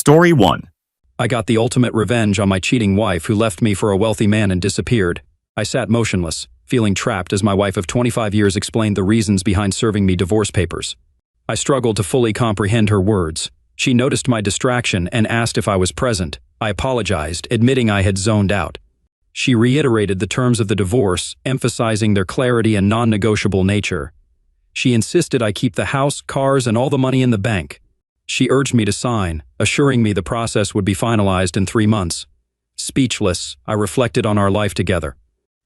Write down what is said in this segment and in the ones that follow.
Story 1. I got the ultimate revenge on my cheating wife who left me for a wealthy man and disappeared. I sat motionless, feeling trapped as my wife of 25 years explained the reasons behind serving me divorce papers. I struggled to fully comprehend her words. She noticed my distraction and asked if I was present. I apologized, admitting I had zoned out. She reiterated the terms of the divorce, emphasizing their clarity and non-negotiable nature. She insisted I keep the house, cars, and all the money in the bank. She urged me to sign, assuring me the process would be finalized in 3 months. Speechless, I reflected on our life together.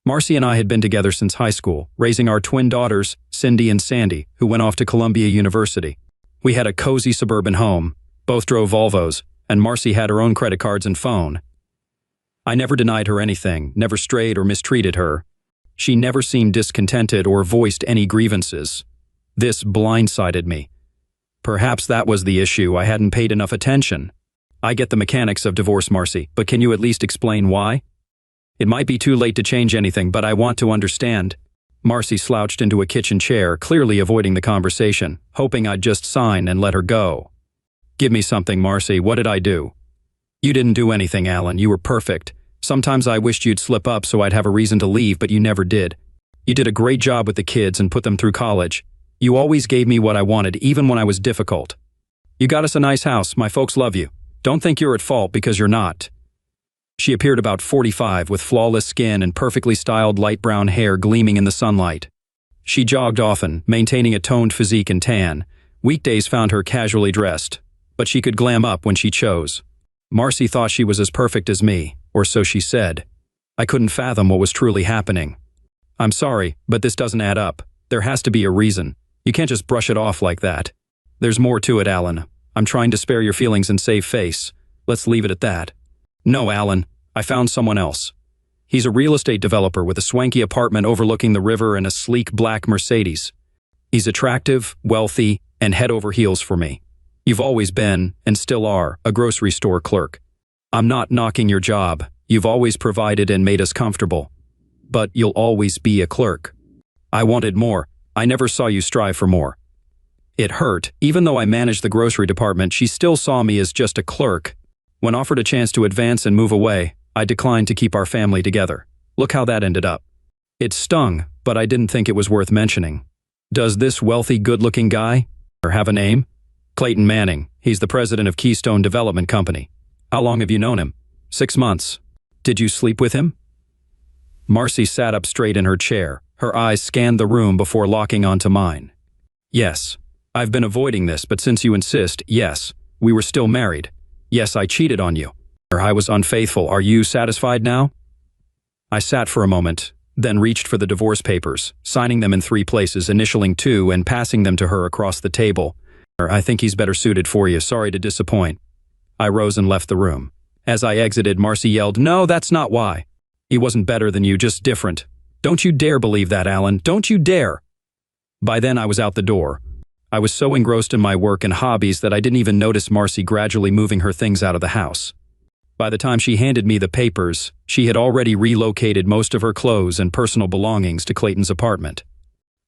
Marcy and I had been together since high school, raising our twin daughters, Cindy and Sandy, who went off to Columbia University. We had a cozy suburban home, both drove Volvos, and Marcy had her own credit cards and phone. I never denied her anything, never strayed or mistreated her. She never seemed discontented or voiced any grievances. This blindsided me. Perhaps that was the issue, I hadn't paid enough attention. I get the mechanics of divorce, Marcy, but can you at least explain why? It might be too late to change anything, but I want to understand. Marcy slouched into a kitchen chair, clearly avoiding the conversation, hoping I'd just sign and let her go. Give me something, Marcy, what did I do? You didn't do anything, Alan, you were perfect. Sometimes I wished you'd slip up so I'd have a reason to leave, but you never did. You did a great job with the kids and put them through college. You always gave me what I wanted, even when I was difficult. You got us a nice house, my folks love you. Don't think you're at fault because you're not. She appeared about 45 with flawless skin and perfectly styled light brown hair gleaming in the sunlight. She jogged often, maintaining a toned physique and tan. Weekdays found her casually dressed, but she could glam up when she chose. Marcy thought she was as perfect as me, or so she said. I couldn't fathom what was truly happening. I'm sorry, but this doesn't add up. There has to be a reason. You can't just brush it off like that. There's more to it, Alan. I'm trying to spare your feelings and save face. Let's leave it at that. No, Alan. I found someone else. He's a real estate developer with a swanky apartment overlooking the river and a sleek black Mercedes. He's attractive, wealthy, and head over heels for me. You've always been, and still are, a grocery store clerk. I'm not knocking your job. You've always provided and made us comfortable. But you'll always be a clerk. I wanted more. I never saw you strive for more. It hurt. Even though I managed the grocery department, she still saw me as just a clerk. When offered a chance to advance and move away, I declined to keep our family together. Look how that ended up. It stung, but I didn't think it was worth mentioning. Does this wealthy, good-looking guy have a name? Clayton Manning. He's the president of Keystone Development Company. How long have you known him? 6 months. Did you sleep with him? Marcy sat up straight in her chair. Her eyes scanned the room before locking onto mine. Yes. I've been avoiding this, but since you insist, yes. We were still married. Yes, I cheated on you. I was unfaithful. Are you satisfied now? I sat for a moment, then reached for the divorce papers, signing them in 3 places, initialing 2 and passing them to her across the table. I think he's better suited for you. Sorry to disappoint. I rose and left the room. As I exited, Marcy yelled, "No, that's not why. He wasn't better than you, just different. Don't you dare believe that, Alan. Don't you dare." By then, I was out the door. I was so engrossed in my work and hobbies that I didn't even notice Marcy gradually moving her things out of the house. By the time she handed me the papers, she had already relocated most of her clothes and personal belongings to Clayton's apartment.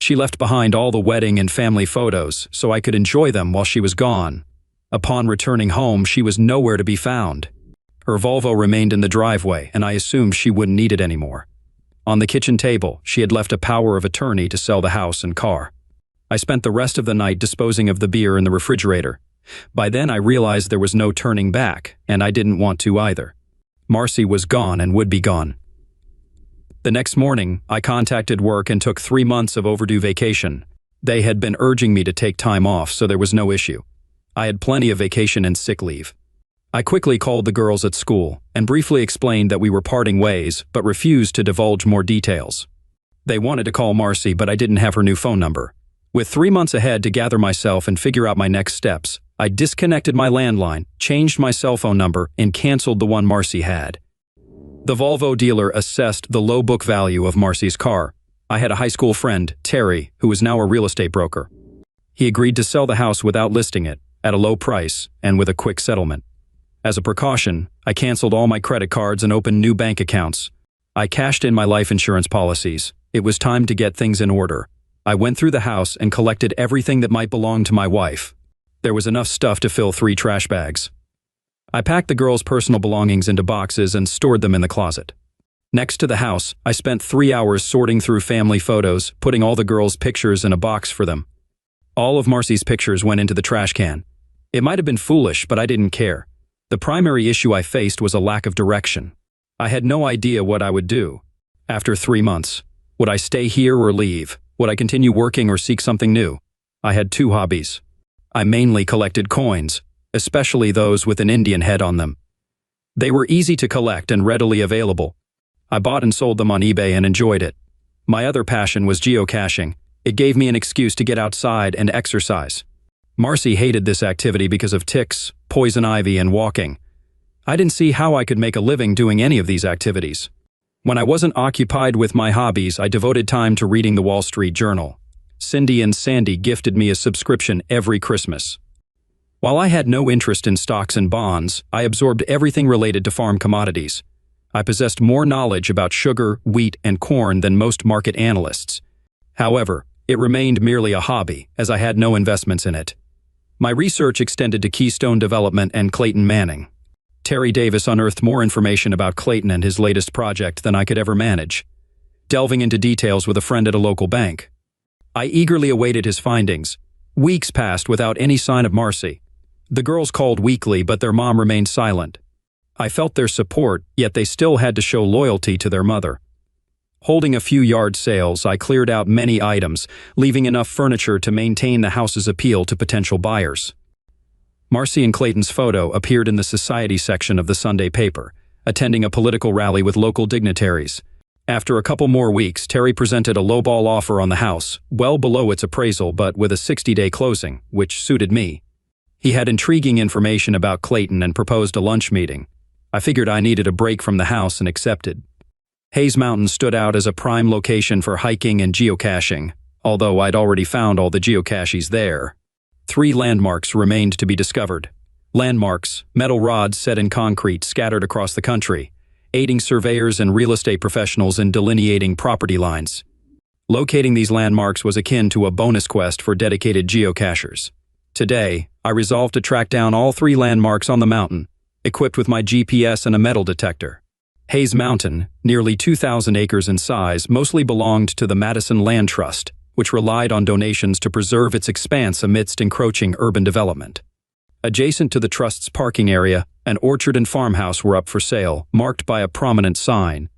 She left behind all the wedding and family photos so I could enjoy them while she was gone. Upon returning home, she was nowhere to be found. Her Volvo remained in the driveway, and I assumed she wouldn't need it anymore. On the kitchen table, she had left a power of attorney to sell the house and car. I spent the rest of the night disposing of the beer in the refrigerator. By then, I realized there was no turning back, and I didn't want to either. Marcy was gone and would be gone. The next morning, I contacted work and took 3 months of overdue vacation. They had been urging me to take time off, so there was no issue. I had plenty of vacation and sick leave. I quickly called the girls at school and briefly explained that we were parting ways, but refused to divulge more details. They wanted to call Marcy, but I didn't have her new phone number. With 3 months ahead to gather myself and figure out my next steps, I disconnected my landline, changed my cell phone number, and canceled the one Marcy had. The Volvo dealer assessed the low book value of Marcy's car. I had a high school friend, Terry, who was now a real estate broker. He agreed to sell the house without listing it, at a low price, and with a quick settlement. As a precaution, I canceled all my credit cards and opened new bank accounts. I cashed in my life insurance policies. It was time to get things in order. I went through the house and collected everything that might belong to my wife. There was enough stuff to fill 3 trash bags. I packed the girls' personal belongings into boxes and stored them in the closet. Next to the house, I spent 3 hours sorting through family photos, putting all the girls' pictures in a box for them. All of Marcy's pictures went into the trash can. It might have been foolish, but I didn't care. The primary issue I faced was a lack of direction. I had no idea what I would do. After 3 months, would I stay here or leave? Would I continue working or seek something new? I had 2 hobbies. I mainly collected coins, especially those with an Indian head on them. They were easy to collect and readily available. I bought and sold them on eBay and enjoyed it. My other passion was geocaching. It gave me an excuse to get outside and exercise. Marcy hated this activity because of ticks, poison ivy, and walking. I didn't see how I could make a living doing any of these activities. When I wasn't occupied with my hobbies, I devoted time to reading the Wall Street Journal. Cindy and Sandy gifted me a subscription every Christmas. While I had no interest in stocks and bonds, I absorbed everything related to farm commodities. I possessed more knowledge about sugar, wheat, and corn than most market analysts. However, it remained merely a hobby, as I had no investments in it. My research extended to Keystone Development and Clayton Manning. Terry Davis unearthed more information about Clayton and his latest project than I could ever manage, delving into details with a friend at a local bank. I eagerly awaited his findings. Weeks passed without any sign of Marcy. The girls called weekly, but their mom remained silent. I felt their support, yet they still had to show loyalty to their mother. Holding a few yard sales, I cleared out many items, leaving enough furniture to maintain the house's appeal to potential buyers. Marcy and Clayton's photo appeared in the society section of the Sunday paper, attending a political rally with local dignitaries. After a couple more weeks, Terry presented a lowball offer on the house, well below its appraisal but with a 60-day closing, which suited me. He had intriguing information about Clayton and proposed a lunch meeting. I figured I needed a break from the house and accepted. Hayes Mountain stood out as a prime location for hiking and geocaching, although I'd already found all the geocaches there. 3 landmarks remained to be discovered. Landmarks, metal rods set in concrete scattered across the country, aiding surveyors and real estate professionals in delineating property lines. Locating these landmarks was akin to a bonus quest for dedicated geocachers. Today, I resolved to track down all 3 landmarks on the mountain, equipped with my GPS and a metal detector. Hayes Mountain, nearly 2,000 acres in size, mostly belonged to the Madison Land Trust, which relied on donations to preserve its expanse amidst encroaching urban development. Adjacent to the trust's parking area, an orchard and farmhouse were up for sale, marked by a prominent sign.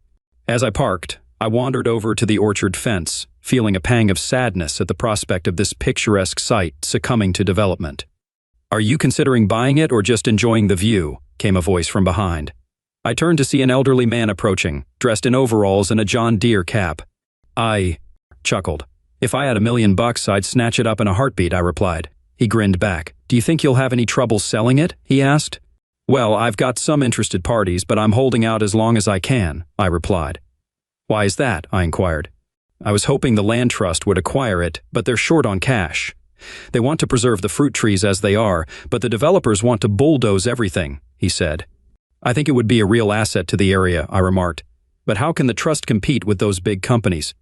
As I parked, I wandered over to the orchard fence, feeling a pang of sadness at the prospect of this picturesque site succumbing to development. "Are you considering buying it or just enjoying the view?" came a voice from behind. I turned to see an elderly man approaching, dressed in overalls and a John Deere cap. I chuckled. "If I had $1 million, I'd snatch it up in a heartbeat," I replied. He grinned back. "Do you think you'll have any trouble selling it?" he asked. "Well, I've got some interested parties, but I'm holding out as long as I can," I replied. "Why is that?" I inquired. "I was hoping the land trust would acquire it, but they're short on cash. They want to preserve the fruit trees as they are, but the developers want to bulldoze everything," he said. "I think it would be a real asset to the area," I remarked. "But how can the trust compete with those big companies?"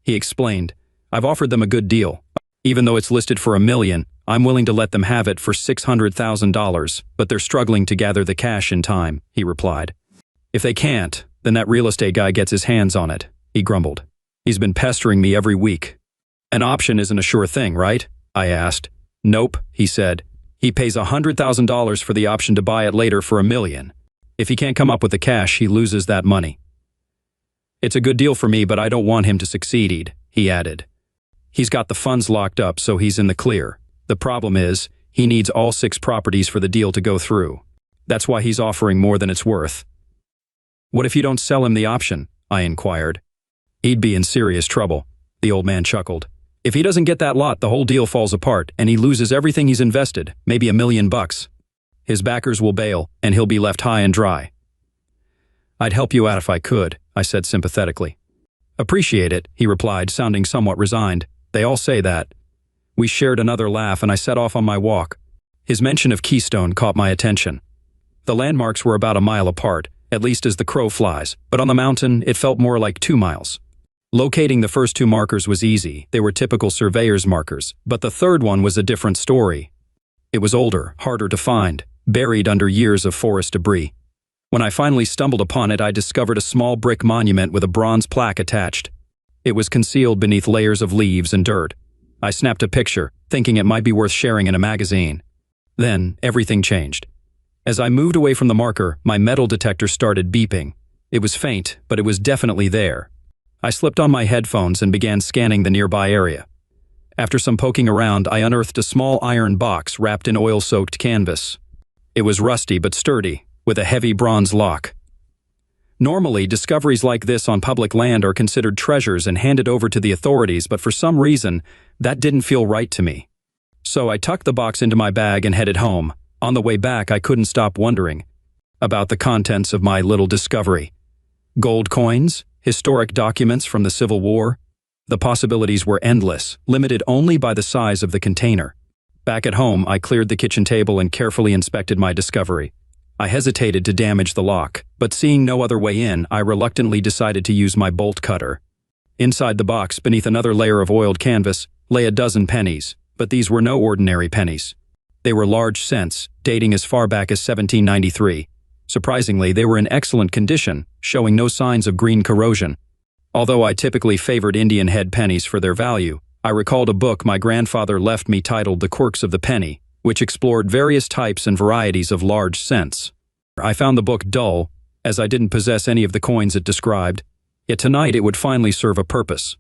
He explained, "I've offered them a good deal. Even though it's listed for $1 million, I'm willing to let them have it for $600,000, but they're struggling to gather the cash in time," he replied. "If they can't, then that real estate guy gets his hands on it," he grumbled. "He's been pestering me every week." "An option isn't a sure thing, right?" I asked. "Nope," he said. "He pays $100,000 for the option to buy it later for $1 million. If he can't come up with the cash, he loses that money. It's a good deal for me, but I don't want him to succeed," he added. "He's got the funds locked up, so he's in the clear. The problem is, he needs all 6 properties for the deal to go through. That's why he's offering more than it's worth." "What if you don't sell him the option?" I inquired. "He'd be in serious trouble," the old man chuckled. "If he doesn't get that lot, the whole deal falls apart, and he loses everything he's invested, maybe $1 million. His backers will bail, and he'll be left high and dry." "I'd help you out if I could," I said sympathetically. "Appreciate it," he replied, sounding somewhat resigned. "They all say that." We shared another laugh, and I set off on my walk. His mention of Keystone caught my attention. The landmarks were about 1 mile apart, at least as the crow flies, but on the mountain it felt more like 2 miles. Locating the first 2 markers was easy. They were typical surveyor's markers, but the third one was a different story. It was older, harder to find. buried under years of forest debris. When I finally stumbled upon it, I discovered a small brick monument with a bronze plaque attached. It was concealed beneath layers of leaves and dirt. I snapped a picture, thinking it might be worth sharing in a magazine. Then, everything changed. As I moved away from the marker, my metal detector started beeping. It was faint, but it was definitely there. I slipped on my headphones and began scanning the nearby area. After some poking around, I unearthed a small iron box wrapped in oil-soaked canvas. It was rusty but sturdy, with a heavy bronze lock. Normally, discoveries like this on public land are considered treasures and handed over to the authorities, but for some reason, that didn't feel right to me. So I tucked the box into my bag and headed home. On the way back, I couldn't stop wondering about the contents of my little discovery. Gold coins, historic documents from the Civil War. The possibilities were endless, limited only by the size of the container. Back at home, I cleared the kitchen table and carefully inspected my discovery. I hesitated to damage the lock, but seeing no other way in, I reluctantly decided to use my bolt cutter. Inside the box, beneath another layer of oiled canvas, lay a dozen pennies, but these were no ordinary pennies. They were large cents, dating as far back as 1793. Surprisingly, they were in excellent condition, showing no signs of green corrosion. Although I typically favored Indian head pennies for their value, I recalled a book my grandfather left me titled The Quirks of the Penny, which explored various types and varieties of large cents. I found the book dull, as I didn't possess any of the coins it described, yet tonight it would finally serve a purpose.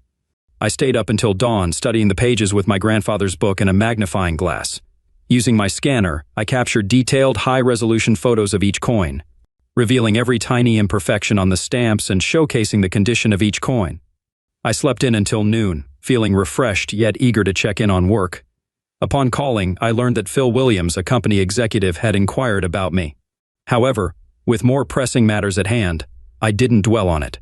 I stayed up until dawn studying the pages with my grandfather's book and a magnifying glass. Using my scanner, I captured detailed, high-resolution photos of each coin, revealing every tiny imperfection on the stamps and showcasing the condition of each coin. I slept in until noon, feeling refreshed yet eager to check in on work. Upon calling, I learned that Phil Williams, a company executive, had inquired about me. However, with more pressing matters at hand, I didn't dwell on it.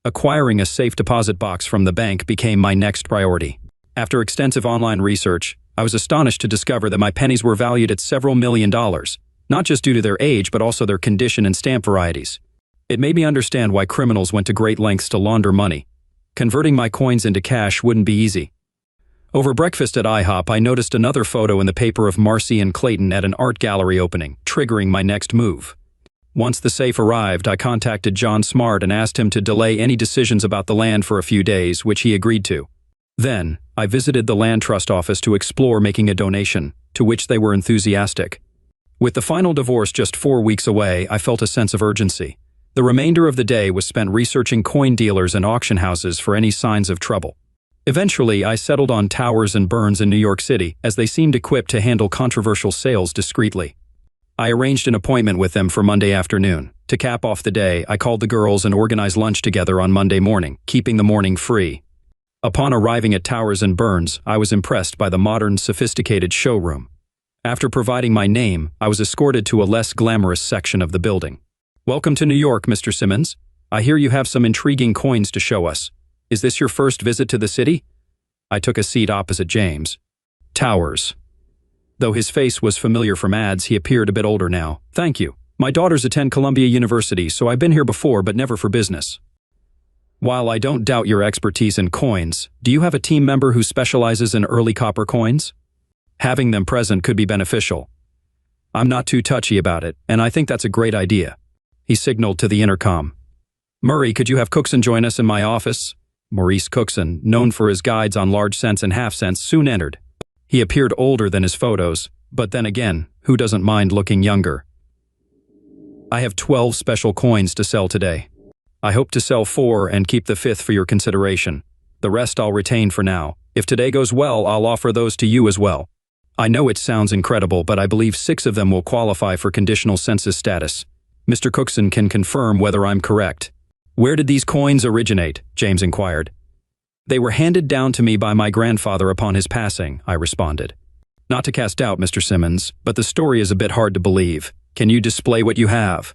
Acquiring a safe deposit box from the bank became my next priority. After extensive online research, I was astonished to discover that my pennies were valued at several $1,000,000, not just due to their age but also their condition and stamp varieties. It made me understand why criminals went to great lengths to launder money. Converting my coins into cash wouldn't be easy. Over breakfast at IHOP, I noticed another photo in the paper of Marcy and Clayton at an art gallery opening, triggering my next move. Once the safe arrived, I contacted John Smart and asked him to delay any decisions about the land for a few days, which he agreed to. Then, I visited the land trust office to explore making a donation, to which they were enthusiastic. With the final divorce just 4 weeks away, I felt a sense of urgency. The remainder of the day was spent researching coin dealers and auction houses for any signs of trouble. Eventually, I settled on Towers and Burns in New York City, as they seemed equipped to handle controversial sales discreetly. I arranged an appointment with them for Monday afternoon. To cap off the day, I called the girls and organized lunch together on Monday morning, keeping the morning free. Upon arriving at Towers and Burns, I was impressed by the modern, sophisticated showroom. After providing my name, I was escorted to a less glamorous section of the building. "Welcome to New York, Mr. Simmons. I hear you have some intriguing coins to show us. Is this your first visit to the city?" I took a seat opposite James. Towers. Though his face was familiar from ads, he appeared a bit older now. "Thank you. My daughters attend Columbia University, so I've been here before but never for business." "While I don't doubt your expertise in coins, do you have a team member who specializes in early copper coins? Having them present could be beneficial. I'm not too touchy about it, and I think that's a great idea." He signaled to the intercom. "Murray, could you have Cookson join us in my office?" Maurice Cookson, known for his guides on large cents and half cents, soon entered. He appeared older than his photos, but then again, who doesn't mind looking younger? "I have 12 special coins to sell today. I hope to sell 4 and keep the 5th for your consideration. The rest I'll retain for now. If today goes well, I'll offer those to you as well. I know it sounds incredible, but I believe 6 of them will qualify for conditional census status. Mr. Cookson can confirm whether I'm correct." "Where did these coins originate?" James inquired. "They were handed down to me by my grandfather upon his passing," I responded. "Not to cast doubt, Mr. Simmons, but the story is a bit hard to believe. Can you display what you have?"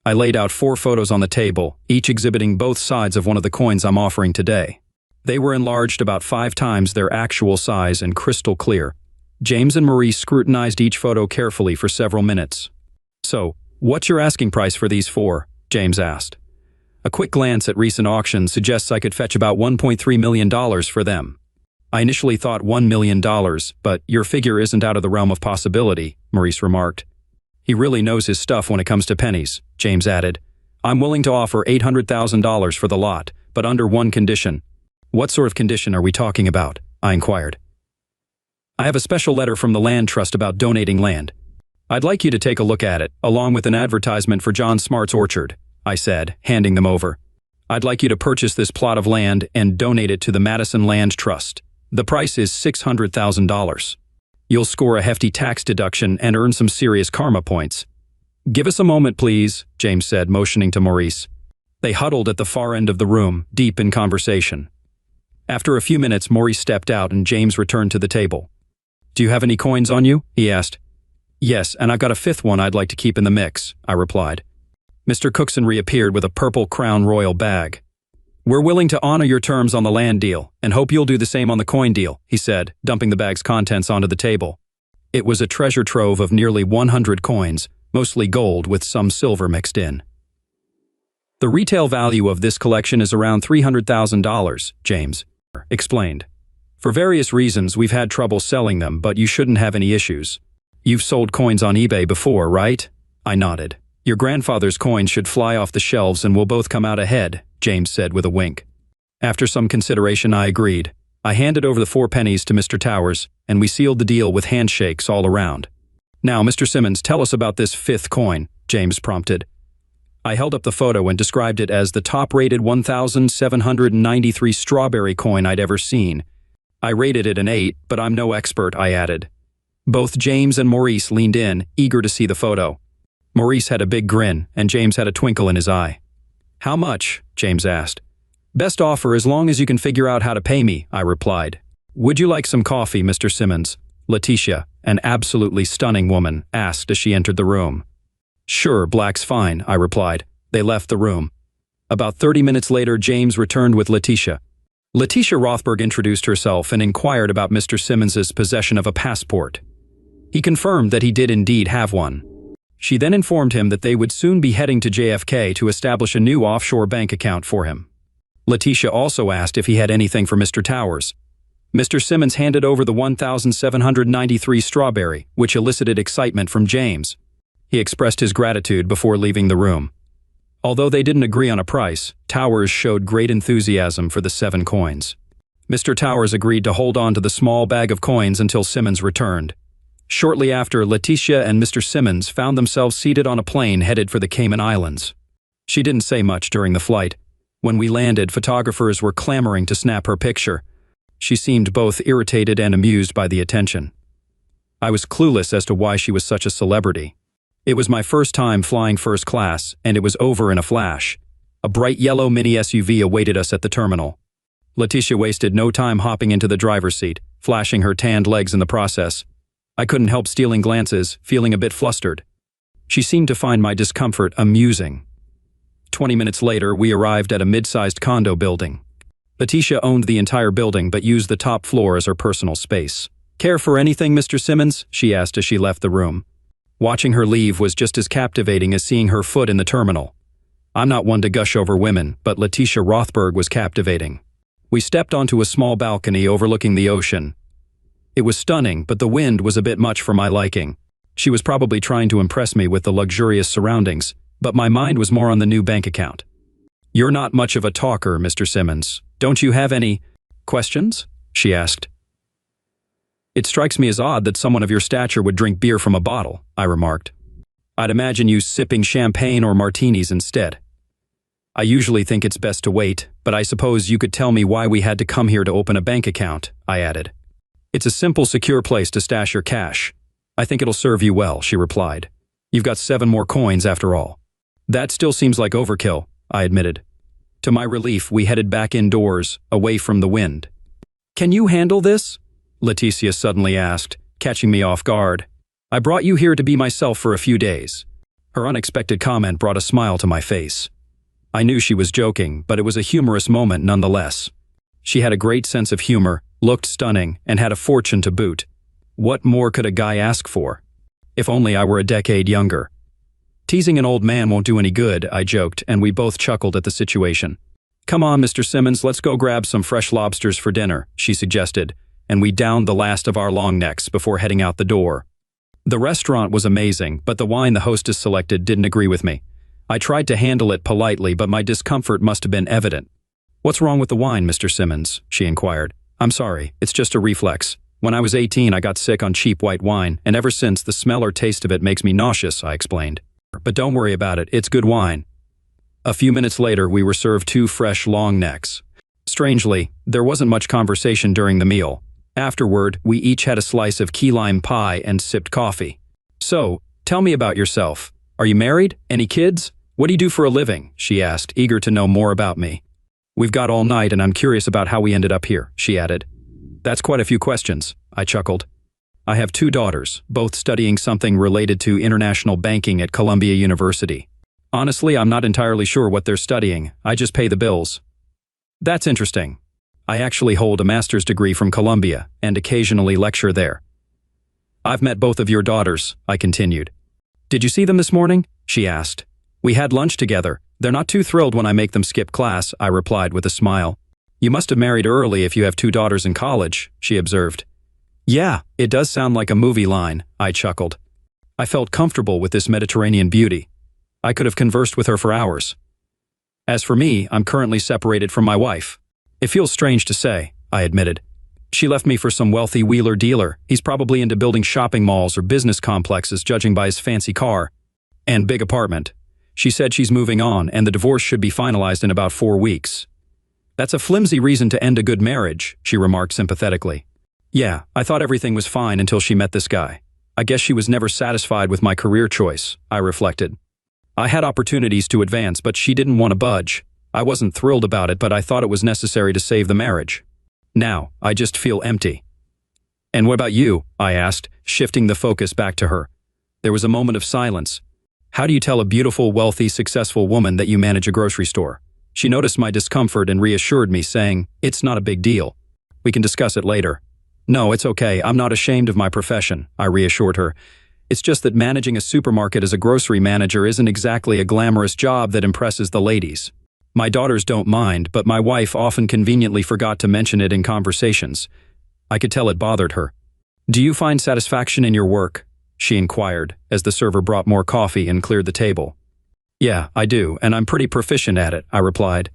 I laid out 4 photos on the table, each exhibiting both sides of one of the coins I'm offering today. They were enlarged about 5 times their actual size and crystal clear. James and Maurice scrutinized each photo carefully for several minutes. "So, what's your asking price for these 4? James asked. "A quick glance at recent auctions suggests I could fetch about $1.3 million for them." "I initially thought $1 million, but your figure isn't out of the realm of possibility," Maurice remarked. He really knows his stuff when it comes to pennies, James added. I'm willing to offer $800,000 for the lot, but under one condition. What sort of condition are we talking about? I inquired. I have a special letter from the land trust about donating land. I'd like you to take a look at it, along with an advertisement for John Smart's orchard, I said, handing them over. I'd like you to purchase this plot of land and donate it to the Madison Land Trust. The price is $600,000. You'll score a hefty tax deduction and earn some serious karma points. Give us a moment, please, James said, motioning to Maurice. They huddled at the far end of the room, deep in conversation. After a few minutes, Maurice stepped out and James returned to the table. Do you have any coins on you? He asked. Yes, and I've got a fifth one I'd like to keep in the mix, I replied. Mr. Cookson reappeared with a purple Crown Royal bag. We're willing to honor your terms on the land deal, and hope you'll do the same on the coin deal, he said, dumping the bag's contents onto the table. It was a treasure trove of nearly 100 coins, mostly gold with some silver mixed in. The retail value of this collection is around $300,000, James explained. For various reasons, we've had trouble selling them, but you shouldn't have any issues. You've sold coins on eBay before, right? I nodded. Your grandfather's coins should fly off the shelves and we'll both come out ahead, James said with a wink. After some consideration, I agreed. I handed over the 4 pennies to Mr. Towers, and we sealed the deal with handshakes all around. Now, Mr. Simmons, tell us about this 5th coin, James prompted. I held up the photo and described it as the top-rated 1,793 strawberry coin I'd ever seen. I rated it an 8, but I'm no expert, I added. Both James and Maurice leaned in, eager to see the photo. Maurice had a big grin, and James had a twinkle in his eye. How much? James asked. Best offer as long as you can figure out how to pay me, I replied. Would you like some coffee, Mr. Simmons? Letitia, an absolutely stunning woman, asked as she entered the room. Sure, black's fine, I replied. They left the room. About 30 minutes later, James returned with Letitia. Letitia Rothberg introduced herself and inquired about Mr. Simmons's possession of a passport. He confirmed that he did indeed have one. She then informed him that they would soon be heading to JFK to establish a new offshore bank account for him. Letitia also asked if he had anything for Mr. Towers. Mr. Simmons handed over the 1,793 strawberry, which elicited excitement from James. He expressed his gratitude before leaving the room. Although they didn't agree on a price, Towers showed great enthusiasm for the 7 coins. Mr. Towers agreed to hold on to the small bag of coins until Simmons returned. Shortly after, Letitia and Mr. Simmons found themselves seated on a plane headed for the Cayman Islands. She didn't say much during the flight. When we landed, photographers were clamoring to snap her picture. She seemed both irritated and amused by the attention. I was clueless as to why she was such a celebrity. It was my first time flying first class, and it was over in a flash. A bright yellow mini SUV awaited us at the terminal. Letitia wasted no time hopping into the driver's seat, flashing her tanned legs in the process. I couldn't help stealing glances, feeling a bit flustered. She seemed to find my discomfort amusing. 20 minutes later, we arrived at a mid-sized condo building. Letitia owned the entire building but used the top floor as her personal space. Care for anything, Mr. Simmons? She asked as she left the room. Watching her leave was just as captivating as seeing her foot in the terminal. I'm not one to gush over women, but Letitia Rothberg was captivating. We stepped onto a small balcony overlooking the ocean. It was stunning, but the wind was a bit much for my liking. She was probably trying to impress me with the luxurious surroundings, but my mind was more on the new bank account. You're not much of a talker, Mr. Simmons. Don't you have any questions? She asked. It strikes me as odd that someone of your stature would drink beer from a bottle, I remarked. I'd imagine you sipping champagne or martinis instead. I usually think it's best to wait, but I suppose you could tell me why we had to come here to open a bank account, I added. It's a simple, secure place to stash your cash. I think it'll serve you well, she replied. You've got 7 more coins after all. That still seems like overkill, I admitted. To my relief, we headed back indoors, away from the wind. Can you handle this? Letitia suddenly asked, catching me off guard. I brought you here to be myself for a few days. Her unexpected comment brought a smile to my face. I knew she was joking, but it was a humorous moment nonetheless. She had a great sense of humor, looked stunning, and had a fortune to boot. What more could a guy ask for? If only I were a decade younger. Teasing an old man won't do any good, I joked, and we both chuckled at the situation. Come on, Mr. Simmons, let's go grab some fresh lobsters for dinner, she suggested, and we downed the last of our long necks before heading out the door. The restaurant was amazing, but the wine the hostess selected didn't agree with me. I tried to handle it politely, but my discomfort must have been evident. "What's wrong with the wine, Mr. Simmons?" she inquired. "I'm sorry, it's just a reflex. When I was 18, I got sick on cheap white wine, and ever since the smell or taste of it makes me nauseous," I explained. "But don't worry about it, it's good wine." A few minutes later, we were served 2 fresh long necks. Strangely, there wasn't much conversation during the meal. Afterward, we each had a slice of key lime pie and sipped coffee. "So, tell me about yourself. Are you married? Any kids? What do you do for a living?" she asked, eager to know more about me. "We've got all night and I'm curious about how we ended up here," she added. "That's quite a few questions," I chuckled. "I have 2 daughters, both studying something related to international banking at Columbia University. Honestly, I'm not entirely sure what they're studying. I just pay the bills." "That's interesting. I actually hold a master's degree from Columbia and occasionally lecture there." "I've met both of your daughters," I continued. "Did you see them this morning?" she asked. "We had lunch together. They're not too thrilled when I make them skip class," I replied with a smile. "You must have married early if you have 2 daughters in college," she observed. "Yeah, it does sound like a movie line," I chuckled. I felt comfortable with this Mediterranean beauty. I could have conversed with her for hours. "As for me, I'm currently separated from my wife. It feels strange to say," I admitted. "She left me for some wealthy wheeler dealer. He's probably into building shopping malls or business complexes, judging by his fancy car and big apartment. She said she's moving on and the divorce should be finalized in about 4 weeks. That's a flimsy reason to end a good marriage," she remarked sympathetically. "Yeah, I thought everything was fine until she met this guy. I guess she was never satisfied with my career choice," I reflected. "I had opportunities to advance, but she didn't want to budge. I wasn't thrilled about it, but I thought it was necessary to save the marriage. Now, I just feel empty." "And what about you?" I asked, shifting the focus back to her. There was a moment of silence. "How do you tell a beautiful, wealthy, successful woman that you manage a grocery store?" She noticed my discomfort and reassured me, saying, "It's not a big deal. We can discuss it later." "No, it's okay. I'm not ashamed of my profession," I reassured her. "It's just that managing a supermarket as a grocery manager isn't exactly a glamorous job that impresses the ladies. My daughters don't mind, but my wife often conveniently forgot to mention it in conversations. I could tell it bothered her. "Do you find satisfaction in your work?" she inquired, as the server brought more coffee and cleared the table. "Yeah, I do, and I'm pretty proficient at it," I replied.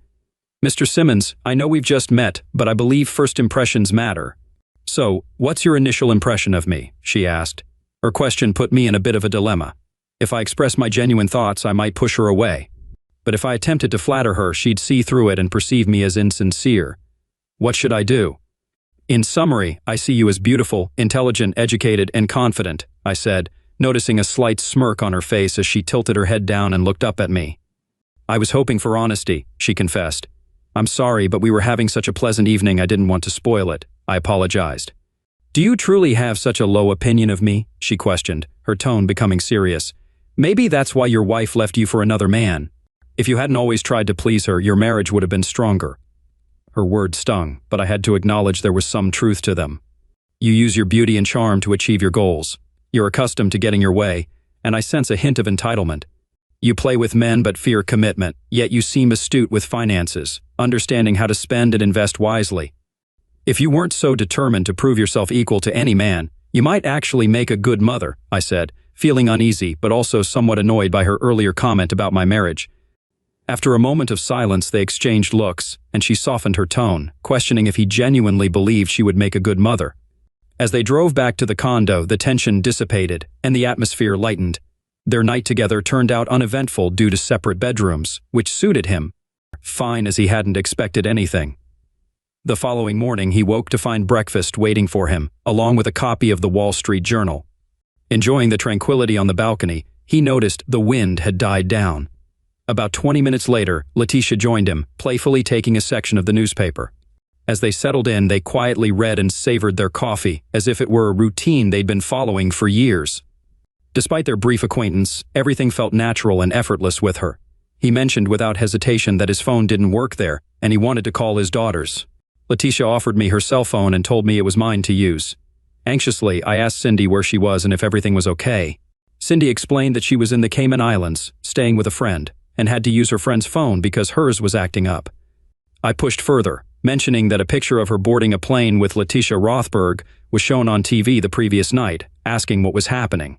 "Mr. Simmons, I know we've just met, but I believe first impressions matter. So, what's your initial impression of me?" she asked. Her question put me in a bit of a dilemma. If I expressed my genuine thoughts, I might push her away. But if I attempted to flatter her, she'd see through it and perceive me as insincere. What should I do? "In summary, I see you as beautiful, intelligent, educated, and confident," I said, noticing a slight smirk on her face as she tilted her head down and looked up at me. "I was hoping for honesty," she confessed. "I'm sorry, but we were having such a pleasant evening I didn't want to spoil it," I apologized. "Do you truly have such a low opinion of me?" she questioned, her tone becoming serious. "Maybe that's why your wife left you for another man. If you hadn't always tried to please her, your marriage would have been stronger." Her words stung, but I had to acknowledge there was some truth to them. "You use your beauty and charm to achieve your goals. You're accustomed to getting your way, and I sense a hint of entitlement. You play with men but fear commitment, yet you seem astute with finances, understanding how to spend and invest wisely. If you weren't so determined to prove yourself equal to any man, you might actually make a good mother," I said, feeling uneasy but also somewhat annoyed by her earlier comment about my marriage. After a moment of silence, they exchanged looks, and she softened her tone, questioning if he genuinely believed she would make a good mother. As they drove back to the condo, the tension dissipated, and the atmosphere lightened. Their night together turned out uneventful due to separate bedrooms, which suited him fine, as he hadn't expected anything. The following morning, he woke to find breakfast waiting for him, along with a copy of the Wall Street Journal. Enjoying the tranquility on the balcony, he noticed the wind had died down. About 20 minutes later, Letitia joined him, playfully taking a section of the newspaper. As they settled in, they quietly read and savored their coffee, as if it were a routine they'd been following for years. Despite their brief acquaintance, everything felt natural and effortless with her. He mentioned without hesitation that his phone didn't work there, and he wanted to call his daughters. Letitia offered me her cell phone and told me it was mine to use. Anxiously, I asked Cindy where she was and if everything was okay. Cindy explained that she was in the Cayman Islands, staying with a friend, and had to use her friend's phone because hers was acting up. I pushed further, mentioning that a picture of her boarding a plane with Letitia Rothberg was shown on TV the previous night, asking what was happening.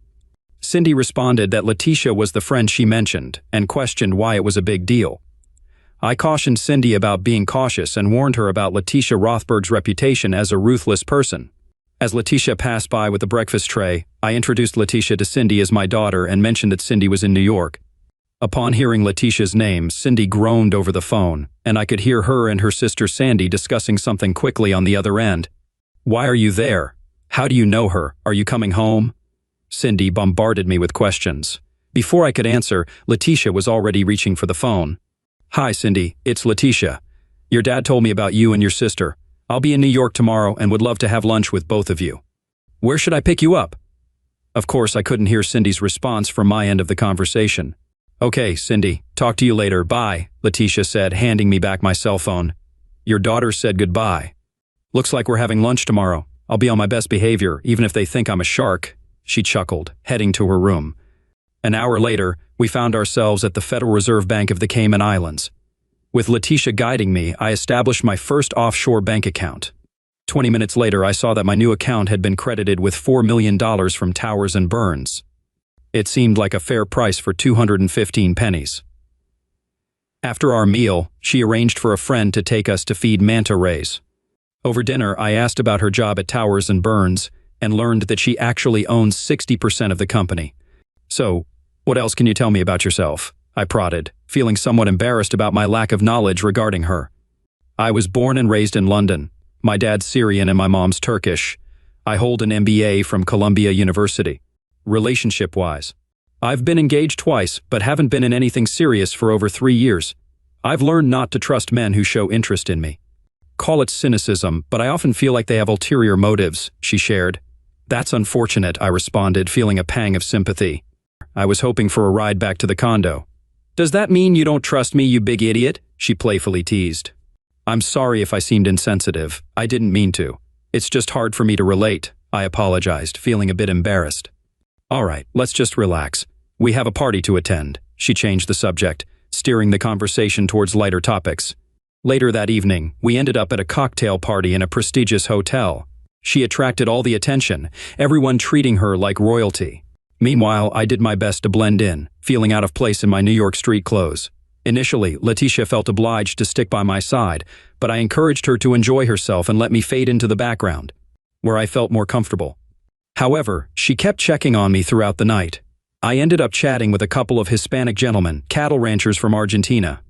Cindy responded that Letitia was the friend she mentioned and questioned why it was a big deal. I cautioned Cindy about being cautious and warned her about Letitia Rothberg's reputation as a ruthless person. As Letitia passed by with the breakfast tray, I introduced Letitia to Cindy as my daughter and mentioned that Cindy was in New York. Upon hearing Letitia's name, Cindy groaned over the phone, and I could hear her and her sister Sandy discussing something quickly on the other end. "Why are you there? How do you know her? Are you coming home?" Cindy bombarded me with questions. Before I could answer, Letitia was already reaching for the phone. "Hi, Cindy, it's Letitia. Your dad told me about you and your sister. I'll be in New York tomorrow and would love to have lunch with both of you. Where should I pick you up?" Of course, I couldn't hear Cindy's response from my end of the conversation. "Okay, Cindy, talk to you later, bye," Letitia said, handing me back my cell phone. "Your daughter said goodbye. Looks like we're having lunch tomorrow. I'll be on my best behavior, even if they think I'm a shark," she chuckled, heading to her room. An hour later, we found ourselves at the Federal Reserve Bank of the Cayman Islands. With Letitia guiding me, I established my first offshore bank account. 20 minutes later, I saw that my new account had been credited with $4 million from Towers and Burns. It seemed like a fair price for 215 pennies. After our meal, she arranged for a friend to take us to feed manta rays. Over dinner, I asked about her job at Towers and Burns and learned that she actually owns 60% of the company. "So, what else can you tell me about yourself?" I prodded, feeling somewhat embarrassed about my lack of knowledge regarding her. "I was born and raised in London. My dad's Syrian and my mom's Turkish. I hold an MBA from Columbia University. Relationship-wise, I've been engaged twice, but haven't been in anything serious for over 3 years. I've learned not to trust men who show interest in me. Call it cynicism, but I often feel like they have ulterior motives," she shared. "That's unfortunate," I responded, feeling a pang of sympathy. I was hoping for a ride back to the condo. "Does that mean you don't trust me, you big idiot?" she playfully teased. "I'm sorry if I seemed insensitive. I didn't mean to. It's just hard for me to relate," I apologized, feeling a bit embarrassed. "All right, let's just relax. We have a party to attend," she changed the subject, steering the conversation towards lighter topics. Later that evening, we ended up at a cocktail party in a prestigious hotel. She attracted all the attention, everyone treating her like royalty. Meanwhile, I did my best to blend in, feeling out of place in my New York street clothes. Initially, Letitia felt obliged to stick by my side, but I encouraged her to enjoy herself and let me fade into the background, where I felt more comfortable. However, she kept checking on me throughout the night. I ended up chatting with a couple of Hispanic gentlemen, cattle ranchers from Argentina.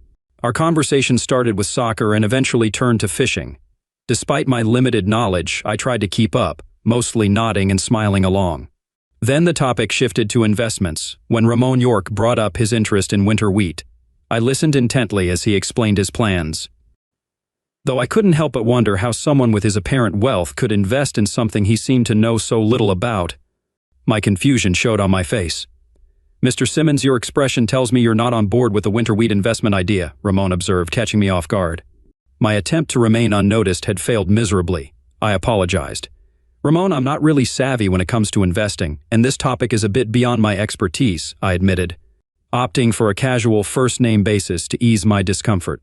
Our conversation started with soccer and eventually turned to fishing. Despite my limited knowledge, I tried to keep up, mostly nodding and smiling along. Then the topic shifted to investments, when Ramon York brought up his interest in winter wheat. I listened intently as he explained his plans. Though I couldn't help but wonder how someone with his apparent wealth could invest in something he seemed to know so little about. My confusion showed on my face. "Mr. Simmons, your expression tells me you're not on board with the winter wheat investment idea," Ramon observed, catching me off guard. My attempt to remain unnoticed had failed miserably. I apologized. "Ramon, I'm not really savvy when it comes to investing, and this topic is a bit beyond my expertise," I admitted, opting for a casual first-name basis to ease my discomfort.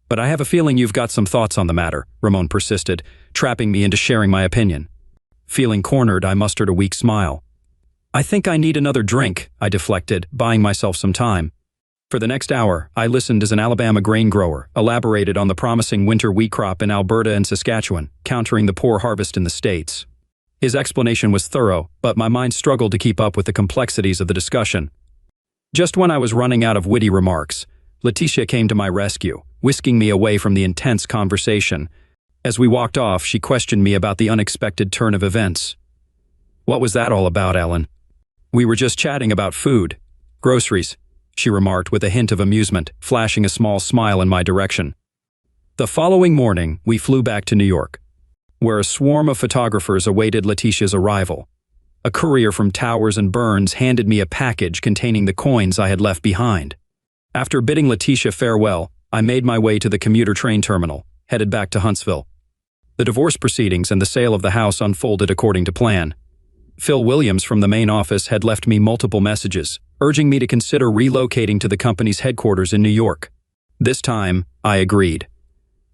"But I have a feeling you've got some thoughts on the matter," Ramon persisted, trapping me into sharing my opinion. Feeling cornered, I mustered a weak smile. "I think I need another drink," I deflected, buying myself some time. For the next hour, I listened as an Alabama grain grower elaborated on the promising winter wheat crop in Alberta and Saskatchewan, countering the poor harvest in the States. His explanation was thorough, but my mind struggled to keep up with the complexities of the discussion. Just when I was running out of witty remarks, Letitia came to my rescue, whisking me away from the intense conversation. As we walked off, she questioned me about the unexpected turn of events. "What was that all about, Ellen?" "We were just chatting about food. Groceries," she remarked with a hint of amusement, flashing a small smile in my direction. The following morning, we flew back to New York, where a swarm of photographers awaited Letitia's arrival. A courier from Towers and Burns handed me a package containing the coins I had left behind. After bidding Letitia farewell, I made my way to the commuter train terminal, headed back to Huntsville. The divorce proceedings and the sale of the house unfolded according to plan. Phil Williams from the main office had left me multiple messages, urging me to consider relocating to the company's headquarters in New York. This time, I agreed.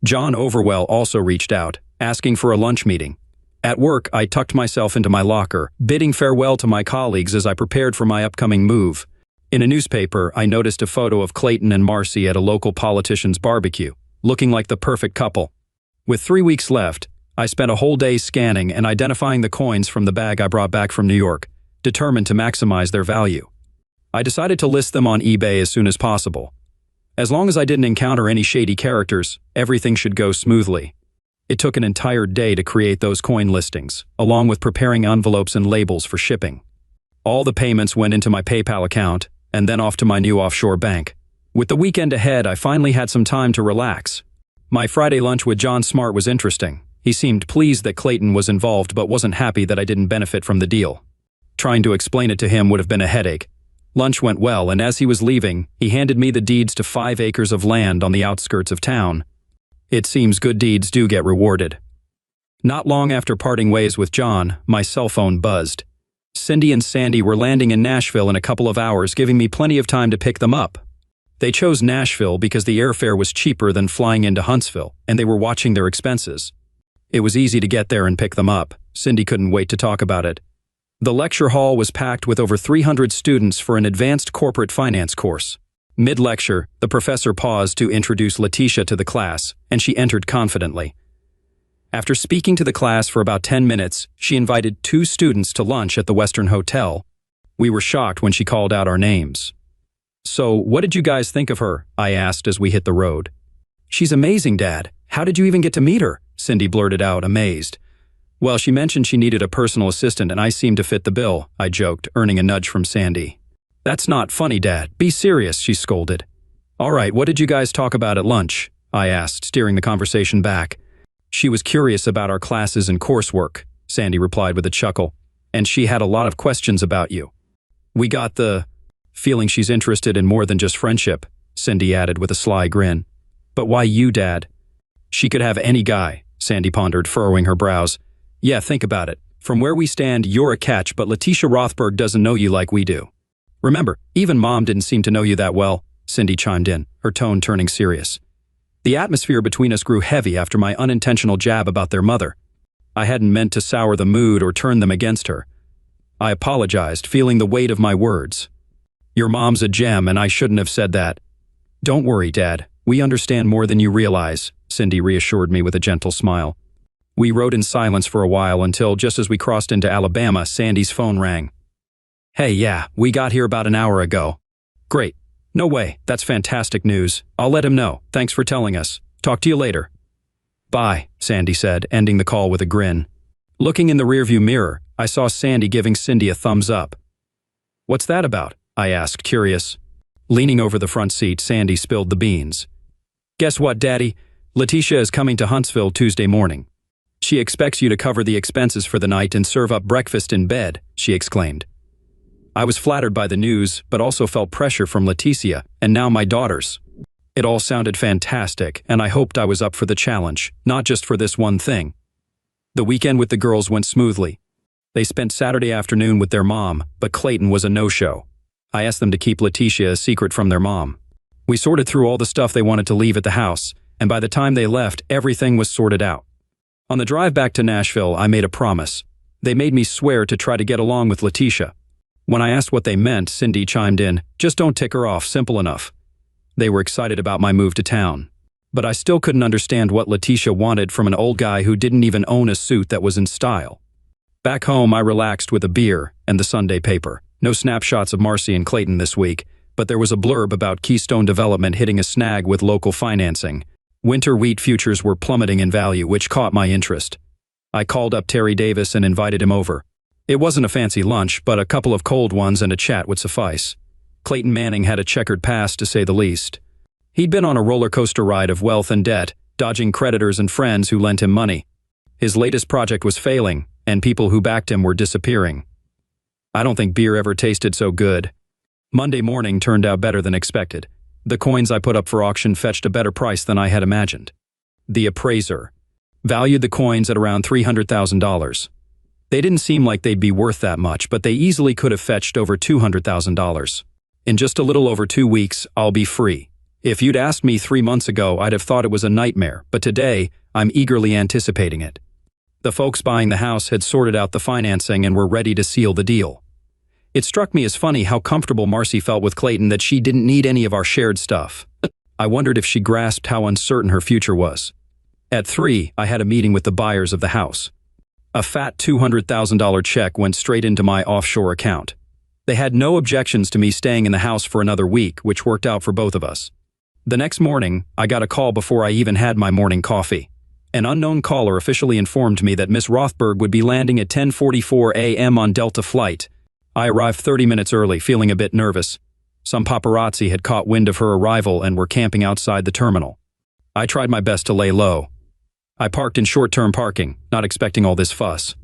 John Overwell also reached out, asking for a lunch meeting. At work, I tucked myself into my locker, bidding farewell to my colleagues as I prepared for my upcoming move. In a newspaper, I noticed a photo of Clayton and Marcy at a local politician's barbecue, looking like the perfect couple. With 3 weeks left, I spent a whole day scanning and identifying the coins from the bag I brought back from New York, determined to maximize their value. I decided to list them on eBay as soon as possible. As long as I didn't encounter any shady characters, everything should go smoothly. It took an entire day to create those coin listings, along with preparing envelopes and labels for shipping. All the payments went into my PayPal account, and then off to my new offshore bank. With the weekend ahead, I finally had some time to relax. My Friday lunch with John Smart was interesting. He seemed pleased that Clayton was involved but wasn't happy that I didn't benefit from the deal. Trying to explain it to him would have been a headache. Lunch went well, and as he was leaving, he handed me the deeds to 5 acres of land on the outskirts of town. It seems good deeds do get rewarded. Not long after parting ways with John, my cell phone buzzed. Cindy and Sandy were landing in Nashville in a couple of hours, giving me plenty of time to pick them up. They chose Nashville because the airfare was cheaper than flying into Huntsville, and they were watching their expenses. It was easy to get there and pick them up. Cindy couldn't wait to talk about it. The lecture hall was packed with over 300 students for an advanced corporate finance course. Mid-lecture, the professor paused to introduce Letitia to the class, and she entered confidently. After speaking to the class for about 10 minutes, she invited 2 students to lunch at the Western Hotel. We were shocked when she called out our names. "So, what did you guys think of her?" I asked as we hit the road. "She's amazing, Dad. How did you even get to meet her?" Cindy blurted out, amazed. "Well, she mentioned she needed a personal assistant and I seemed to fit the bill," I joked, earning a nudge from Sandy. "That's not funny, Dad. Be serious," she scolded. "All right, what did you guys talk about at lunch?" I asked, steering the conversation back. "She was curious about our classes and coursework," Sandy replied with a chuckle, "and she had a lot of questions about you." "We got the feeling she's interested in more than just friendship," Cindy added with a sly grin. "But why you, Dad?" "She could have any guy," Sandy pondered, furrowing her brows. "Yeah, think about it. From where we stand, you're a catch, but Letitia Rothberg doesn't know you like we do. Remember, even Mom didn't seem to know you that well," Cindy chimed in, her tone turning serious. The atmosphere between us grew heavy after my unintentional jab about their mother. I hadn't meant to sour the mood or turn them against her. I apologized, feeling the weight of my words. "Your mom's a gem, and I shouldn't have said that." "Don't worry, Dad. We understand more than you realize," Cindy reassured me with a gentle smile. We rode in silence for a while until, just as we crossed into Alabama, Sandy's phone rang. "Hey, yeah, we got here about an hour ago." "Great. No way. That's fantastic news. I'll let him know. Thanks for telling us. Talk to you later." "Bye," Sandy said, ending the call with a grin. Looking in the rearview mirror, I saw Sandy giving Cindy a thumbs up. "What's that about?" I asked, curious. Leaning over the front seat, Sandy spilled the beans. "Guess what, Daddy? Letitia is coming to Huntsville Tuesday morning. She expects you to cover the expenses for the night and serve up breakfast in bed," she exclaimed. I was flattered by the news, but also felt pressure from Leticia, and now my daughters. It all sounded fantastic, and I hoped I was up for the challenge, not just for this one thing. The weekend with the girls went smoothly. They spent Saturday afternoon with their mom, but Clayton was a no-show. I asked them to keep Leticia a secret from their mom. We sorted through all the stuff they wanted to leave at the house, and by the time they left, everything was sorted out. On the drive back to Nashville, I made a promise. They made me swear to try to get along with Letitia. When I asked what they meant, Cindy chimed in, "Just don't tick her off, simple enough." They were excited about my move to town. But I still couldn't understand what Letitia wanted from an old guy who didn't even own a suit that was in style. Back home, I relaxed with a beer and the Sunday paper. No snapshots of Marcy and Clayton this week, but there was a blurb about Keystone Development hitting a snag with local financing. Winter wheat futures were plummeting in value, which caught my interest. I called up Terry Davis and invited him over. It wasn't a fancy lunch, but a couple of cold ones and a chat would suffice. Clayton Manning had a checkered past, to say the least. He'd been on a roller coaster ride of wealth and debt, dodging creditors and friends who lent him money. His latest project was failing, and people who backed him were disappearing. I don't think beer ever tasted so good. Monday morning turned out better than expected. The coins I put up for auction fetched a better price than I had imagined. The appraiser valued the coins at around $300,000. They didn't seem like they'd be worth that much, but they easily could have fetched over $200,000. In just a little over 2 weeks, I'll be free. If you'd asked me 3 months ago, I'd have thought it was a nightmare, but today, I'm eagerly anticipating it. The folks buying the house had sorted out the financing and were ready to seal the deal. It struck me as funny how comfortable Marcy felt with Clayton that she didn't need any of our shared stuff. I wondered if she grasped how uncertain her future was. At 3, I had a meeting with the buyers of the house. A fat $200,000 check went straight into my offshore account. They had no objections to me staying in the house for another week, which worked out for both of us. The next morning, I got a call before I even had my morning coffee. An unknown caller officially informed me that Miss Rothberg would be landing at 10:44 a.m. on Delta flight. I arrived 30 minutes early, feeling a bit nervous. Some paparazzi had caught wind of her arrival and were camping outside the terminal. I tried my best to lay low. I parked in short-term parking, not expecting all this fuss.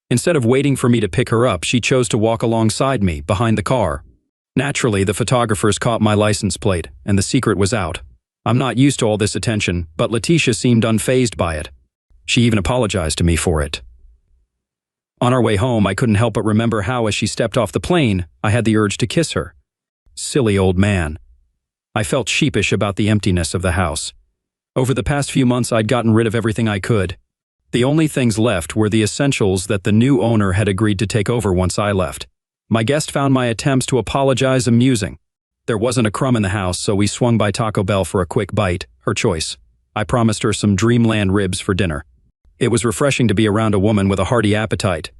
Instead of waiting for me to pick her up, she chose to walk alongside me, behind the car. Naturally, the photographers caught my license plate, and the secret was out. I'm not used to all this attention, but Letitia seemed unfazed by it. She even apologized to me for it. On our way home, I couldn't help but remember how, as she stepped off the plane, I had the urge to kiss her. Silly old man. I felt sheepish about the emptiness of the house. Over the past few months, I'd gotten rid of everything I could. The only things left were the essentials that the new owner had agreed to take over once I left. My guest found my attempts to apologize amusing. There wasn't a crumb in the house, so we swung by Taco Bell for a quick bite, her choice. I promised her some Dreamland ribs for dinner. It was refreshing to be around a woman with a hearty appetite.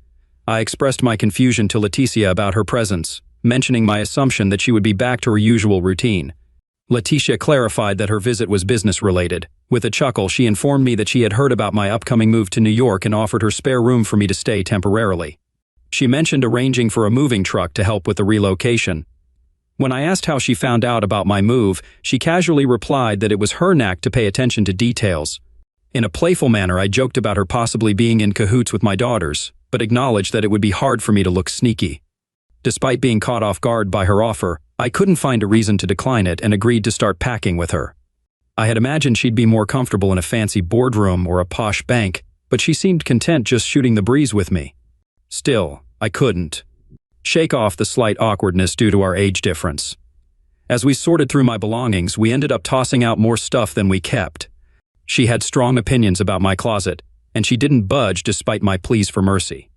I expressed my confusion to Leticia about her presence, mentioning my assumption that she would be back to her usual routine. Leticia clarified that her visit was business-related. With a chuckle, she informed me that she had heard about my upcoming move to New York and offered her spare room for me to stay temporarily. She mentioned arranging for a moving truck to help with the relocation. When I asked how she found out about my move, she casually replied that it was her knack to pay attention to details. In a playful manner, I joked about her possibly being in cahoots with my daughters, but acknowledged that it would be hard for me to look sneaky. Despite being caught off guard by her offer, I couldn't find a reason to decline it and agreed to start packing with her. I had imagined she'd be more comfortable in a fancy boardroom or a posh bank, but she seemed content just shooting the breeze with me. Still, I couldn't shake off the slight awkwardness due to our age difference. As we sorted through my belongings, we ended up tossing out more stuff than we kept. She had strong opinions about my closet, and she didn't budge despite my pleas for mercy.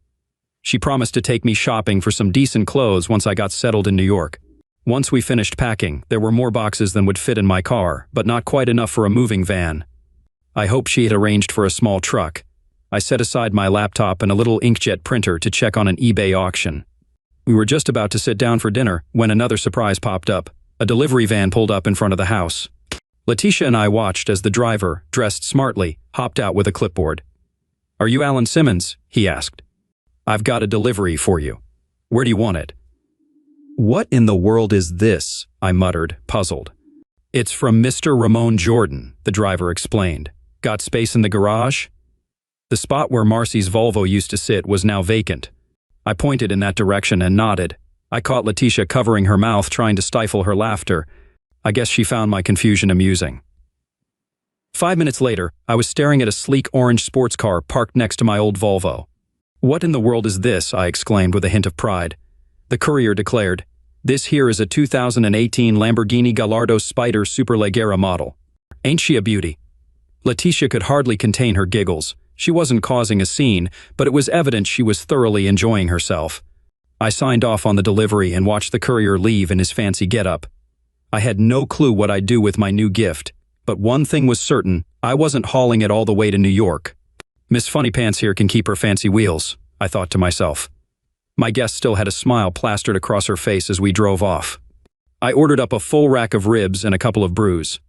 She promised to take me shopping for some decent clothes once I got settled in New York. Once we finished packing, there were more boxes than would fit in my car, but not quite enough for a moving van. I hoped she had arranged for a small truck. I set aside my laptop and a little inkjet printer to check on an eBay auction. We were just about to sit down for dinner when another surprise popped up. A delivery van pulled up in front of the house. Letitia and I watched as the driver, dressed smartly, hopped out with a clipboard. "Are you Alan Simmons?" he asked. "I've got a delivery for you. Where do you want it?" "What in the world is this?" I muttered, puzzled. "It's from Mr. Ramon Jordan," the driver explained. "Got space in the garage?" The spot where Marcy's Volvo used to sit was now vacant. I pointed in that direction and nodded. I caught Letitia covering her mouth, trying to stifle her laughter. I guess she found my confusion amusing. 5 minutes later, I was staring at a sleek orange sports car parked next to my old Volvo. "What in the world is this?" I exclaimed with a hint of pride. The courier declared, "This here is a 2018 Lamborghini Gallardo Spider Superleggera model. Ain't she a beauty?" Letitia could hardly contain her giggles. She wasn't causing a scene, but it was evident she was thoroughly enjoying herself. I signed off on the delivery and watched the courier leave in his fancy getup. I had no clue what I'd do with my new gift, but one thing was certain, I wasn't hauling it all the way to New York. Miss Funnypants here can keep her fancy wheels, I thought to myself. My guest still had a smile plastered across her face as we drove off. I ordered up a full rack of ribs and a couple of brews.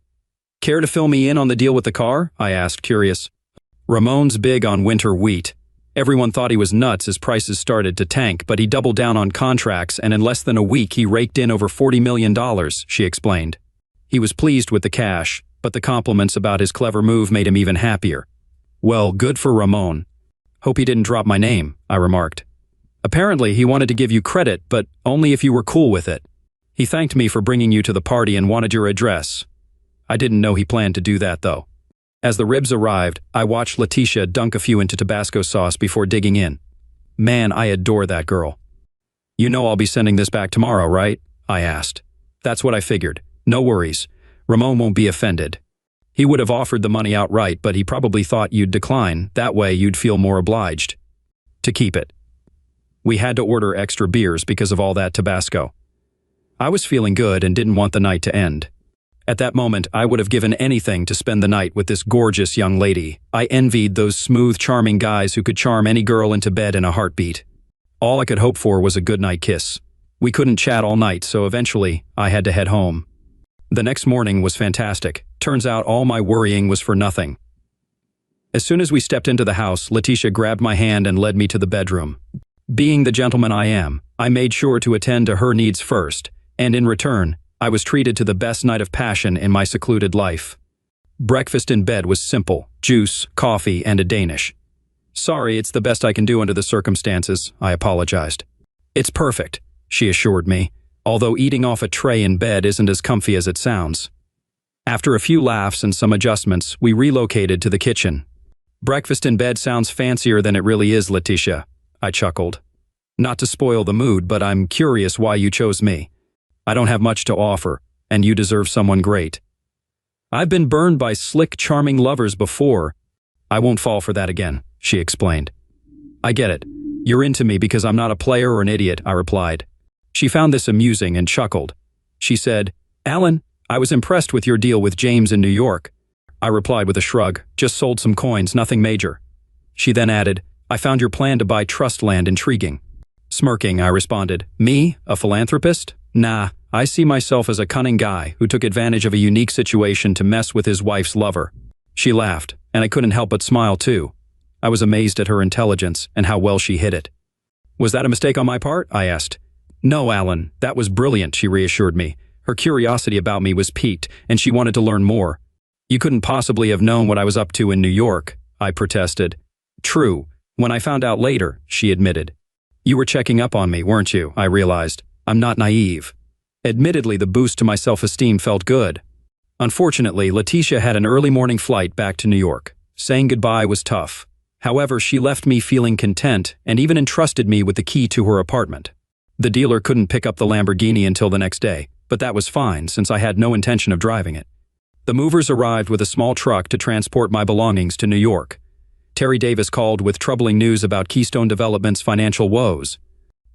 "Care to fill me in on the deal with the car?" I asked, curious. Ramon's big on winter wheat. Everyone thought he was nuts as prices started to tank, but he doubled down on contracts, and in less than a week he raked in over $40 million, she explained. He was pleased with the cash, but the compliments about his clever move made him even happier. "Well, good for Ramon. Hope he didn't drop my name," I remarked. "Apparently he wanted to give you credit, but only if you were cool with it. He thanked me for bringing you to the party and wanted your address. I didn't know he planned to do that, though." As the ribs arrived, I watched Letitia dunk a few into Tabasco sauce before digging in. Man, I adore that girl. "You know I'll be sending this back tomorrow, right?" I asked. "That's what I figured. No worries. Ramon won't be offended." He would have offered the money outright, but he probably thought you'd decline. That way you'd feel more obliged to keep it. We had to order extra beers because of all that Tabasco. I was feeling good and didn't want the night to end. At that moment, I would have given anything to spend the night with this gorgeous young lady. I envied those smooth, charming guys who could charm any girl into bed in a heartbeat. All I could hope for was a goodnight kiss. We couldn't chat all night, so eventually, I had to head home. The next morning was fantastic. Turns out all my worrying was for nothing. As soon as we stepped into the house, Letitia grabbed my hand and led me to the bedroom. Being the gentleman I am, I made sure to attend to her needs first, and in return, I was treated to the best night of passion in my secluded life. Breakfast in bed was simple: juice, coffee, and a Danish. Sorry, it's the best I can do under the circumstances, I apologized. It's perfect, she assured me, although eating off a tray in bed isn't as comfy as it sounds. After a few laughs and some adjustments, we relocated to the kitchen. Breakfast in bed sounds fancier than it really is, Letitia, I chuckled. Not to spoil the mood, but I'm curious why you chose me. I don't have much to offer, and you deserve someone great. I've been burned by slick, charming lovers before. I won't fall for that again, she explained. I get it. You're into me because I'm not a player or an idiot, I replied. She found this amusing and chuckled. She said, Alan, I was impressed with your deal with James in New York. I replied with a shrug, just sold some coins, nothing major. She then added, I found your plan to buy trust land intriguing. Smirking, I responded, me, a philanthropist? Nah, I see myself as a cunning guy who took advantage of a unique situation to mess with his wife's lover. She laughed, and I couldn't help but smile too. I was amazed at her intelligence and how well she hid it. Was that a mistake on my part? I asked. No, Alan, that was brilliant, she reassured me. Her curiosity about me was piqued, and she wanted to learn more. You couldn't possibly have known what I was up to in New York, I protested. True, when I found out later, she admitted. You were checking up on me, weren't you? I realized. I'm not naive. Admittedly, the boost to my self-esteem felt good. Unfortunately, Letitia had an early morning flight back to New York. Saying goodbye was tough. However, she left me feeling content and even entrusted me with the key to her apartment. The dealer couldn't pick up the Lamborghini until the next day, but that was fine since I had no intention of driving it. The movers arrived with a small truck to transport my belongings to New York. Terry Davis called with troubling news about Keystone Development's financial woes.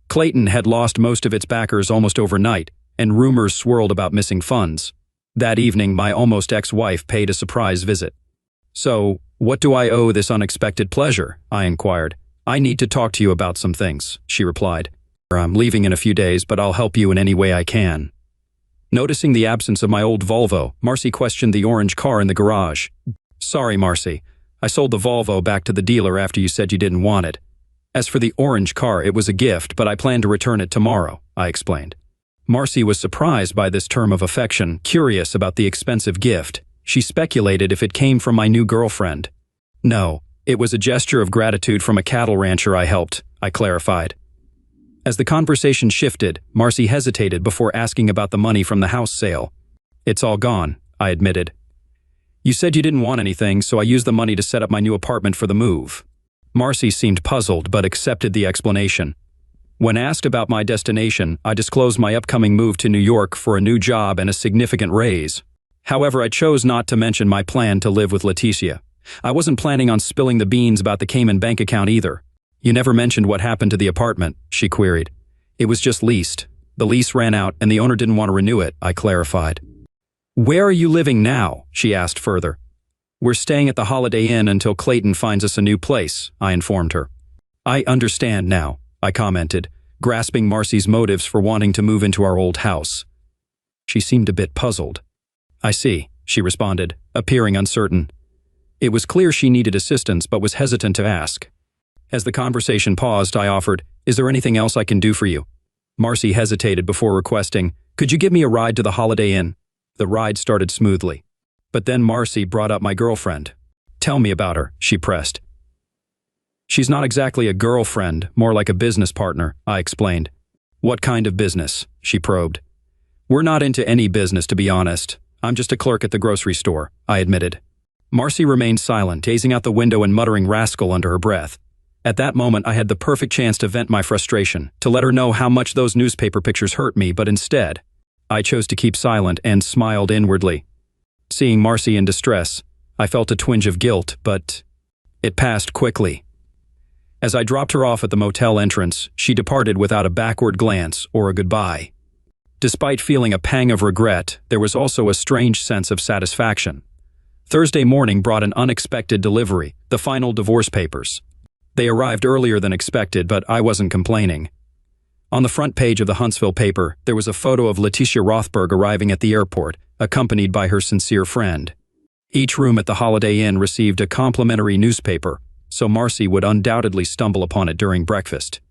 Clayton had lost most of its backers almost overnight, and rumors swirled about missing funds. That evening, my almost ex-wife paid a surprise visit. So, what do I owe this unexpected pleasure? I inquired. I need to talk to you about some things, she replied. I'm leaving in a few days, but I'll help you in any way I can. Noticing the absence of my old Volvo, Marcy questioned the orange car in the garage. Sorry, Marcy. I sold the Volvo back to the dealer after you said you didn't want it. As for the orange car, it was a gift, but I plan to return it tomorrow, I explained. Marcy was surprised by this term of affection, curious about the expensive gift. She speculated if it came from my new girlfriend. No, it was a gesture of gratitude from a cattle rancher I helped, I clarified. As the conversation shifted, Marcy hesitated before asking about the money from the house sale. It's all gone, I admitted. You said you didn't want anything, so I used the money to set up my new apartment for the move. Marcy seemed puzzled but accepted the explanation. When asked about my destination, I disclosed my upcoming move to New York for a new job and a significant raise. However, I chose not to mention my plan to live with Leticia. I wasn't planning on spilling the beans about the Cayman bank account either. You never mentioned what happened to the apartment, she queried. It was just leased. The lease ran out and the owner didn't want to renew it, I clarified. Where are you living now? She asked further. We're staying at the Holiday Inn until Clayton finds us a new place, I informed her. I understand now, I commented, grasping Marcy's motives for wanting to move into our old house. She seemed a bit puzzled. I see, she responded, appearing uncertain. It was clear she needed assistance but was hesitant to ask. As the conversation paused, I offered, Is there anything else I can do for you? Marcy hesitated before requesting, Could you give me a ride to the Holiday Inn? The ride started smoothly. But then Marcy brought up my girlfriend. Tell me about her, she pressed. She's not exactly a girlfriend, more like a business partner, I explained. What kind of business? She probed. We're not into any business, to be honest. I'm just a clerk at the grocery store, I admitted. Marcy remained silent, gazing out the window and muttering rascal under her breath. At that moment, I had the perfect chance to vent my frustration, to let her know how much those newspaper pictures hurt me, but instead, I chose to keep silent and smiled inwardly. Seeing Marcy in distress, I felt a twinge of guilt, but it passed quickly. As I dropped her off at the motel entrance, she departed without a backward glance or a goodbye. Despite feeling a pang of regret, there was also a strange sense of satisfaction. Thursday morning brought an unexpected delivery, the final divorce papers. They arrived earlier than expected, but I wasn't complaining. On the front page of the Huntsville paper, there was a photo of Letitia Rothberg arriving at the airport, accompanied by her sincere friend. Each room at the Holiday Inn received a complimentary newspaper, so Marcy would undoubtedly stumble upon it during breakfast.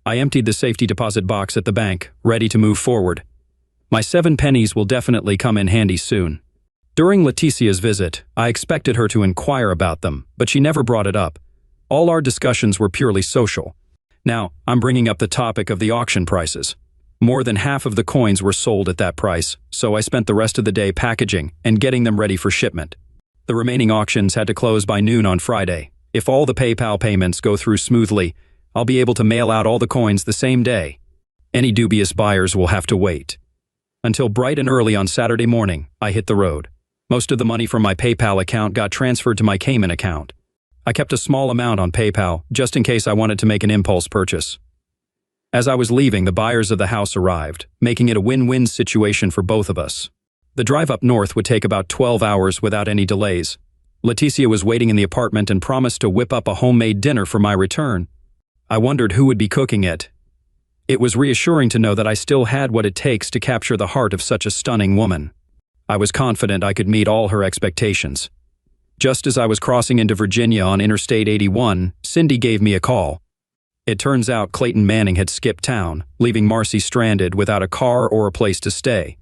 I emptied the safety deposit box at the bank, ready to move forward. My 7 pennies will definitely come in handy soon. During Letitia's visit, I expected her to inquire about them, but she never brought it up. All our discussions were purely social. Now, I'm bringing up the topic of the auction prices. More than half of the coins were sold at that price, so I spent the rest of the day packaging and getting them ready for shipment. The remaining auctions had to close by noon on Friday. If all the PayPal payments go through smoothly, I'll be able to mail out all the coins the same day. Any dubious buyers will have to wait. Until bright and early on Saturday morning, I hit the road. Most of the money from my PayPal account got transferred to my Cayman account. I kept a small amount on PayPal, just in case I wanted to make an impulse purchase. As I was leaving, the buyers of the house arrived, making it a win-win situation for both of us. The drive up north would take about 12 hours without any delays. Leticia was waiting in the apartment and promised to whip up a homemade dinner for my return. I wondered who would be cooking it. It was reassuring to know that I still had what it takes to capture the heart of such a stunning woman. I was confident I could meet all her expectations. Just as I was crossing into Virginia on Interstate 81, Cindy gave me a call. It turns out Clayton Manning had skipped town, leaving Marcy stranded without a car or a place to stay.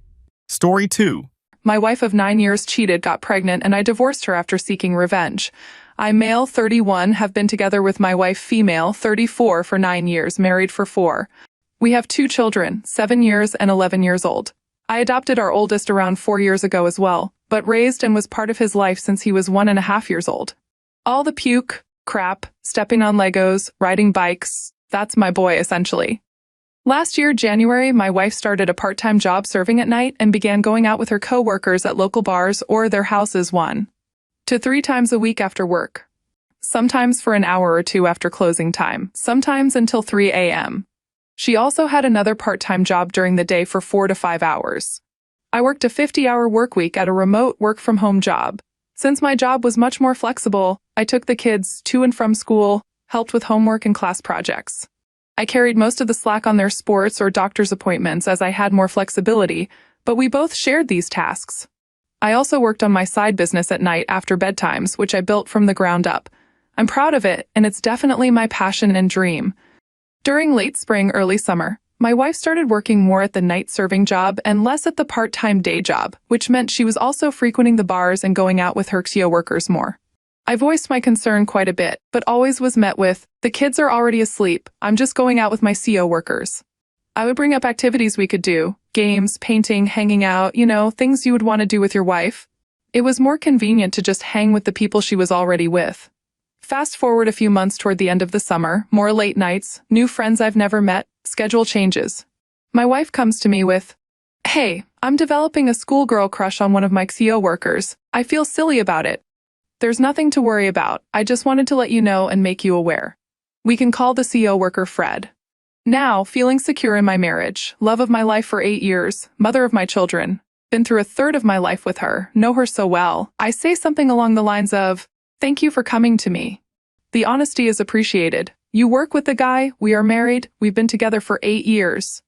Story 2. My wife of 9 years cheated, got pregnant, and I divorced her after seeking revenge. I, male, 31, have been together with my wife, female, 34, for 9 years, married for 4. We have 2 children, 7 years and 11 years old. I adopted our oldest around 4 years ago as well, but raised and was part of his life since he was 1.5 years old. All the puke, crap, stepping on Legos, riding bikes, that's my boy, essentially. Last year, January, my wife started a part-time job serving at night and began going out with her co-workers at local bars or their houses 1 to 3 times a week after work. Sometimes for an hour or 2 after closing time, sometimes until 3 a.m. She also had another part-time job during the day for 4 to 5 hours. I worked a 50-hour work week at a remote work-from-home job. Since my job was much more flexible, I took the kids to and from school, helped with homework and class projects. I carried most of the slack on their sports or doctor's appointments as I had more flexibility, but we both shared these tasks. I also worked on my side business at night after bedtimes, which I built from the ground up. I'm proud of it, and it's definitely my passion and dream. During late spring, early summer, my wife started working more at the night-serving job and less at the part-time day job, which meant she was also frequenting the bars and going out with her co-workers more. I voiced my concern quite a bit, but always was met with, "The kids are already asleep, I'm just going out with my co-workers." I would bring up activities we could do, games, painting, hanging out, things you would want to do with your wife. It was more convenient to just hang with the people she was already with. Fast forward a few months toward the end of the summer, more late nights, new friends I've never met, schedule changes. My wife comes to me with, "Hey, I'm developing a schoolgirl crush on one of my co-workers. I feel silly about it." "There's nothing to worry about. I just wanted to let you know and make you aware. We can call the co-worker Fred." Now, feeling secure in my marriage, love of my life for 8 years, mother of my children, been through a third of my life with her, know her so well, I say something along the lines of, "Thank you for coming to me. The honesty is appreciated. You work with the guy, we are married, we've been together for 8 years.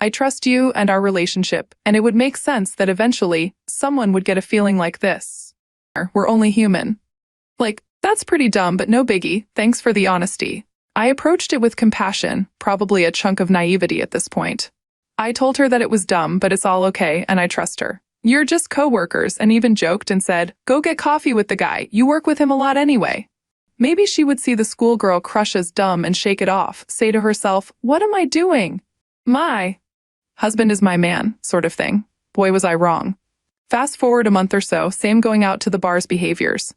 I trust you and our relationship, and it would make sense that eventually, someone would get a feeling like this. We're only human." Like, that's pretty dumb, but no biggie, thanks for the honesty. I approached it with compassion, probably a chunk of naivety at this point. I told her that it was dumb, but it's all okay, and I trust her. "You're just co-workers," and even joked and said, "Go get coffee with the guy, you work with him a lot anyway." Maybe she would see the schoolgirl crush as dumb and shake it off, say to herself, "What am I doing? My husband is my man," sort of thing. Boy, was I wrong. Fast forward a month or so, same going out to the bars behaviors.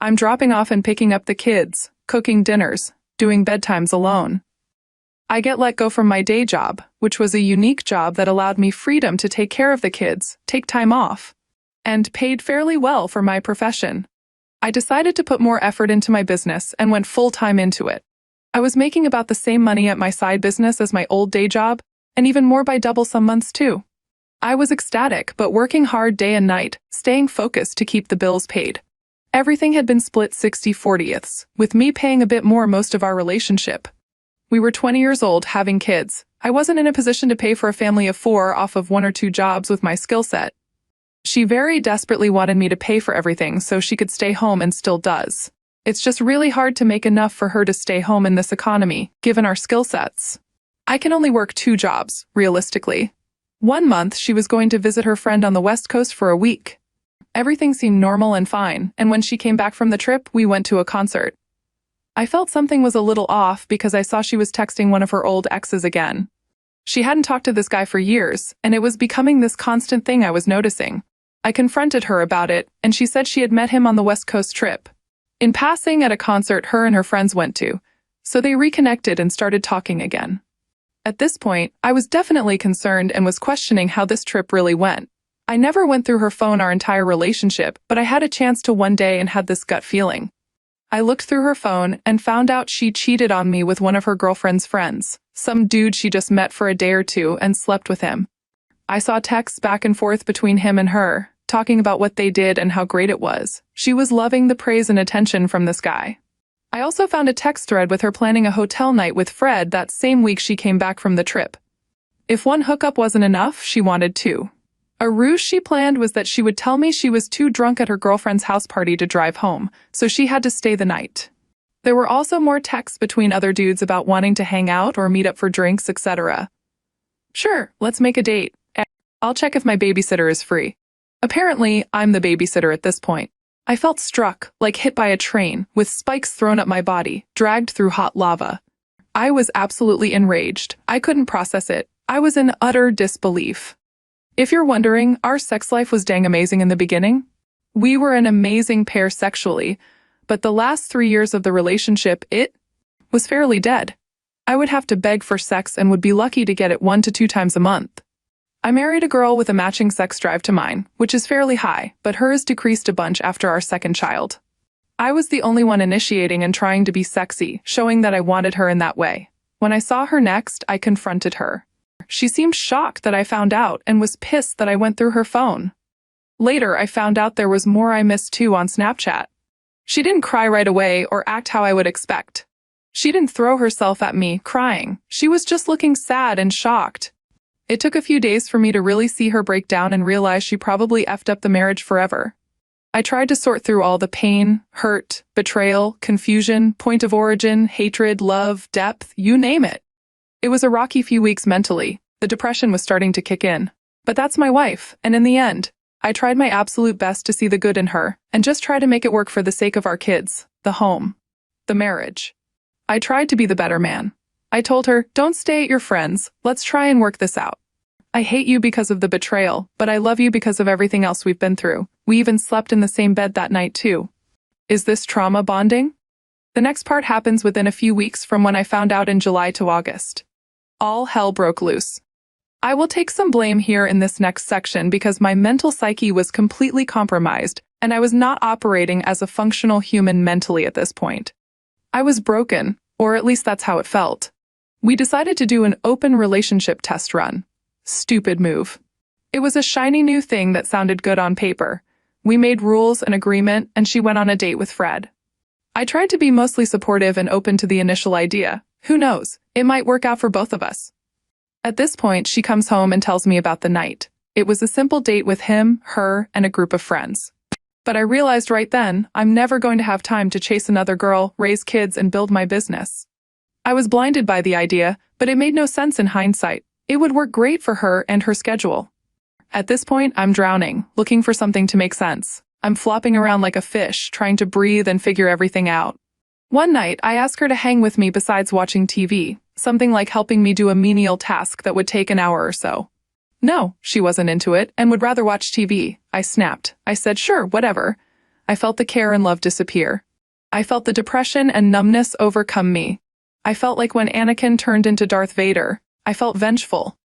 I'm dropping off and picking up the kids, cooking dinners, doing bedtimes alone. I get let go from my day job, which was a unique job that allowed me freedom to take care of the kids, take time off. and paid fairly well for my profession. I decided to put more effort into my business and went full-time into it. I was making about the same money at my side business as my old day job, and even more by double some months too. I was ecstatic, but working hard day and night, staying focused to keep the bills paid. Everything had been split 60/40ths, with me paying a bit more most of our relationship. We were 20 years old, having kids. I wasn't in a position to pay for a family of 4 off of 1 or 2 jobs with my skill set. She very desperately wanted me to pay for everything so she could stay home, and still does. It's just really hard to make enough for her to stay home in this economy, given our skill sets. I can only work 2 jobs, realistically. One month, she was going to visit her friend on the West Coast for a week. Everything seemed normal and fine, and when she came back from the trip, we went to a concert. I felt something was a little off because I saw she was texting one of her old exes again. She hadn't talked to this guy for years, and it was becoming this constant thing I was noticing. I confronted her about it, and she said she had met him on the West Coast trip. In passing at a concert her and her friends went to, so they reconnected and started talking again. At this point, I was definitely concerned and was questioning how this trip really went. I never went through her phone our entire relationship, but I had a chance to one day and had this gut feeling. I looked through her phone and found out she cheated on me with one of her girlfriend's friends, some dude she just met for a day or two and slept with him. I saw texts back and forth between him and her, talking about what they did and how great it was. She was loving the praise and attention from this guy. I also found a text thread with her planning a hotel night with Fred that same week she came back from the trip. If one hookup wasn't enough, she wanted 2. A ruse she planned was that she would tell me she was too drunk at her girlfriend's house party to drive home, so she had to stay the night. There were also more texts between other dudes about wanting to hang out or meet up for drinks, etc. Sure, let's make a date. I'll check if my babysitter is free. Apparently, I'm the babysitter at this point. I felt struck, like hit by a train, with spikes thrown at my body, dragged through hot lava. I was absolutely enraged. I couldn't process it. I was in utter disbelief. If you're wondering, our sex life was dang amazing in the beginning. We were an amazing pair sexually, but the last 3 years of the relationship, it was fairly dead. I would have to beg for sex and would be lucky to get it 1 to 2 times a month. I married a girl with a matching sex drive to mine, which is fairly high, but hers decreased a bunch after our second child. I was the only one initiating and trying to be sexy, showing that I wanted her in that way. When I saw her next, I confronted her. She seemed shocked that I found out and was pissed that I went through her phone. Later, I found out there was more I missed too on Snapchat. She didn't cry right away or act how I would expect. She didn't throw herself at me, crying. She was just looking sad and shocked. It took a few days for me to really see her break down and realize she probably effed up the marriage forever. I tried to sort through all the pain, hurt, betrayal, confusion, point of origin, hatred, love, depth, you name it. It was a rocky few weeks mentally. The depression was starting to kick in. But that's my wife, and in the end, I tried my absolute best to see the good in her and just try to make it work for the sake of our kids, the home, the marriage. I tried to be the better man. I told her, don't stay at your friends, let's try and work this out. I hate you because of the betrayal, but I love you because of everything else we've been through. We even slept in the same bed that night too. Is this trauma bonding? The next part happens within a few weeks from when I found out in July to August. All hell broke loose. I will take some blame here in this next section because my mental psyche was completely compromised and I was not operating as a functional human mentally at this point. I was broken, or at least that's how it felt. We decided to do an open relationship test run. Stupid move. It was a shiny new thing that sounded good on paper. We made rules and agreement, and she went on a date with Fred. I tried to be mostly supportive and open to the initial idea. Who knows? It might work out for both of us. At this point, she comes home and tells me about the night. It was a simple date with him, her, and a group of friends. But I realized right then, I'm never going to have time to chase another girl, raise kids, and build my business. I was blinded by the idea, but it made no sense in hindsight. It would work great for her and her schedule. At this point, I'm drowning, looking for something to make sense. I'm flopping around like a fish, trying to breathe and figure everything out. One night, I asked her to hang with me besides watching TV, something like helping me do a menial task that would take an hour or so. No, she wasn't into it and would rather watch TV. I snapped. I said, sure, whatever. I felt the care and love disappear. I felt the depression and numbness overcome me. I felt like when Anakin turned into Darth Vader. I felt vengeful.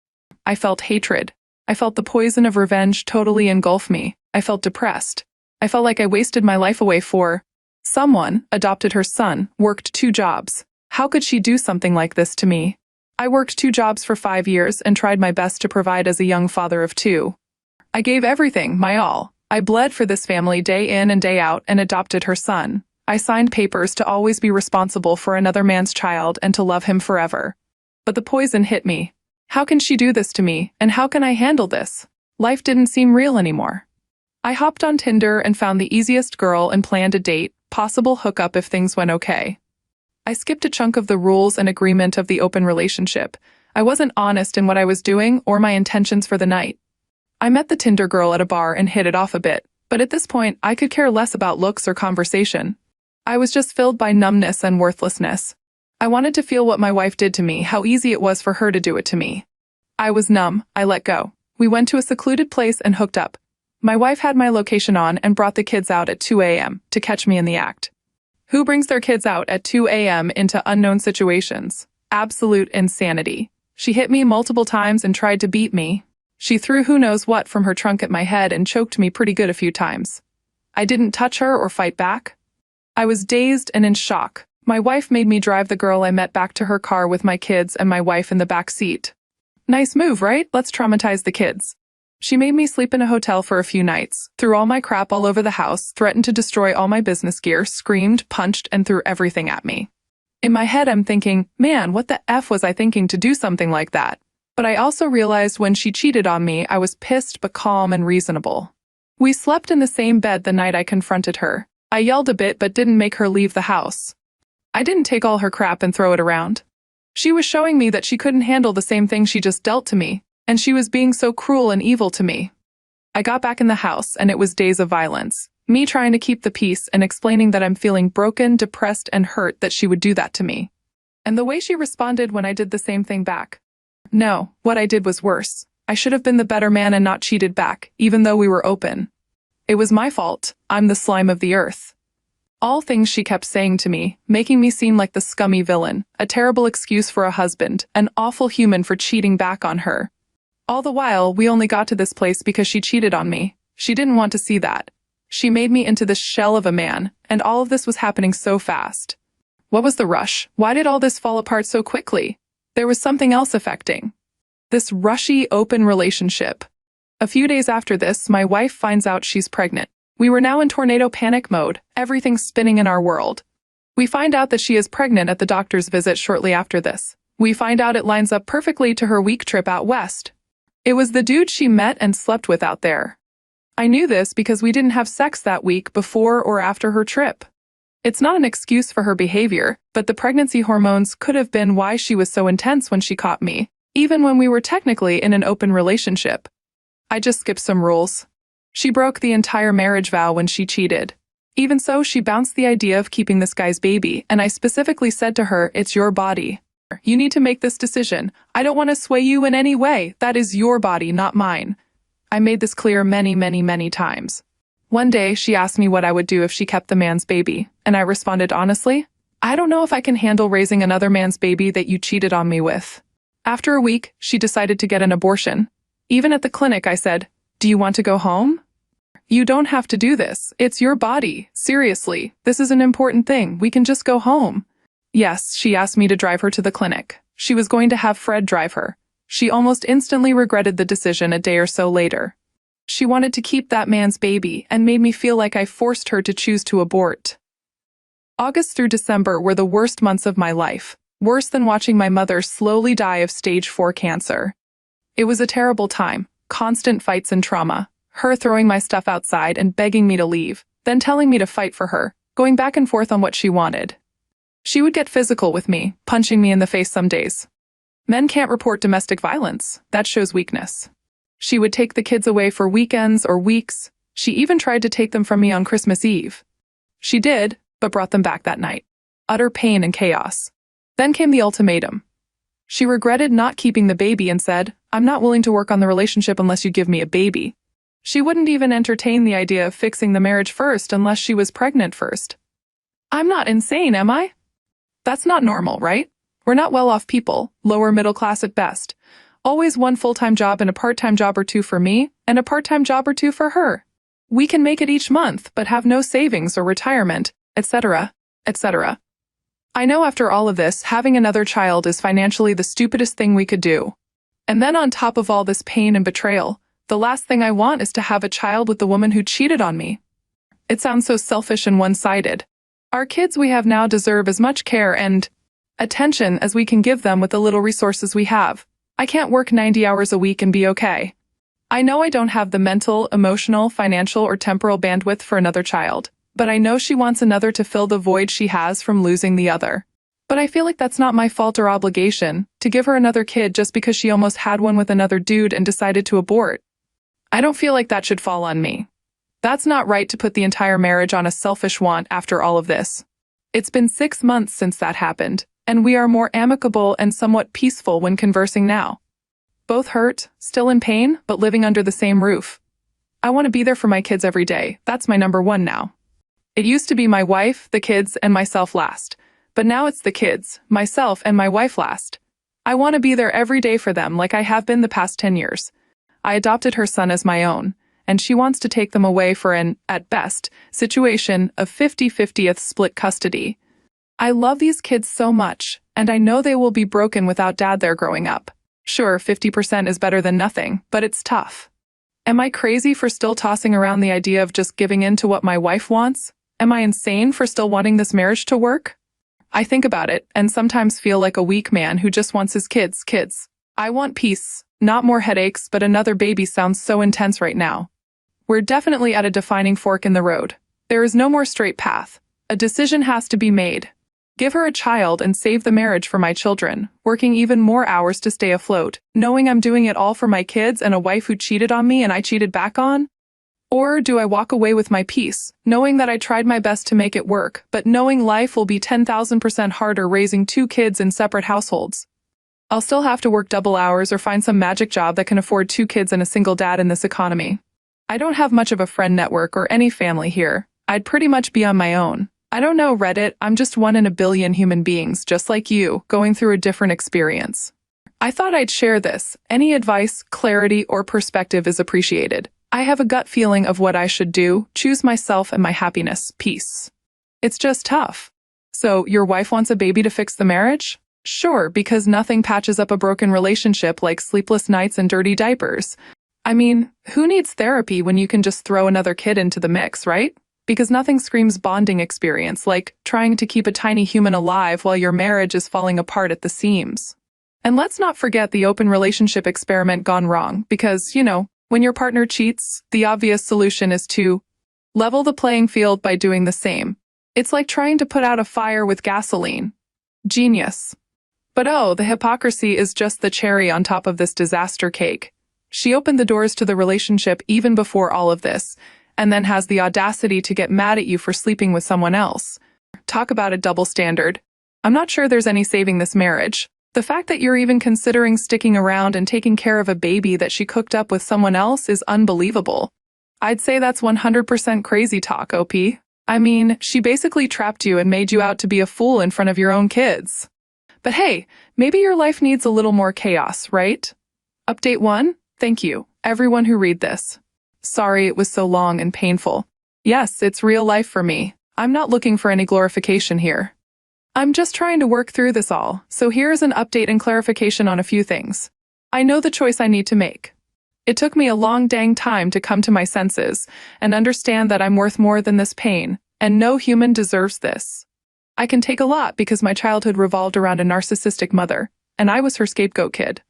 I felt hatred. I felt the poison of revenge totally engulf me. I felt depressed. I felt like I wasted my life away for someone, adopted her son, worked 2 jobs. How could she do something like this to me? I worked 2 jobs for 5 years and tried my best to provide as a young father of 2. I gave everything, my all. I bled for this family day in and day out and adopted her son. I signed papers to always be responsible for another man's child and to love him forever. But the poison hit me. How can she do this to me, and how can I handle this? Life didn't seem real anymore. I hopped on Tinder and found the easiest girl and planned a date, possible hookup if things went okay. I skipped a chunk of the rules and agreement of the open relationship. I wasn't honest in what I was doing or my intentions for the night. I met the Tinder girl at a bar and hit it off a bit, but at this point, I could care less about looks or conversation. I was just filled by numbness and worthlessness. I wanted to feel what my wife did to me, how easy it was for her to do it to me. I was numb. I let go. We went to a secluded place and hooked up. My wife had my location on and brought the kids out at 2 a.m. to catch me in the act. Who brings their kids out at 2 a.m. into unknown situations? Absolute insanity. She hit me multiple times and tried to beat me. She threw who knows what from her trunk at my head and choked me pretty good a few times. I didn't touch her or fight back. I was dazed and in shock. My wife made me drive the girl I met back to her car with my kids and my wife in the back seat. Nice move, right? Let's traumatize the kids. She made me sleep in a hotel for a few nights, threw all my crap all over the house, threatened to destroy all my business gear, screamed, punched, and threw everything at me. In my head, I'm thinking, man, what the F was I thinking to do something like that? But I also realized when she cheated on me, I was pissed but calm and reasonable. We slept in the same bed the night I confronted her. I yelled a bit but didn't make her leave the house. I didn't take all her crap and throw it around. She was showing me that she couldn't handle the same thing she just dealt to me, and she was being so cruel and evil to me. I got back in the house, and it was days of violence. Me trying to keep the peace and explaining that I'm feeling broken, depressed, and hurt that she would do that to me. And the way she responded when I did the same thing back. No, what I did was worse. I should have been the better man and not cheated back, even though we were open. It was my fault. I'm the slime of the earth. All things she kept saying to me, making me seem like the scummy villain, a terrible excuse for a husband, an awful human for cheating back on her. All the while, we only got to this place because she cheated on me. She didn't want to see that. She made me into this shell of a man, and all of this was happening so fast. What was the rush? Why did all this fall apart so quickly? There was something else affecting this rushy, open relationship. A few days after this, my wife finds out she's pregnant. We were now in tornado panic mode, everything spinning in our world. We find out that she is pregnant at the doctor's visit shortly after this. We find out it lines up perfectly to her week trip out west. It was the dude she met and slept with out there. I knew this because we didn't have sex that week before or after her trip. It's not an excuse for her behavior, but the pregnancy hormones could have been why she was so intense when she caught me, even when we were technically in an open relationship. I just skipped some rules. She broke the entire marriage vow when she cheated. Even so, she bounced the idea of keeping this guy's baby, and I specifically said to her, "It's your body. You need to make this decision. I don't want to sway you in any way. That is your body, not mine." I made this clear many times. One day, she asked me what I would do if she kept the man's baby, and I responded honestly, "I don't know if I can handle raising another man's baby that you cheated on me with." After a week, she decided to get an abortion. Even at the clinic, I said, "Do you want to go home? You don't have to do this. It's your body. Seriously, this is an important thing. We can just go home." Yes, she asked me to drive her to the clinic. She was going to have Fred drive her. She almost instantly regretted the decision a day or so later. She wanted to keep that man's baby and made me feel like I forced her to choose to abort. August through December were the worst months of my life, worse than watching my mother slowly die of stage 4 cancer. It was a terrible time, constant fights and trauma, her throwing my stuff outside and begging me to leave, then telling me to fight for her, going back and forth on what she wanted. She would get physical with me, punching me in the face some days. Men can't report domestic violence. That shows weakness. She would take the kids away for weekends or weeks. She even tried to take them from me on Christmas Eve. She did, but brought them back that night. Utter pain and chaos. Then came the ultimatum. She regretted not keeping the baby and said, "I'm not willing to work on the relationship unless you give me a baby." She wouldn't even entertain the idea of fixing the marriage first unless she was pregnant first. I'm not insane, am I? That's not normal, right? We're not well-off people, lower middle class at best. Always one full-time job and a part-time job or two for me, and a part-time job or two for her. We can make it each month, but have no savings or retirement, etc., etc. I know after all of this, having another child is financially the stupidest thing we could do. And then on top of all this pain and betrayal, the last thing I want is to have a child with the woman who cheated on me. It sounds so selfish and one-sided. Our kids we have now deserve as much care and attention as we can give them with the little resources we have. I can't work 90 hours a week and be okay. I know I don't have the mental, emotional, financial, or temporal bandwidth for another child, but I know she wants another to fill the void she has from losing the other. But I feel like that's not my fault or obligation, to give her another kid just because she almost had one with another dude and decided to abort. I don't feel like that should fall on me. That's not right to put the entire marriage on a selfish want after all of this. It's been 6 months since that happened, and we are more amicable and somewhat peaceful when conversing now. Both hurt, still in pain, but living under the same roof. I want to be there for my kids every day. That's my number one now. It used to be my wife, the kids, and myself last. But now it's the kids, myself, and my wife last. I want to be there every day for them like I have been the past 10 years. I adopted her son as my own, and she wants to take them away for an, at best, situation of 50-50th split custody. I love these kids so much, and I know they will be broken without dad there growing up. Sure, 50% is better than nothing, but it's tough. Am I crazy for still tossing around the idea of just giving in to what my wife wants? Am I insane for still wanting this marriage to work? I think about it, and sometimes feel like a weak man who just wants his kids. I want peace, not more headaches, but another baby sounds so intense right now. We're definitely at a defining fork in the road. There is no more straight path. A decision has to be made. Give her a child and save the marriage for my children, working even more hours to stay afloat, knowing I'm doing it all for my kids and a wife who cheated on me and I cheated back on? Or do I walk away with my peace, knowing that I tried my best to make it work, but knowing life will be 10,000% harder raising 2 kids in separate households? I'll still have to work double hours or find some magic job that can afford 2 kids and a single dad in this economy. I don't have much of a friend network or any family here. I'd pretty much be on my own. I don't know, Reddit, I'm just one in a billion human beings, just like you, going through a different experience. I thought I'd share this. Any advice, clarity, or perspective is appreciated. I have a gut feeling of what I should do, choose myself and my happiness, peace. It's just tough. So, your wife wants a baby to fix the marriage? Sure, because nothing patches up a broken relationship like sleepless nights and dirty diapers. I mean, who needs therapy when you can just throw another kid into the mix, right? Because nothing screams bonding experience like trying to keep a tiny human alive while your marriage is falling apart at the seams. And let's not forget the open relationship experiment gone wrong, because, when your partner cheats, the obvious solution is to level the playing field by doing the same. It's like trying to put out a fire with gasoline. Genius. But oh, the hypocrisy is just the cherry on top of this disaster cake. She opened the doors to the relationship even before all of this, and then has the audacity to get mad at you for sleeping with someone else. Talk about a double standard. I'm not sure there's any saving this marriage. The fact that you're even considering sticking around and taking care of a baby that she cooked up with someone else is unbelievable. I'd say that's 100% crazy talk, OP. I mean, she basically trapped you and made you out to be a fool in front of your own kids. But hey, maybe your life needs a little more chaos, right? Update 1? Thank you, everyone who read this. Sorry it was so long and painful. Yes, it's real life for me. I'm not looking for any glorification here. I'm just trying to work through this all, so here's an update and clarification on a few things. I know the choice I need to make. It took me a long dang time to come to my senses and understand that I'm worth more than this pain, and no human deserves this. I can take a lot because my childhood revolved around a narcissistic mother, and I was her scapegoat kid.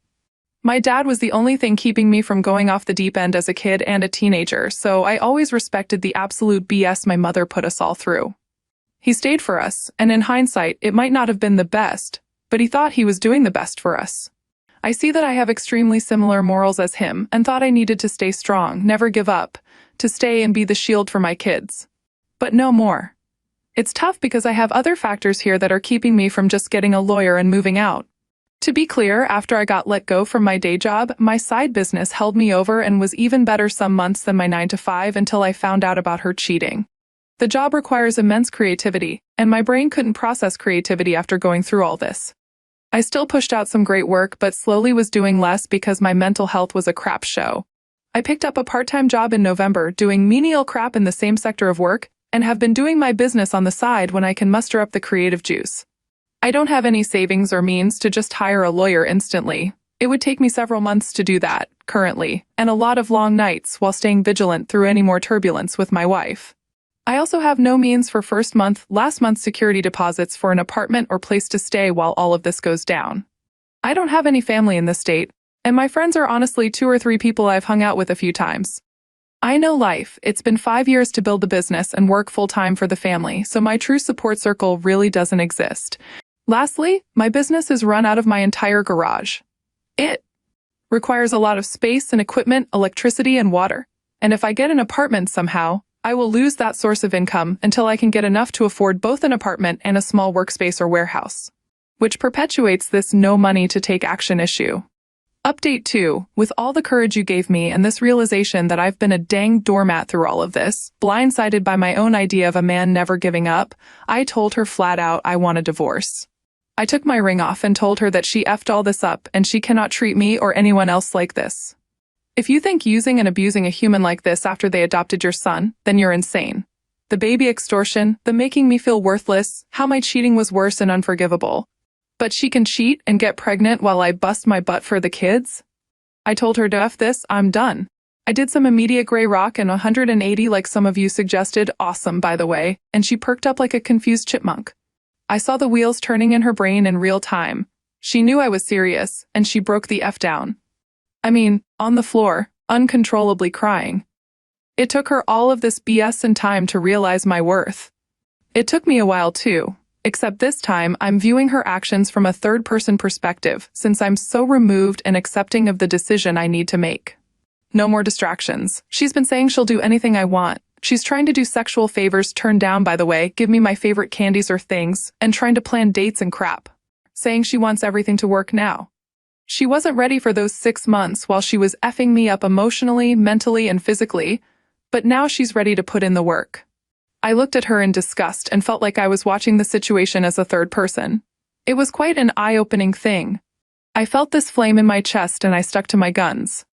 My dad was the only thing keeping me from going off the deep end as a kid and a teenager, so I always respected the absolute BS my mother put us all through. He stayed for us, and in hindsight, it might not have been the best, but he thought he was doing the best for us. I see that I have extremely similar morals as him, and thought I needed to stay strong, never give up, to stay and be the shield for my kids. But no more. It's tough because I have other factors here that are keeping me from just getting a lawyer and moving out. To be clear, after I got let go from my day job, my side business held me over and was even better some months than my 9-to-5 until I found out about her cheating. The job requires immense creativity, and my brain couldn't process creativity after going through all this. I still pushed out some great work, but slowly was doing less because my mental health was a crap show. I picked up a part-time job in November doing menial crap in the same sector of work and have been doing my business on the side when I can muster up the creative juice. I don't have any savings or means to just hire a lawyer instantly. It would take me several months to do that, currently, and a lot of long nights while staying vigilant through any more turbulence with my wife. I also have no means for last month's security deposits for an apartment or place to stay while all of this goes down. I don't have any family in this state, and my friends are honestly 2 or 3 people I've hung out with a few times. I know life. It's been 5 years to build the business and work full-time for the family, so my true support circle really doesn't exist. Lastly, my business is run out of my entire garage. It requires a lot of space and equipment, electricity and water, and if I get an apartment somehow, I will lose that source of income until I can get enough to afford both an apartment and a small workspace or warehouse, which perpetuates this no money to take action issue. Update 2. With all the courage you gave me and this realization that I've been a dang doormat through all of this, blindsided by my own idea of a man never giving up, I told her flat out I want a divorce. I took my ring off and told her that she effed all this up and she cannot treat me or anyone else like this. If you think using and abusing a human like this after they adopted your son, then you're insane. The baby extortion, the making me feel worthless, how my cheating was worse and unforgivable. But she can cheat and get pregnant while I bust my butt for the kids? I told her to F this, I'm done. I did some immediate gray rock and 180 like some of you suggested, awesome by the way, and she perked up like a confused chipmunk. I saw the wheels turning in her brain in real time. She knew I was serious, and she broke the F down. I mean, on the floor, uncontrollably crying. It took her all of this BS and time to realize my worth. It took me a while too, except this time I'm viewing her actions from a third-person perspective since I'm so removed and accepting of the decision I need to make. No more distractions. She's been saying she'll do anything I want. She's trying to do sexual favors turned down, by the way, give me my favorite candies or things, and trying to plan dates and crap. Saying she wants everything to work now. She wasn't ready for those 6 months while she was effing me up emotionally, mentally, and physically, but now she's ready to put in the work. I looked at her in disgust and felt like I was watching the situation as a third person. It was quite an eye-opening thing. I felt this flame in my chest and I stuck to my guns.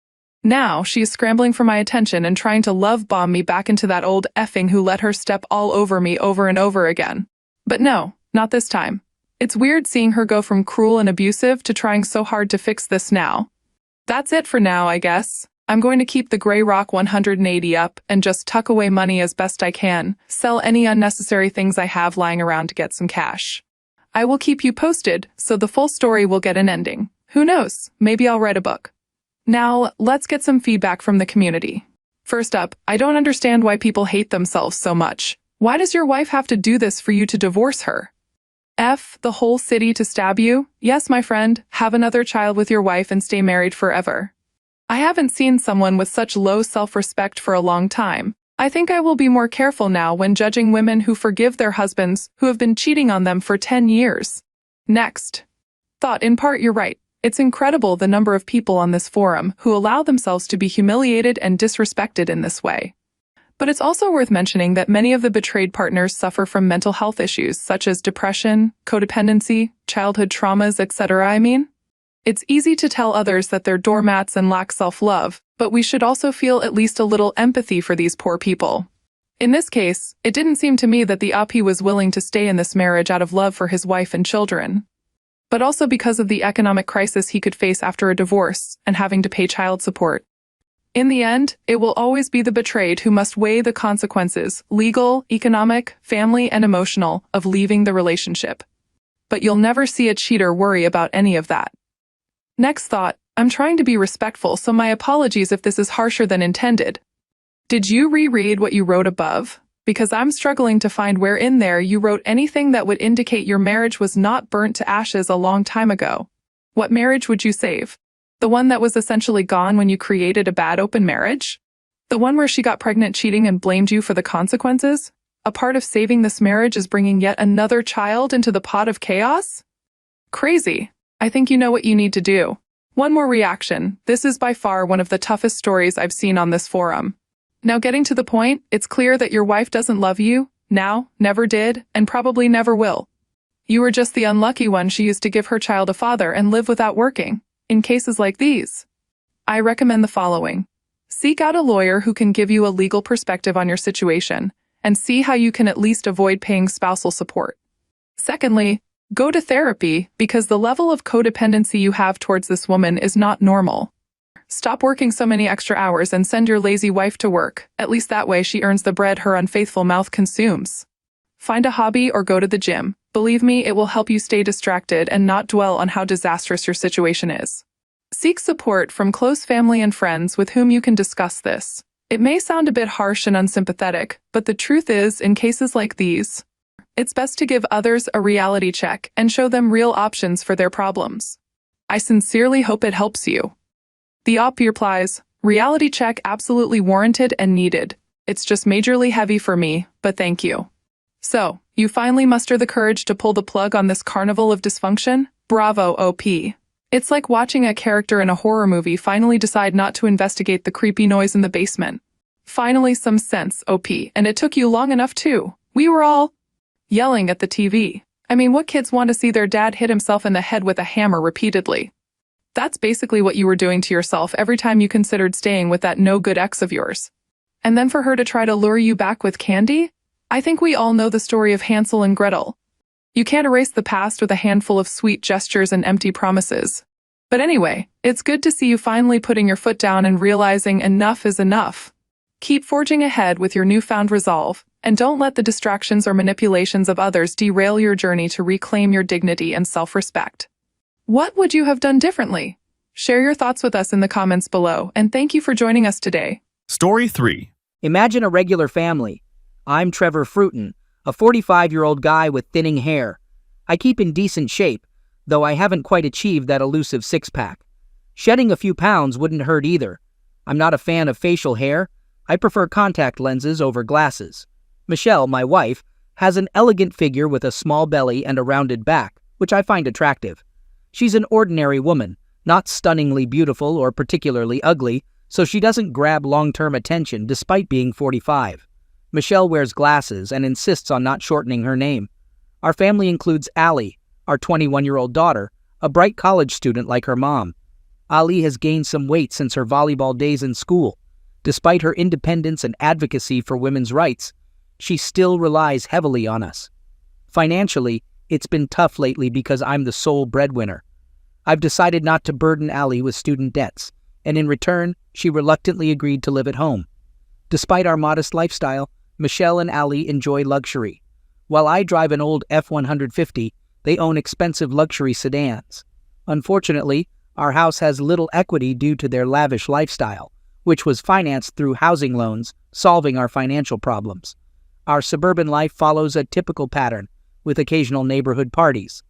Now she is scrambling for my attention and trying to love bomb me back into that old effing who let her step all over me over and over again. But no, not this time. It's weird seeing her go from cruel and abusive to trying so hard to fix this now. That's it for now, I guess. I'm going to keep the gray rock 180 up and just tuck away money as best I can, sell any unnecessary things I have lying around to get some cash. I will keep you posted, so the full story will get an ending. Who knows, maybe I'll write a book. Now, let's get some feedback from the community. First up, I don't understand why people hate themselves so much. Why does your wife have to do this for you to divorce her? F the whole city to stab you? Yes, my friend, have another child with your wife and stay married forever. I haven't seen someone with such low self-respect for a long time. I think I will be more careful now when judging women who forgive their husbands who have been cheating on them for 10 years. Next. Thought, in part you're right. It's incredible the number of people on this forum who allow themselves to be humiliated and disrespected in this way. But it's also worth mentioning that many of the betrayed partners suffer from mental health issues such as depression, codependency, childhood traumas, etc. It's easy to tell others that they're doormats and lack self-love, but we should also feel at least a little empathy for these poor people. In this case, it didn't seem to me that the uppy was willing to stay in this marriage out of love for his wife and children, but also because of the economic crisis he could face after a divorce and having to pay child support. In the end, it will always be the betrayed who must weigh the consequences, legal, economic, family, and emotional, of leaving the relationship. But you'll never see a cheater worry about any of that. Next thought, I'm trying to be respectful, so my apologies if this is harsher than intended. Did you reread what you wrote above? Because I'm struggling to find where in there you wrote anything that would indicate your marriage was not burnt to ashes a long time ago. What marriage would you save? The one that was essentially gone when you created a bad open marriage? The one where she got pregnant cheating and blamed you for the consequences? A part of saving this marriage is bringing yet another child into the pot of chaos? Crazy. I think you know what you need to do. One more reaction. This is by far one of the toughest stories I've seen on this forum. Now getting to the point, it's clear that your wife doesn't love you, now, never did, and probably never will. You were just the unlucky one she used to give her child a father and live without working. In cases like these, I recommend the following. Seek out a lawyer who can give you a legal perspective on your situation and see how you can at least avoid paying spousal support. Secondly, go to therapy because the level of codependency you have towards this woman is not normal. Stop working so many extra hours and send your lazy wife to work. At least that way she earns the bread her unfaithful mouth consumes. Find a hobby or go to the gym. Believe me, it will help you stay distracted and not dwell on how disastrous your situation is. Seek support from close family and friends with whom you can discuss this. It may sound a bit harsh and unsympathetic, but the truth is, in cases like these, it's best to give others a reality check and show them real options for their problems. I sincerely hope it helps you. The OP replies, reality check absolutely warranted and needed. It's just majorly heavy for me, but thank you. So, you finally muster the courage to pull the plug on this carnival of dysfunction? Bravo, OP. It's like watching a character in a horror movie finally decide not to investigate the creepy noise in the basement. Finally some sense, OP, and it took you long enough too. We were all yelling at the TV. I mean, what kids want to see their dad hit himself in the head with a hammer repeatedly? That's basically what you were doing to yourself every time you considered staying with that no-good ex of yours. And then for her to try to lure you back with candy? I think we all know the story of Hansel and Gretel. You can't erase the past with a handful of sweet gestures and empty promises. But anyway, it's good to see you finally putting your foot down and realizing enough is enough. Keep forging ahead with your newfound resolve, and don't let the distractions or manipulations of others derail your journey to reclaim your dignity and self-respect. What would you have done differently? Share your thoughts with us in the comments below, and thank you for joining us today. Story 3. Imagine a regular family. I'm Trevor Fruiton, a 45-year-old guy with thinning hair. I keep in decent shape, though I haven't quite achieved that elusive six-pack. Shedding a few pounds wouldn't hurt either. I'm not a fan of facial hair. I prefer contact lenses over glasses. Michelle, my wife, has an elegant figure with a small belly and a rounded back, which I find attractive. She's an ordinary woman, not stunningly beautiful or particularly ugly, so she doesn't grab long-term attention despite being 45. Michelle wears glasses and insists on not shortening her name. Our family includes Allie, our 21-year-old daughter, a bright college student like her mom. Allie has gained some weight since her volleyball days in school. Despite her independence and advocacy for women's rights, she still relies heavily on us. Financially, it's been tough lately because I'm the sole breadwinner. I've decided not to burden Allie with student debts, and in return, she reluctantly agreed to live at home. Despite our modest lifestyle, Michelle and Allie enjoy luxury. While I drive an old F-150, they own expensive luxury sedans. Unfortunately, our house has little equity due to their lavish lifestyle, which was financed through housing loans, solving our financial problems. Our suburban life follows a typical pattern, with occasional neighborhood parties.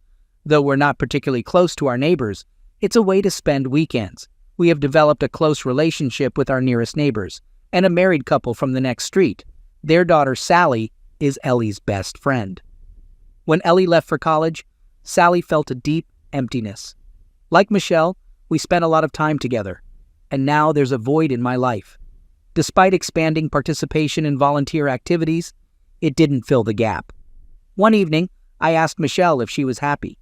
Though we're not particularly close to our neighbors, it's a way to spend weekends. We have developed a close relationship with our nearest neighbors, and a married couple from the next street. Their daughter, Sally, is Ellie's best friend. When Ellie left for college, Sally felt a deep emptiness. Like Michelle, we spent a lot of time together, and now there's a void in my life. Despite expanding participation in volunteer activities, it didn't fill the gap. One evening, I asked Michelle if she was happy.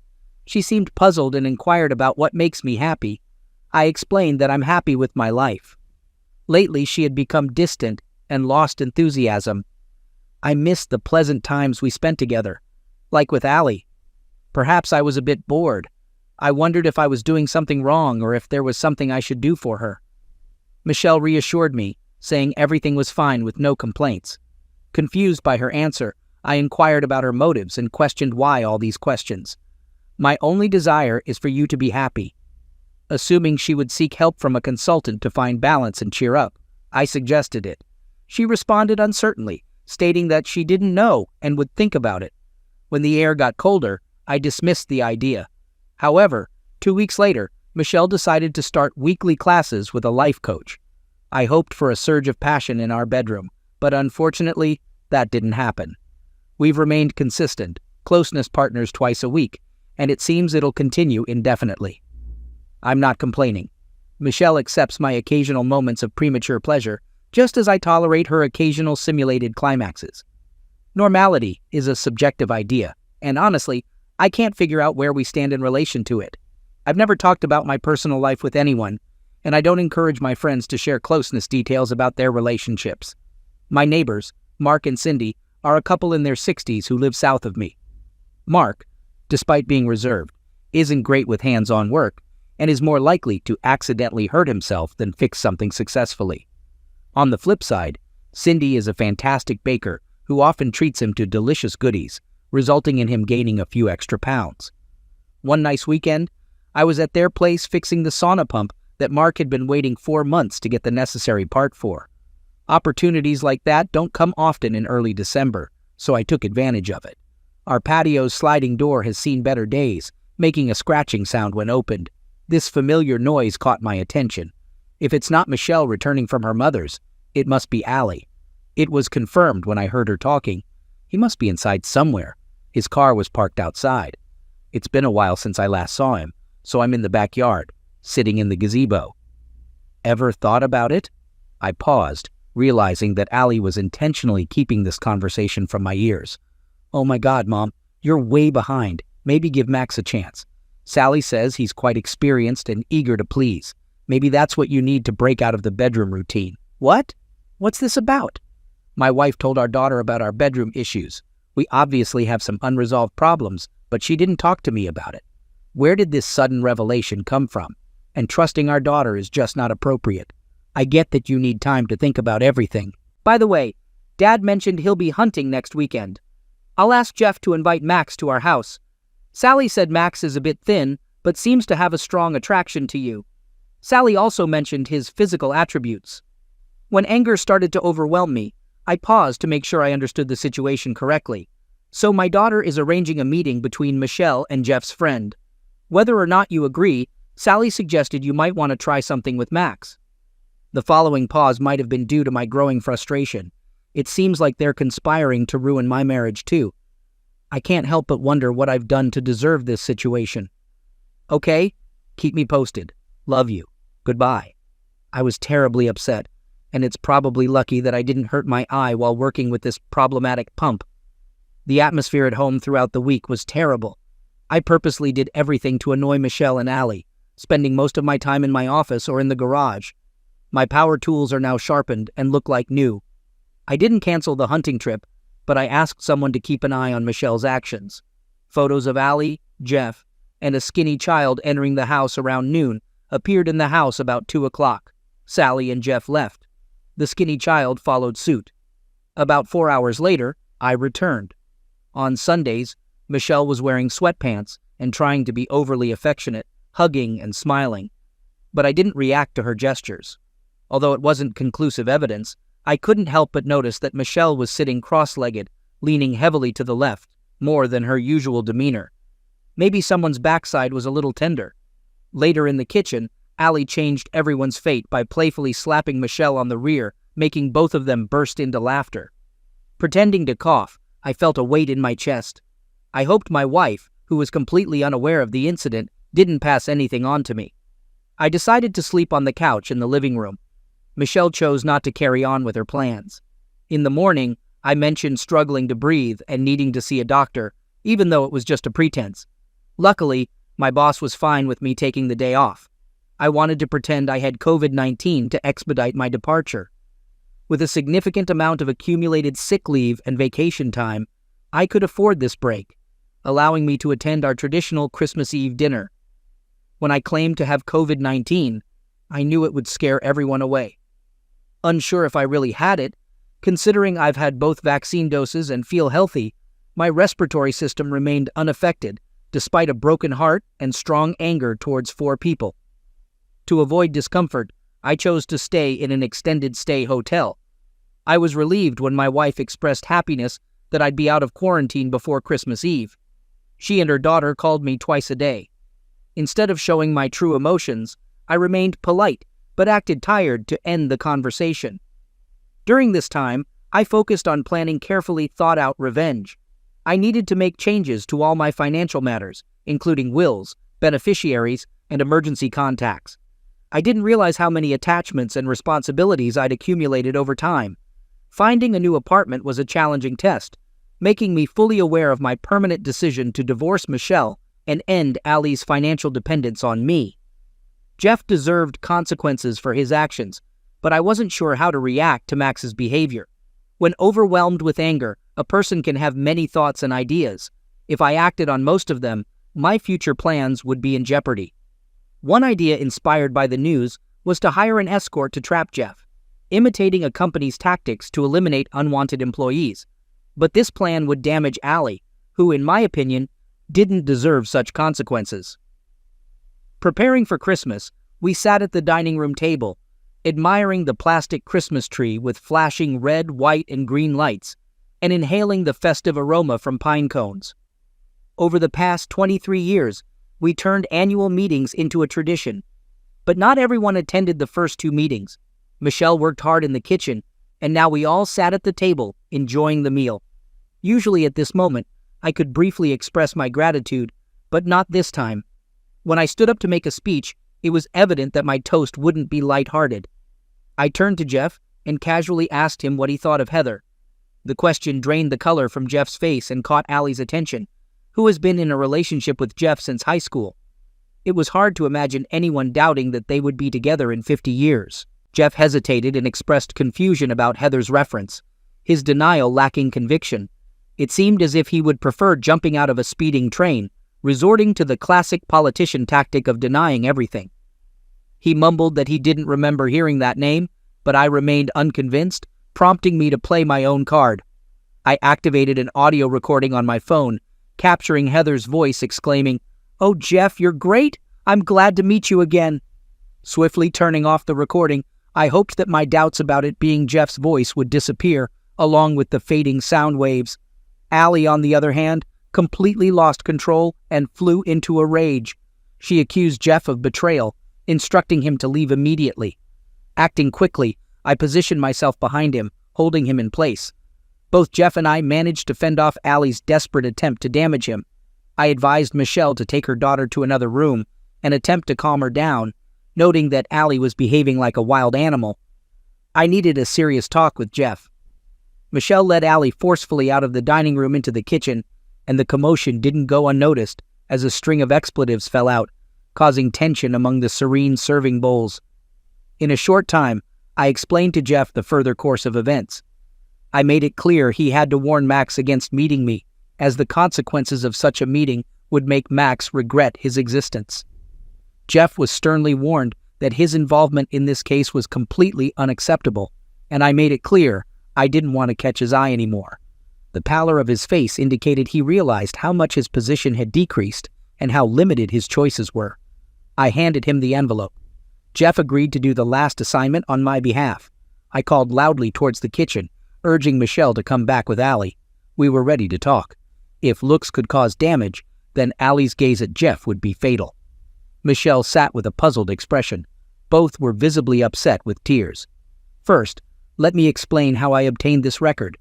She seemed puzzled and inquired about what makes me happy. I explained that I'm happy with my life. Lately, she had become distant and lost enthusiasm. I missed the pleasant times we spent together, like with Allie. Perhaps I was a bit bored. I wondered if I was doing something wrong or if there was something I should do for her. Michelle reassured me, saying everything was fine with no complaints. Confused by her answer, I inquired about her motives and questioned why all these questions. My only desire is for you to be happy. Assuming she would seek help from a consultant to find balance and cheer up, I suggested it. She responded uncertainly, stating that she didn't know and would think about it. When the air got colder, I dismissed the idea. However, 2 weeks later, Michelle decided to start weekly classes with a life coach. I hoped for a surge of passion in our bedroom, but unfortunately, that didn't happen. We've remained consistent, closeness partners twice a week, and it seems it'll continue indefinitely. I'm not complaining. Michelle accepts my occasional moments of premature pleasure, just as I tolerate her occasional simulated climaxes. Normality is a subjective idea, and honestly, I can't figure out where we stand in relation to it. I've never talked about my personal life with anyone, and I don't encourage my friends to share closeness details about their relationships. My neighbors, Mark and Cindy, are a couple in their 60s who live south of me. Mark, despite being reserved, isn't great with hands-on work and is more likely to accidentally hurt himself than fix something successfully. On the flip side, Cindy is a fantastic baker who often treats him to delicious goodies, resulting in him gaining a few extra pounds. One nice weekend, I was at their place fixing the sauna pump that Mark had been waiting 4 months to get the necessary part for. Opportunities like that don't come often in early December, so I took advantage of it. Our patio's sliding door has seen better days, making a scratching sound when opened. This familiar noise caught my attention. If it's not Michelle returning from her mother's, it must be Allie. It was confirmed when I heard her talking. He must be inside somewhere. His car was parked outside. It's been a while since I last saw him, so I'm in the backyard, sitting in the gazebo. Ever thought about it? I paused, realizing that Allie was intentionally keeping this conversation from my ears. Oh my God, Mom, you're way behind. Maybe give Max a chance. Sally says he's quite experienced and eager to please. Maybe that's what you need to break out of the bedroom routine. What? What's this about? My wife told our daughter about our bedroom issues. We obviously have some unresolved problems, but she didn't talk to me about it. Where did this sudden revelation come from? And trusting our daughter is just not appropriate. I get that you need time to think about everything. By the way, Dad mentioned he'll be hunting next weekend. I'll ask Jeff to invite Max to our house. Sally said Max is a bit thin, but seems to have a strong attraction to you. Sally also mentioned his physical attributes. When anger started to overwhelm me, I paused to make sure I understood the situation correctly. So my daughter is arranging a meeting between Michelle and Jeff's friend. Whether or not you agree, Sally suggested you might want to try something with Max. The following pause might have been due to my growing frustration. It seems like they're conspiring to ruin my marriage too. I can't help but wonder what I've done to deserve this situation. Okay, keep me posted. Love you. Goodbye. I was terribly upset, and it's probably lucky that I didn't hurt my eye while working with this problematic pump. The atmosphere at home throughout the week was terrible. I purposely did everything to annoy Michelle and Allie, spending most of my time in my office or in the garage. My power tools are now sharpened and look like new. I didn't cancel the hunting trip, but I asked someone to keep an eye on Michelle's actions. Photos of Allie, Jeff, and a skinny child entering the house around noon appeared in the house about 2 o'clock. Sally and Jeff left. The skinny child followed suit. About 4 hours later, I returned. On Sundays, Michelle was wearing sweatpants and trying to be overly affectionate, hugging and smiling. But I didn't react to her gestures. Although it wasn't conclusive evidence, I couldn't help but notice that Michelle was sitting cross-legged, leaning heavily to the left, more than her usual demeanor. Maybe someone's backside was a little tender. Later in the kitchen, Allie changed everyone's fate by playfully slapping Michelle on the rear, making both of them burst into laughter. Pretending to cough, I felt a weight in my chest. I hoped my wife, who was completely unaware of the incident, didn't pass anything on to me. I decided to sleep on the couch in the living room. Michelle chose not to carry on with her plans. In the morning, I mentioned struggling to breathe and needing to see a doctor, even though it was just a pretense. Luckily, my boss was fine with me taking the day off. I wanted to pretend I had COVID-19 to expedite my departure. With a significant amount of accumulated sick leave and vacation time, I could afford this break, allowing me to attend our traditional Christmas Eve dinner. When I claimed to have COVID-19, I knew it would scare everyone away. Unsure if I really had it, considering I've had both vaccine doses and feel healthy, my respiratory system remained unaffected, despite a broken heart and strong anger towards 4 people. To avoid discomfort, I chose to stay in an extended stay hotel. I was relieved when my wife expressed happiness that I'd be out of quarantine before Christmas Eve. She and her daughter called me twice a day. Instead of showing my true emotions, I remained polite, but acted tired to end the conversation. During this time, I focused on planning carefully thought-out revenge. I needed to make changes to all my financial matters, including wills, beneficiaries, and emergency contacts. I didn't realize how many attachments and responsibilities I'd accumulated over time. Finding a new apartment was a challenging test, making me fully aware of my permanent decision to divorce Michelle and end Allie's financial dependence on me. Jeff deserved consequences for his actions, but I wasn't sure how to react to Max's behavior. When overwhelmed with anger, a person can have many thoughts and ideas. If I acted on most of them, my future plans would be in jeopardy. One idea inspired by the news was to hire an escort to trap Jeff, imitating a company's tactics to eliminate unwanted employees. But this plan would damage Allie, who, in my opinion, didn't deserve such consequences. Preparing for Christmas, we sat at the dining room table, admiring the plastic Christmas tree with flashing red, white, and green lights, and inhaling the festive aroma from pine cones. Over the past 23 years, we turned annual meetings into a tradition. But not everyone attended the first 2 meetings. Michelle worked hard in the kitchen, and now we all sat at the table, enjoying the meal. Usually at this moment, I could briefly express my gratitude, but not this time. When I stood up to make a speech, it was evident that my toast wouldn't be lighthearted. I turned to Jeff and casually asked him what he thought of Heather. The question drained the color from Jeff's face and caught Allie's attention, who has been in a relationship with Jeff since high school. It was hard to imagine anyone doubting that they would be together in 50 years. Jeff hesitated and expressed confusion about Heather's reference, his denial lacking conviction. It seemed as if he would prefer jumping out of a speeding train, resorting to the classic politician tactic of denying everything. He mumbled that he didn't remember hearing that name, but I remained unconvinced, prompting me to play my own card. I activated an audio recording on my phone, capturing Heather's voice exclaiming, "Oh, Jeff, you're great! I'm glad to meet you again." Swiftly turning off the recording, I hoped that my doubts about it being Jeff's voice would disappear, along with the fading sound waves. Allie, on the other hand, completely lost control and flew into a rage. She accused Jeff of betrayal, instructing him to leave immediately. Acting quickly, I positioned myself behind him, holding him in place. Both Jeff and I managed to fend off Allie's desperate attempt to damage him. I advised Michelle to take her daughter to another room and attempt to calm her down, noting that Allie was behaving like a wild animal. I needed a serious talk with Jeff. Michelle led Allie forcefully out of the dining room into the kitchen, and the commotion didn't go unnoticed as a string of expletives fell out, causing tension among the serene serving bowls. In a short time, I explained to Jeff the further course of events. I made it clear he had to warn Max against meeting me, as the consequences of such a meeting would make Max regret his existence. Jeff was sternly warned that his involvement in this case was completely unacceptable, and I made it clear I didn't want to catch his eye anymore. The pallor of his face indicated he realized how much his position had decreased and how limited his choices were. I handed him the envelope. Jeff agreed to do the last assignment on my behalf. I called loudly towards the kitchen, urging Michelle to come back with Allie. We were ready to talk. If looks could cause damage, then Allie's gaze at Jeff would be fatal. Michelle sat with a puzzled expression. Both were visibly upset with tears. First, let me explain how I obtained this record.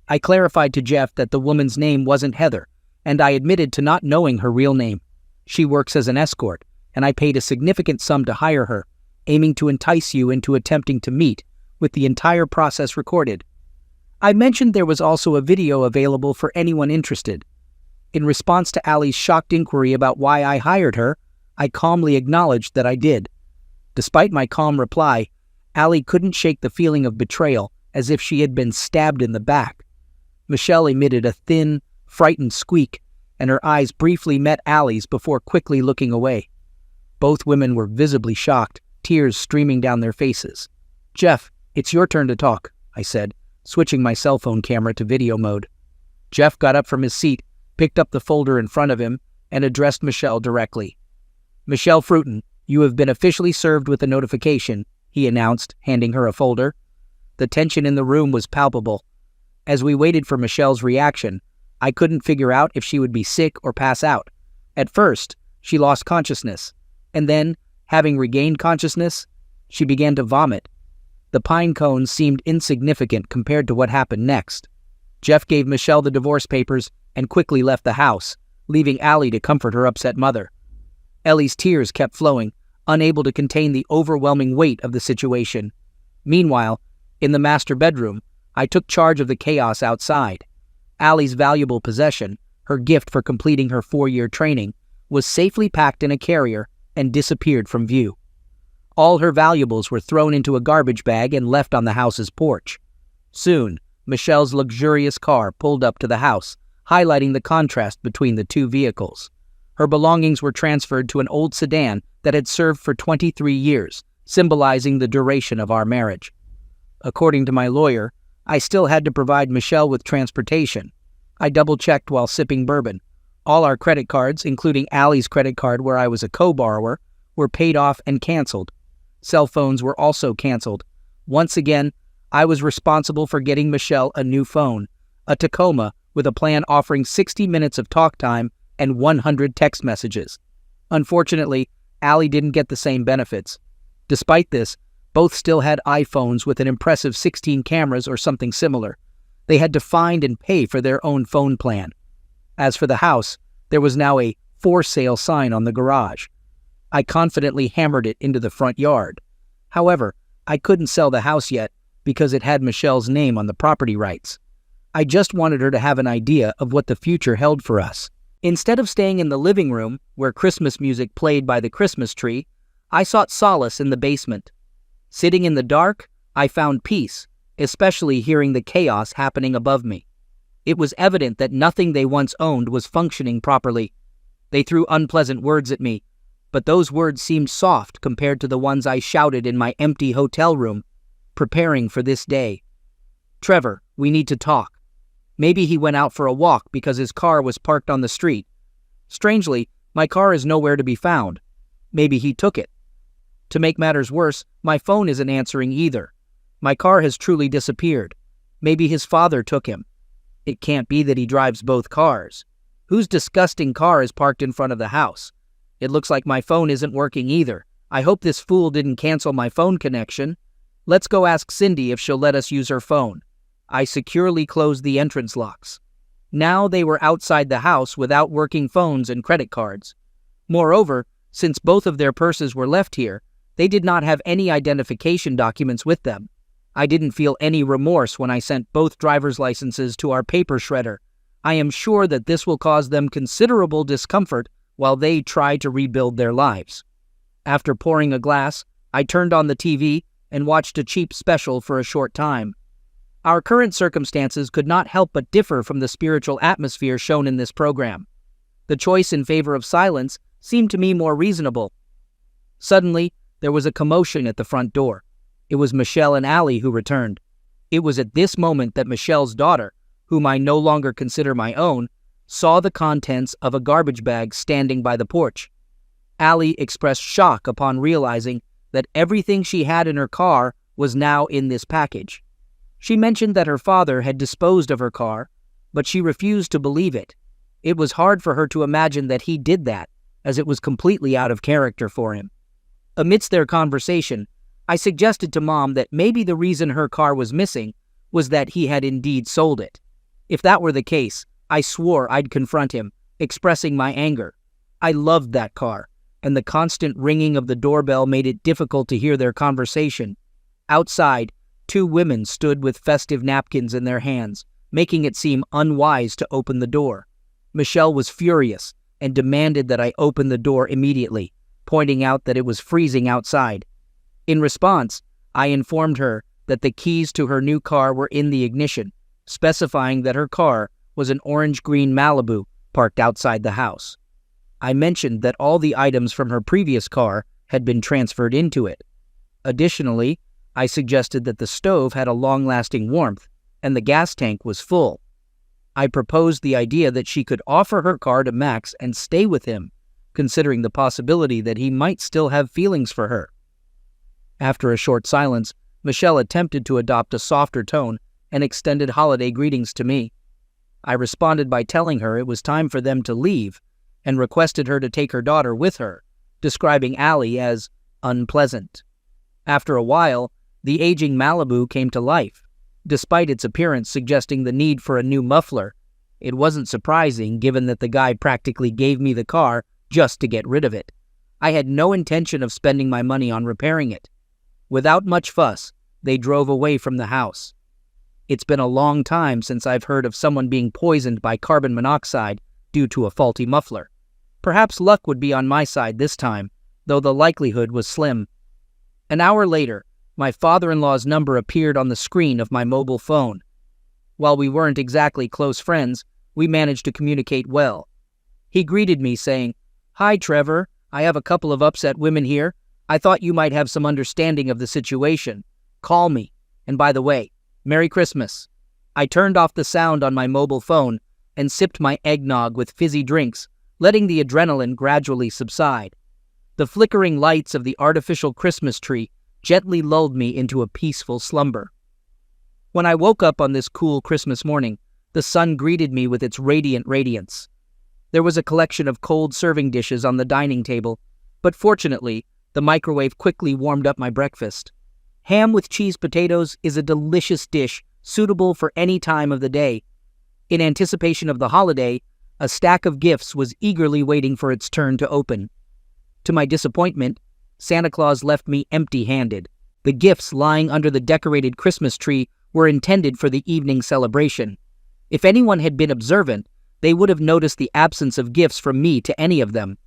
I clarified to Jeff that the woman's name wasn't Heather, and I admitted to not knowing her real name. She works as an escort, and I paid a significant sum to hire her, aiming to entice you into attempting to meet, with the entire process recorded. I mentioned there was also a video available for anyone interested. In response to Allie's shocked inquiry about why I hired her, I calmly acknowledged that I did. Despite my calm reply, Allie couldn't shake the feeling of betrayal, as if she had been stabbed in the back. Michelle emitted a thin, frightened squeak, and her eyes briefly met Allie's before quickly looking away. Both women were visibly shocked, tears streaming down their faces. "Jeff, it's your turn to talk," I said, switching my cell phone camera to video mode. Jeff got up from his seat, picked up the folder in front of him, and addressed Michelle directly. "Michelle Fruiton, you have been officially served with a notification," he announced, handing her a folder. The tension in the room was palpable. As we waited for Michelle's reaction, I couldn't figure out if she would be sick or pass out. At first, she lost consciousness, and then, having regained consciousness, she began to vomit. The pine cones seemed insignificant compared to what happened next. Jeff gave Michelle the divorce papers and quickly left the house, leaving Allie to comfort her upset mother. Ellie's tears kept flowing, unable to contain the overwhelming weight of the situation. Meanwhile, in the master bedroom, I took charge of the chaos outside. Allie's valuable possession, her gift for completing her 4-year training, was safely packed in a carrier and disappeared from view. All her valuables were thrown into a garbage bag and left on the house's porch. Soon, Michelle's luxurious car pulled up to the house, highlighting the contrast between the two vehicles. Her belongings were transferred to an old sedan that had served for 23 years, symbolizing the duration of our marriage. According to my lawyer, I still had to provide Michelle with transportation. I double-checked while sipping bourbon. All our credit cards, including Allie's credit card where I was a co-borrower, were paid off and canceled. Cell phones were also canceled. Once again, I was responsible for getting Michelle a new phone, a Tacoma with a plan offering 60 minutes of talk time and 100 text messages. Unfortunately, Allie didn't get the same benefits. Despite this, both still had iPhones with an impressive 16 cameras or something similar. They had to find and pay for their own phone plan. As for the house, there was now a for sale sign on the garage. I confidently hammered it into the front yard. However, I couldn't sell the house yet because it had Michelle's name on the property rights. I just wanted her to have an idea of what the future held for us. Instead of staying in the living room, where Christmas music played by the Christmas tree, I sought solace in the basement. Sitting in the dark, I found peace, especially hearing the chaos happening above me. It was evident that nothing they once owned was functioning properly. They threw unpleasant words at me, but those words seemed soft compared to the ones I shouted in my empty hotel room, preparing for this day. "Trevor, we need to talk." Maybe he went out for a walk because his car was parked on the street. Strangely, my car is nowhere to be found. Maybe he took it. To make matters worse, my phone isn't answering either. My car has truly disappeared. Maybe his father took him. It can't be that he drives both cars. Whose disgusting car is parked in front of the house? It looks like my phone isn't working either. I hope this fool didn't cancel my phone connection. Let's go ask Cindy if she'll let us use her phone. I securely closed the entrance locks. Now they were outside the house without working phones and credit cards. Moreover, since both of their purses were left here, they did not have any identification documents with them. I didn't feel any remorse when I sent both driver's licenses to our paper shredder. I am sure that this will cause them considerable discomfort while they try to rebuild their lives. After pouring a glass, I turned on the TV and watched a cheap special for a short time. Our current circumstances could not help but differ from the spiritual atmosphere shown in this program. The choice in favor of silence seemed to me more reasonable. Suddenly, there was a commotion at the front door. It was Michelle and Allie who returned. It was at this moment that Michelle's daughter, whom I no longer consider my own, saw the contents of a garbage bag standing by the porch. Allie expressed shock upon realizing that everything she had in her car was now in this package. She mentioned that her father had disposed of her car, but she refused to believe it. It was hard for her to imagine that he did that, as it was completely out of character for him. Amidst their conversation, I suggested to Mom that maybe the reason her car was missing was that he had indeed sold it. If that were the case, I swore I'd confront him, expressing my anger. I loved that car, and the constant ringing of the doorbell made it difficult to hear their conversation. Outside, 2 women stood with festive napkins in their hands, making it seem unwise to open the door. Michelle was furious and demanded that I open the door immediately, pointing out that it was freezing outside. In response, I informed her that the keys to her new car were in the ignition, specifying that her car was an orange-green Malibu parked outside the house. I mentioned that all the items from her previous car had been transferred into it. Additionally, I suggested that the stove had a long-lasting warmth and the gas tank was full. I proposed the idea that she could offer her car to Max and stay with him, considering the possibility that he might still have feelings for her. After a short silence, Michelle attempted to adopt a softer tone and extended holiday greetings to me. I responded by telling her it was time for them to leave and requested her to take her daughter with her, describing Allie as unpleasant. After a while, the aging Malibu came to life. Despite its appearance suggesting the need for a new muffler, it wasn't surprising given that the guy practically gave me the car just to get rid of it. I had no intention of spending my money on repairing it. Without much fuss, they drove away from the house. It's been a long time since I've heard of someone being poisoned by carbon monoxide due to a faulty muffler. Perhaps luck would be on my side this time, though the likelihood was slim. An hour later, my father-in-law's number appeared on the screen of my mobile phone. While we weren't exactly close friends, we managed to communicate well. He greeted me saying, "Hi, Trevor. I have a couple of upset women here. I thought you might have some understanding of the situation. Call me. And by the way, Merry Christmas." I turned off the sound on my mobile phone and sipped my eggnog with fizzy drinks, letting the adrenaline gradually subside. The flickering lights of the artificial Christmas tree gently lulled me into a peaceful slumber. When I woke up on this cool Christmas morning, the sun greeted me with its radiant radiance. There was a collection of cold serving dishes on the dining table, but fortunately, the microwave quickly warmed up my breakfast. Ham with cheese potatoes is a delicious dish suitable for any time of the day. In anticipation of the holiday, a stack of gifts was eagerly waiting for its turn to open. To my disappointment, Santa Claus left me empty-handed. The gifts lying under the decorated Christmas tree were intended for the evening celebration. If anyone had been observant, they would have noticed the absence of gifts from me to any of them.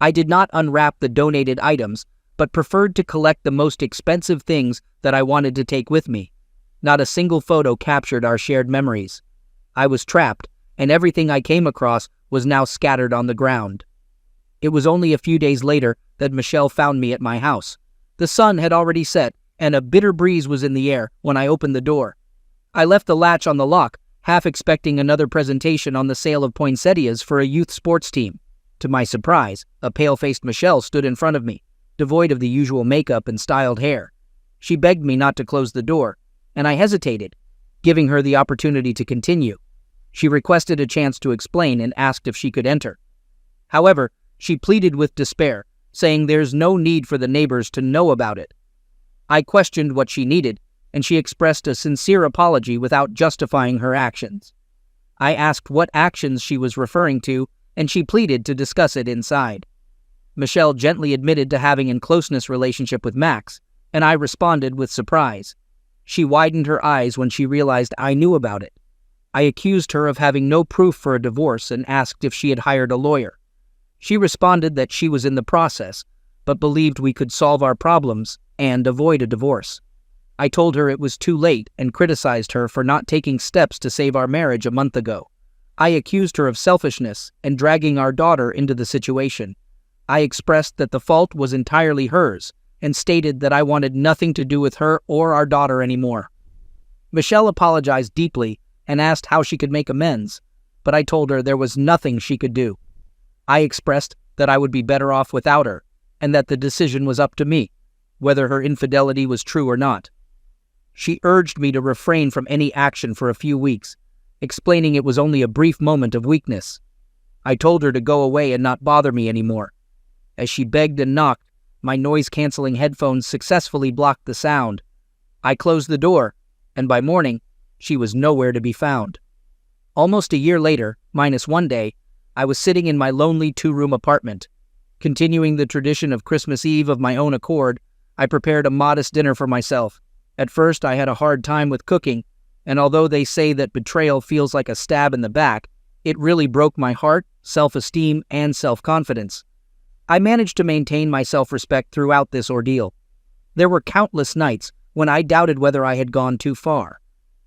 I did not unwrap the donated items, but preferred to collect the most expensive things that I wanted to take with me. Not a single photo captured our shared memories. I was trapped, and everything I came across was now scattered on the ground. It was only a few days later that Michelle found me at my house. The sun had already set, and a bitter breeze was in the air when I opened the door. I left the latch on the lock, half expecting another presentation on the sale of poinsettias for a youth sports team. To my surprise, a pale-faced Michelle stood in front of me, devoid of the usual makeup and styled hair. She begged me not to close the door, and I hesitated, giving her the opportunity to continue. She requested a chance to explain and asked if she could enter. However, she pleaded with despair, saying there's no need for the neighbors to know about it. I questioned what she needed, and she expressed a sincere apology without justifying her actions. I asked what actions she was referring to, and she pleaded to discuss it inside. Michelle gently admitted to having a closeness relationship with Max, and I responded with surprise. She widened her eyes when she realized I knew about it. I accused her of having no proof for a divorce and asked if she had hired a lawyer. She responded that she was in the process, but believed we could solve our problems and avoid a divorce. I told her it was too late and criticized her for not taking steps to save our marriage a month ago. I accused her of selfishness and dragging our daughter into the situation. I expressed that the fault was entirely hers and stated that I wanted nothing to do with her or our daughter anymore. Michelle apologized deeply and asked how she could make amends, but I told her there was nothing she could do. I expressed that I would be better off without her, and that the decision was up to me, whether her infidelity was true or not. She urged me to refrain from any action for a few weeks, explaining it was only a brief moment of weakness. I told her to go away and not bother me anymore. As she begged and knocked, my noise-canceling headphones successfully blocked the sound. I closed the door, and by morning, she was nowhere to be found. Almost a year later, minus one day, I was sitting in my lonely two-room apartment. Continuing the tradition of Christmas Eve of my own accord, I prepared a modest dinner for myself. At first, I had a hard time with cooking, and although they say that betrayal feels like a stab in the back, it really broke my heart, self-esteem, and self-confidence. I managed to maintain my self-respect throughout this ordeal. There were countless nights when I doubted whether I had gone too far,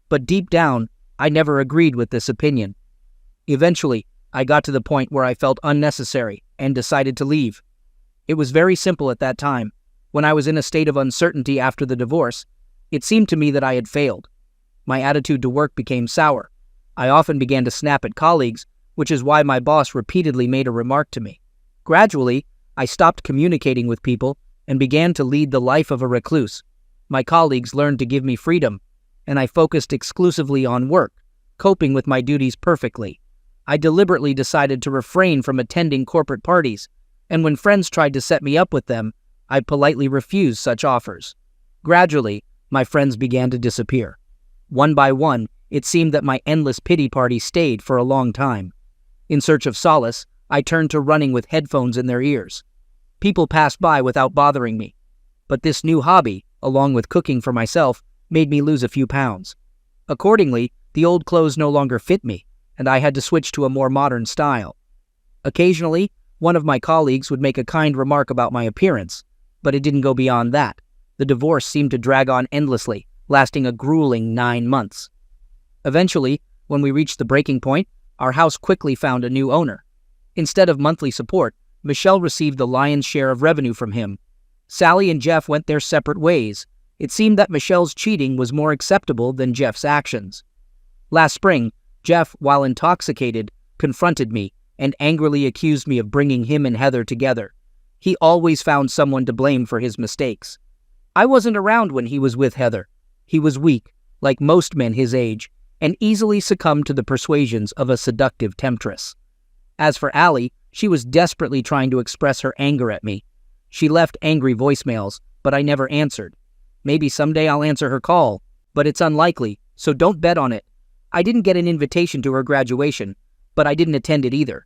but deep down, I never agreed with this opinion. Eventually, I got to the point where I felt unnecessary and decided to leave. It was very simple at that time. When I was in a state of uncertainty after the divorce, it seemed to me that I had failed. My attitude to work became sour. I often began to snap at colleagues, which is why my boss repeatedly made a remark to me. Gradually, I stopped communicating with people and began to lead the life of a recluse. My colleagues learned to give me freedom, and I focused exclusively on work, coping with my duties perfectly. I deliberately decided to refrain from attending corporate parties, and when friends tried to set me up with them, I politely refused such offers. Gradually, my friends began to disappear. One by one, it seemed that my endless pity party stayed for a long time. In search of solace, I turned to running with headphones in their ears. People passed by without bothering me, but this new hobby, along with cooking for myself, made me lose a few pounds. Accordingly, the old clothes no longer fit me, and I had to switch to a more modern style. Occasionally, one of my colleagues would make a kind remark about my appearance, but it didn't go beyond that. The divorce seemed to drag on endlessly, lasting a grueling 9 months. Eventually, when we reached the breaking point, our house quickly found a new owner. Instead of monthly support, Michelle received the lion's share of revenue from him. Sally and Jeff went their separate ways. It seemed that Michelle's cheating was more acceptable than Jeff's actions. Last spring, Jeff, while intoxicated, confronted me and angrily accused me of bringing him and Heather together. He always found someone to blame for his mistakes. I wasn't around when he was with Heather. He was weak, like most men his age, and easily succumbed to the persuasions of a seductive temptress. As for Allie, she was desperately trying to express her anger at me. She left angry voicemails, but I never answered. Maybe someday I'll answer her call, but it's unlikely, so don't bet on it. I didn't get an invitation to her graduation, but I didn't attend it either.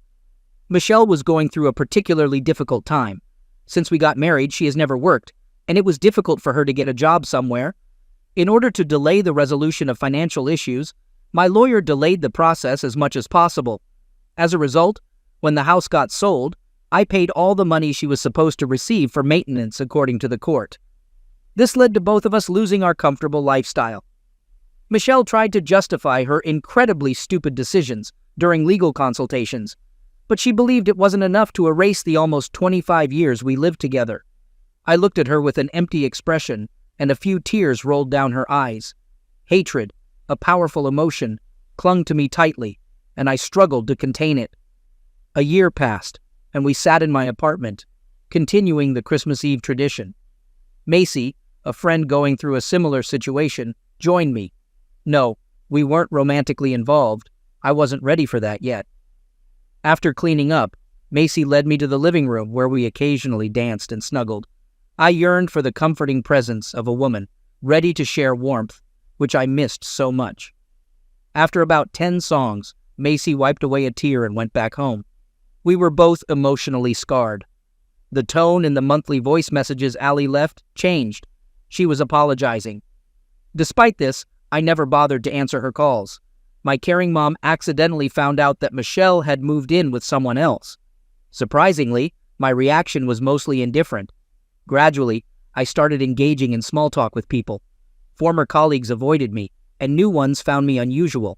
Michelle was going through a particularly difficult time. Since we got married, she has never worked, and it was difficult for her to get a job somewhere. In order to delay the resolution of financial issues, my lawyer delayed the process as much as possible. As a result, when the house got sold, I paid all the money she was supposed to receive for maintenance according to the court. This led to both of us losing our comfortable lifestyle. Michelle tried to justify her incredibly stupid decisions during legal consultations, but she believed it wasn't enough to erase the almost 25 years we lived together. I looked at her with an empty expression, and a few tears rolled down her eyes. Hatred, a powerful emotion, clung to me tightly, and I struggled to contain it. A year passed, and we sat in my apartment, continuing the Christmas Eve tradition. Macy, a friend going through a similar situation, joined me. No, we weren't romantically involved. I wasn't ready for that yet. After cleaning up, Macy led me to the living room where we occasionally danced and snuggled. I yearned for the comforting presence of a woman, ready to share warmth, which I missed so much. After about 10 songs, Macy wiped away a tear and went back home. We were both emotionally scarred. The tone in the monthly voice messages Allie left changed. She was apologizing. Despite this, I never bothered to answer her calls. My caring mom accidentally found out that Michelle had moved in with someone else. Surprisingly, my reaction was mostly indifferent. Gradually, I started engaging in small talk with people. Former colleagues avoided me, and new ones found me unusual.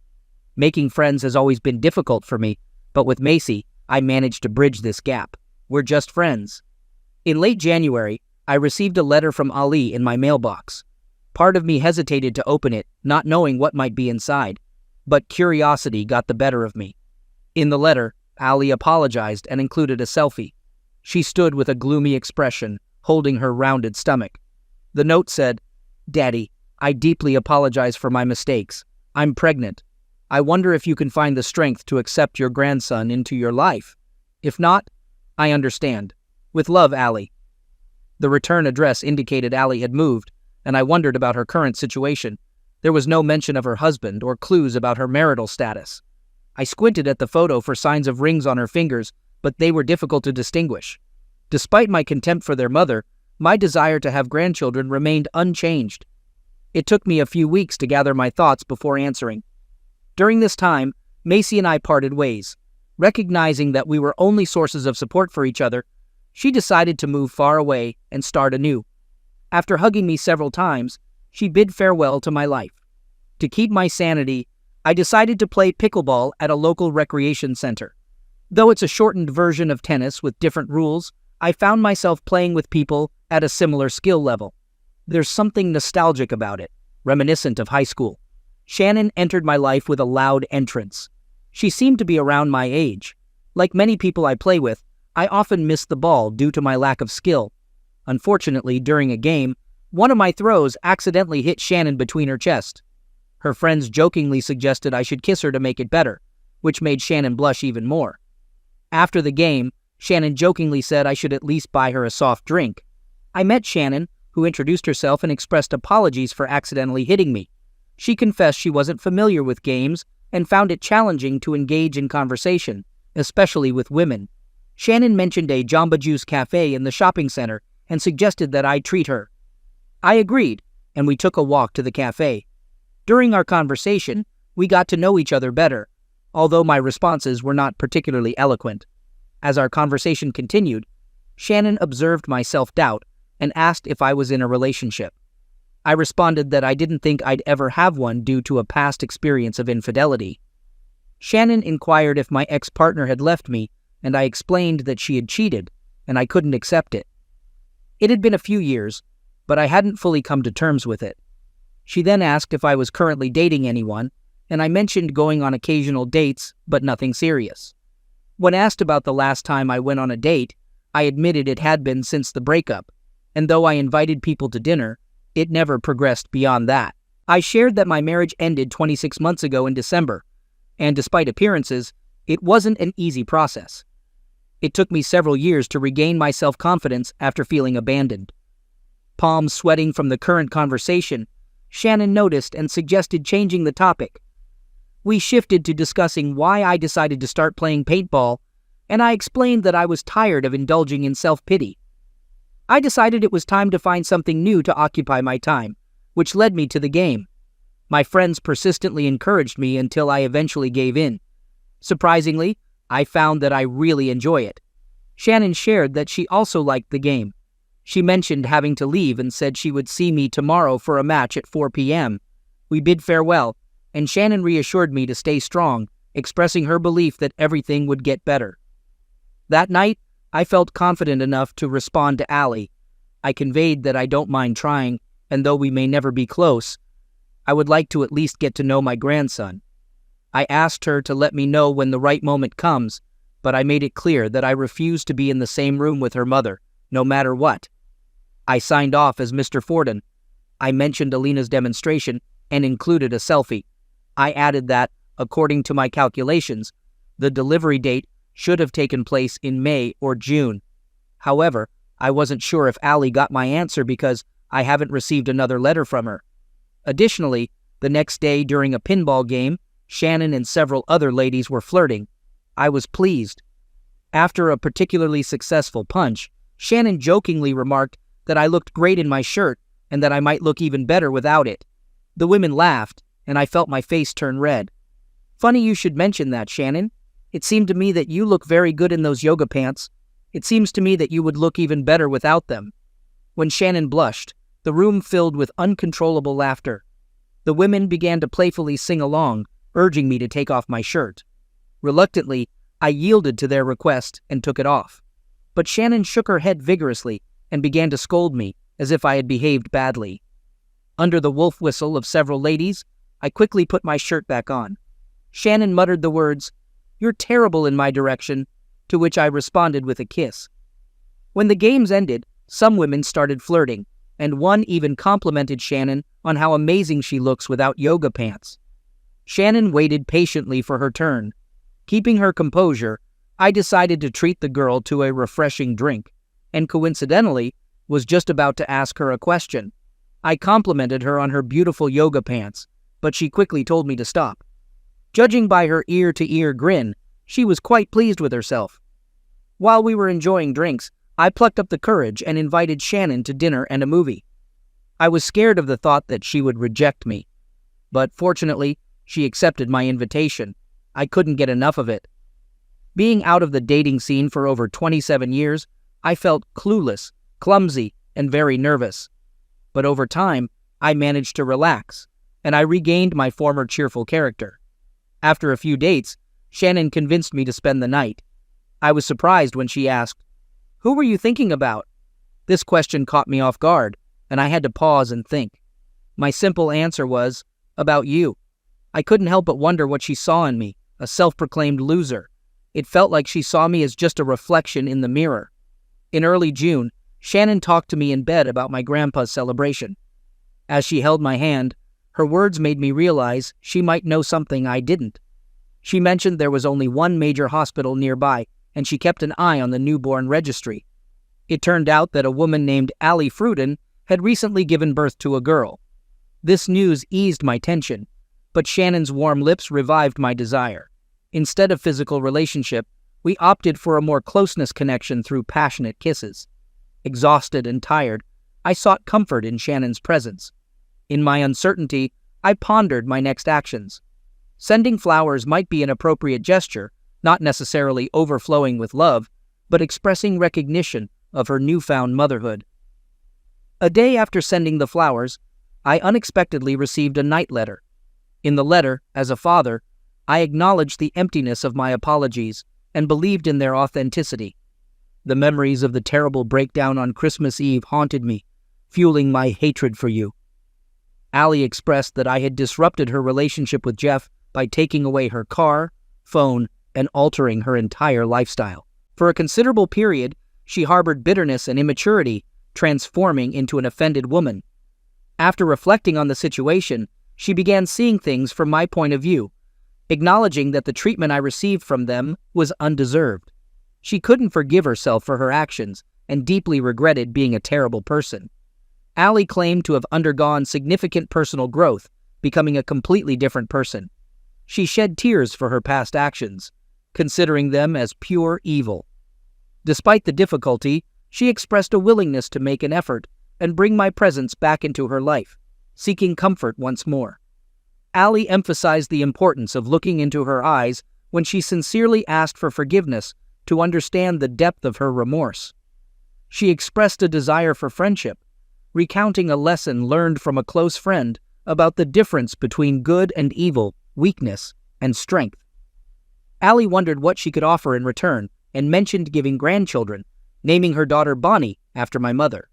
Making friends has always been difficult for me, but with Macy, I managed to bridge this gap. We're just friends. In late January, I received a letter from Ali in my mailbox. Part of me hesitated to open it, not knowing what might be inside, but curiosity got the better of me. In the letter, Ali apologized and included a selfie. She stood with a gloomy expression, holding her rounded stomach. The note said, "Daddy, I deeply apologize for my mistakes. I'm pregnant. I wonder if you can find the strength to accept your grandson into your life. If not, I understand. With love, Allie." The return address indicated Allie had moved, and I wondered about her current situation. There was no mention of her husband or clues about her marital status. I squinted at the photo for signs of rings on her fingers, but they were difficult to distinguish. Despite my contempt for their mother, my desire to have grandchildren remained unchanged. It took me a few weeks to gather my thoughts before answering. During this time, Macy and I parted ways. Recognizing that we were only sources of support for each other, she decided to move far away and start anew. After hugging me several times, she bid farewell to my life. To keep my sanity, I decided to play pickleball at a local recreation center. Though it's a shortened version of tennis with different rules, I found myself playing with people at a similar skill level. There's something nostalgic about it, reminiscent of high school. Shannon entered my life with a loud entrance. She seemed to be around my age. Like many people I play with, I often miss the ball due to my lack of skill. Unfortunately, during a game, one of my throws accidentally hit Shannon between her chest. Her friends jokingly suggested I should kiss her to make it better, which made Shannon blush even more. After the game, Shannon jokingly said I should at least buy her a soft drink. I met Shannon, who introduced herself and expressed apologies for accidentally hitting me. She confessed she wasn't familiar with games and found it challenging to engage in conversation, especially with women. Shannon mentioned a Jamba Juice cafe in the shopping center and suggested that I treat her. I agreed, and we took a walk to the cafe. During our conversation, we got to know each other better, although my responses were not particularly eloquent. As our conversation continued, Shannon observed my self-doubt and asked if I was in a relationship. I responded that I didn't think I'd ever have one due to a past experience of infidelity. Shannon inquired if my ex-partner had left me, and I explained that she had cheated, and I couldn't accept it. It had been a few years, but I hadn't fully come to terms with it. She then asked if I was currently dating anyone, and I mentioned going on occasional dates, but nothing serious. When asked about the last time I went on a date, I admitted it had been since the breakup, and though I invited people to dinner, it never progressed beyond that. I shared that my marriage ended 26 months ago in December, and despite appearances, it wasn't an easy process. It took me several years to regain my self-confidence after feeling abandoned. Palms sweating from the current conversation, Shannon noticed and suggested changing the topic. We shifted to discussing why I decided to start playing paintball, and I explained that I was tired of indulging in self-pity. I decided it was time to find something new to occupy my time, which led me to the game. My friends persistently encouraged me until I eventually gave in. Surprisingly, I found that I really enjoy it. Shannon shared that she also liked the game. She mentioned having to leave and said she would see me tomorrow for a match at 4 p.m. We bid farewell, and Shannon reassured me to stay strong, expressing her belief that everything would get better. That night, I felt confident enough to respond to Allie. I conveyed that I don't mind trying, and though we may never be close, I would like to at least get to know my grandson. I asked her to let me know when the right moment comes, but I made it clear that I refused to be in the same room with her mother, no matter what. I signed off as Mr. Forden. I mentioned Alina's demonstration and included a selfie. I added that, according to my calculations, the delivery date should have taken place in May or June. However, I wasn't sure if Allie got my answer because I haven't received another letter from her. Additionally, the next day during a pinball game, Shannon and several other ladies were flirting. I was pleased. After a particularly successful punch, Shannon jokingly remarked that I looked great in my shirt and that I might look even better without it. The women laughed, and I felt my face turn red. Funny you should mention that, Shannon. It seemed to me that you look very good in those yoga pants. It seems to me that you would look even better without them. When Shannon blushed, the room filled with uncontrollable laughter. The women began to playfully sing along, urging me to take off my shirt. Reluctantly, I yielded to their request and took it off. But Shannon shook her head vigorously and began to scold me as if I had behaved badly. Under the wolf whistle of several ladies, I quickly put my shirt back on. Shannon muttered the words, "You're terrible in my direction," to which I responded with a kiss. When the games ended, some women started flirting, and one even complimented Shannon on how amazing she looks without yoga pants. Shannon waited patiently for her turn. Keeping her composure, I decided to treat the girl to a refreshing drink, and coincidentally, was just about to ask her a question. I complimented her on her beautiful yoga pants, but she quickly told me to stop. Judging by her ear-to-ear grin, she was quite pleased with herself. While we were enjoying drinks, I plucked up the courage and invited Shannon to dinner and a movie. I was scared of the thought that she would reject me, but fortunately, she accepted my invitation. I couldn't get enough of it. Being out of the dating scene for over 27 years, I felt clueless, clumsy, and very nervous. But over time, I managed to relax, and I regained my former cheerful character. After a few dates, Shannon convinced me to spend the night. I was surprised when she asked, "Who were you thinking about?" This question caught me off guard, and I had to pause and think. My simple answer was, "About you." I couldn't help but wonder what she saw in me, a self-proclaimed loser. It felt like she saw me as just a reflection in the mirror. In early June, Shannon talked to me in bed about my grandpa's celebration. As she held my hand, her words made me realize she might know something I didn't. She mentioned there was only one major hospital nearby, and she kept an eye on the newborn registry. It turned out that a woman named Allie Fruden had recently given birth to a girl. This news eased my tension, but Shannon's warm lips revived my desire. Instead of physical relationship, we opted for a more closeness connection through passionate kisses. Exhausted and tired, I sought comfort in Shannon's presence. In my uncertainty, I pondered my next actions. Sending flowers might be an appropriate gesture, not necessarily overflowing with love, but expressing recognition of her newfound motherhood. A day after sending the flowers, I unexpectedly received a night letter. In the letter, as a father, I acknowledged the emptiness of my apologies and believed in their authenticity. The memories of the terrible breakdown on Christmas Eve haunted me, fueling my hatred for you. Allie expressed that I had disrupted her relationship with Jeff by taking away her car, phone, and altering her entire lifestyle. For a considerable period, she harbored bitterness and immaturity, transforming into an offended woman. After reflecting on the situation, she began seeing things from my point of view, acknowledging that the treatment I received from them was undeserved. She couldn't forgive herself for her actions and deeply regretted being a terrible person. Allie claimed to have undergone significant personal growth, becoming a completely different person. She shed tears for her past actions, considering them as pure evil. Despite the difficulty, she expressed a willingness to make an effort and bring my presence back into her life, seeking comfort once more. Allie emphasized the importance of looking into her eyes when she sincerely asked for forgiveness to understand the depth of her remorse. She expressed a desire for friendship, recounting a lesson learned from a close friend about the difference between good and evil, weakness and strength. Allie wondered what she could offer in return and mentioned giving grandchildren, naming her daughter Bonnie after my mother.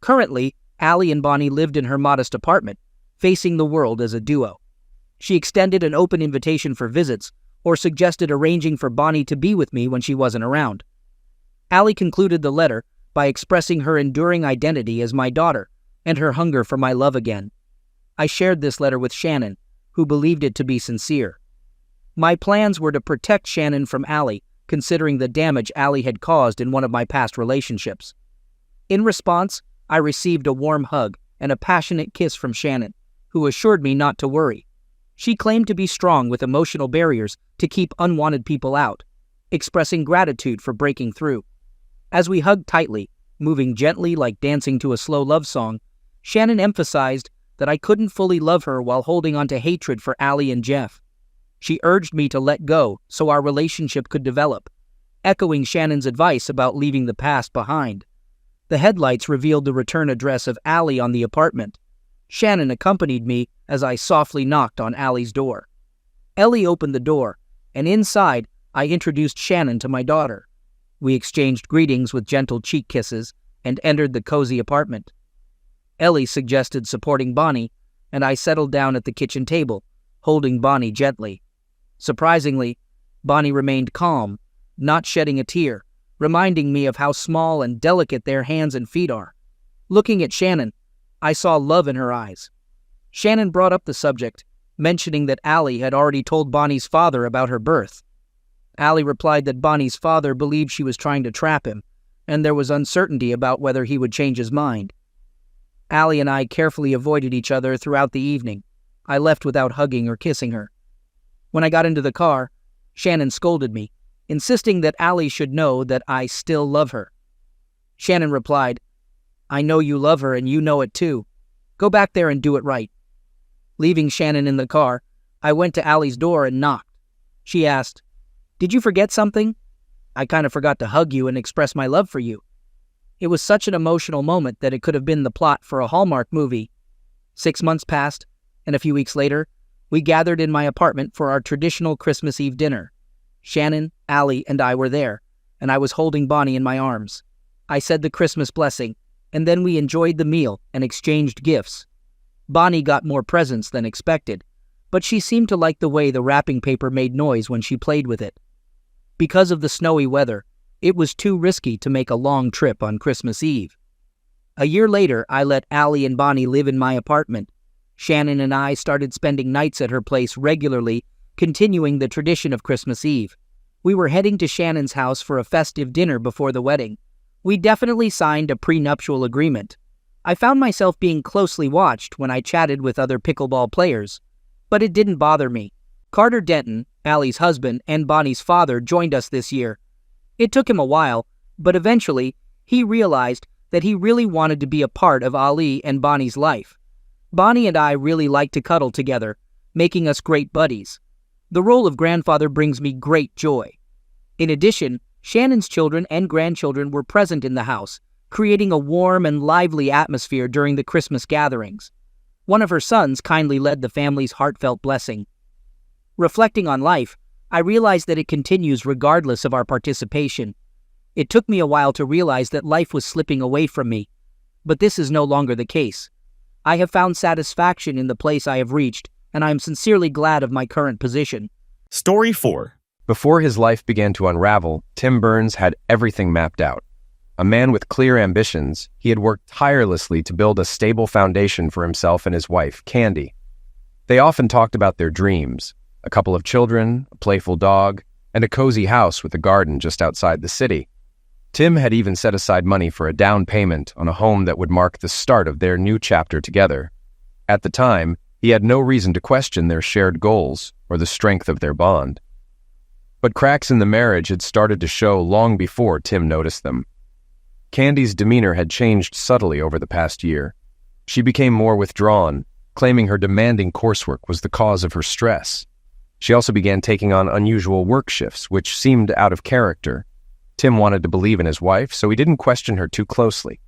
Currently, Allie and Bonnie lived in her modest apartment, facing the world as a duo. She extended an open invitation for visits or suggested arranging for Bonnie to be with me when she wasn't around. Allie concluded the letter by expressing her enduring identity as my daughter and her hunger for my love again. I shared this letter with Shannon, who believed it to be sincere. My plans were to protect Shannon from Allie, considering the damage Allie had caused in one of my past relationships. In response, I received a warm hug and a passionate kiss from Shannon, who assured me not to worry. She claimed to be strong with emotional barriers to keep unwanted people out, expressing gratitude for breaking through. As we hugged tightly, moving gently like dancing to a slow love song, Shannon emphasized that I couldn't fully love her while holding on to hatred for Allie and Jeff. She urged me to let go so our relationship could develop, echoing Shannon's advice about leaving the past behind. The headlights revealed the return address of Allie on the apartment. Shannon accompanied me as I softly knocked on Allie's door. Ellie opened the door, and inside, I introduced Shannon to my daughter. We exchanged greetings with gentle cheek kisses and entered the cozy apartment. Ellie suggested supporting Bonnie, and I settled down at the kitchen table, holding Bonnie gently. Surprisingly, Bonnie remained calm, not shedding a tear, reminding me of how small and delicate their hands and feet are. Looking at Shannon, I saw love in her eyes. Shannon brought up the subject, mentioning that Allie had already told Bonnie's father about her birth. Allie replied that Bonnie's father believed she was trying to trap him, and there was uncertainty about whether he would change his mind. Allie and I carefully avoided each other throughout the evening. I left without hugging or kissing her. When I got into the car, Shannon scolded me, insisting that Allie should know that I still love her. Shannon replied, "I know you love her and you know it too. Go back there and do it right." Leaving Shannon in the car, I went to Allie's door and knocked. She asked, "Did you forget something?" "I kind of forgot to hug you and express my love for you." It was such an emotional moment that it could have been the plot for a Hallmark movie. 6 months passed, and a few weeks later, we gathered in my apartment for our traditional Christmas Eve dinner. Shannon, Allie, and I were there, and I was holding Bonnie in my arms. I said the Christmas blessing, and then we enjoyed the meal and exchanged gifts. Bonnie got more presents than expected, but she seemed to like the way the wrapping paper made noise when she played with it. Because of the snowy weather, it was too risky to make a long trip on Christmas Eve. A year later, I let Allie and Bonnie live in my apartment. Shannon and I started spending nights at her place regularly, continuing the tradition of Christmas Eve. We were heading to Shannon's house for a festive dinner before the wedding. We definitely signed a prenuptial agreement. I found myself being closely watched when I chatted with other pickleball players, but it didn't bother me. Carter Denton, Allie's husband and Bonnie's father, joined us this year. It took him a while, but eventually he realized that he really wanted to be a part of Ali and Bonnie's life. Bonnie and I really like to cuddle together, making us great buddies. The role of grandfather brings me great joy. In addition, Shannon's children and grandchildren were present in the house, creating a warm and lively atmosphere during the Christmas gatherings. One of her sons kindly led the family's heartfelt blessing. Reflecting on life, I realized that it continues regardless of our participation. It took me a while to realize that life was slipping away from me, but this is no longer the case. I have found satisfaction in the place I have reached, and I am sincerely glad of my current position. Story 4. Before his life began to unravel, Tim Burns had everything mapped out. A man with clear ambitions, he had worked tirelessly to build a stable foundation for himself and his wife, Candy. They often talked about their dreams: a couple of children, a playful dog, and a cozy house with a garden just outside the city. Tim had even set aside money for a down payment on a home that would mark the start of their new chapter together. At the time, he had no reason to question their shared goals or the strength of their bond. But cracks in the marriage had started to show long before Tim noticed them. Candy's demeanor had changed subtly over the past year. She became more withdrawn, claiming her demanding coursework was the cause of her stress. She also began taking on unusual work shifts, which seemed out of character. Tim wanted to believe in his wife, so he didn't question her too closely.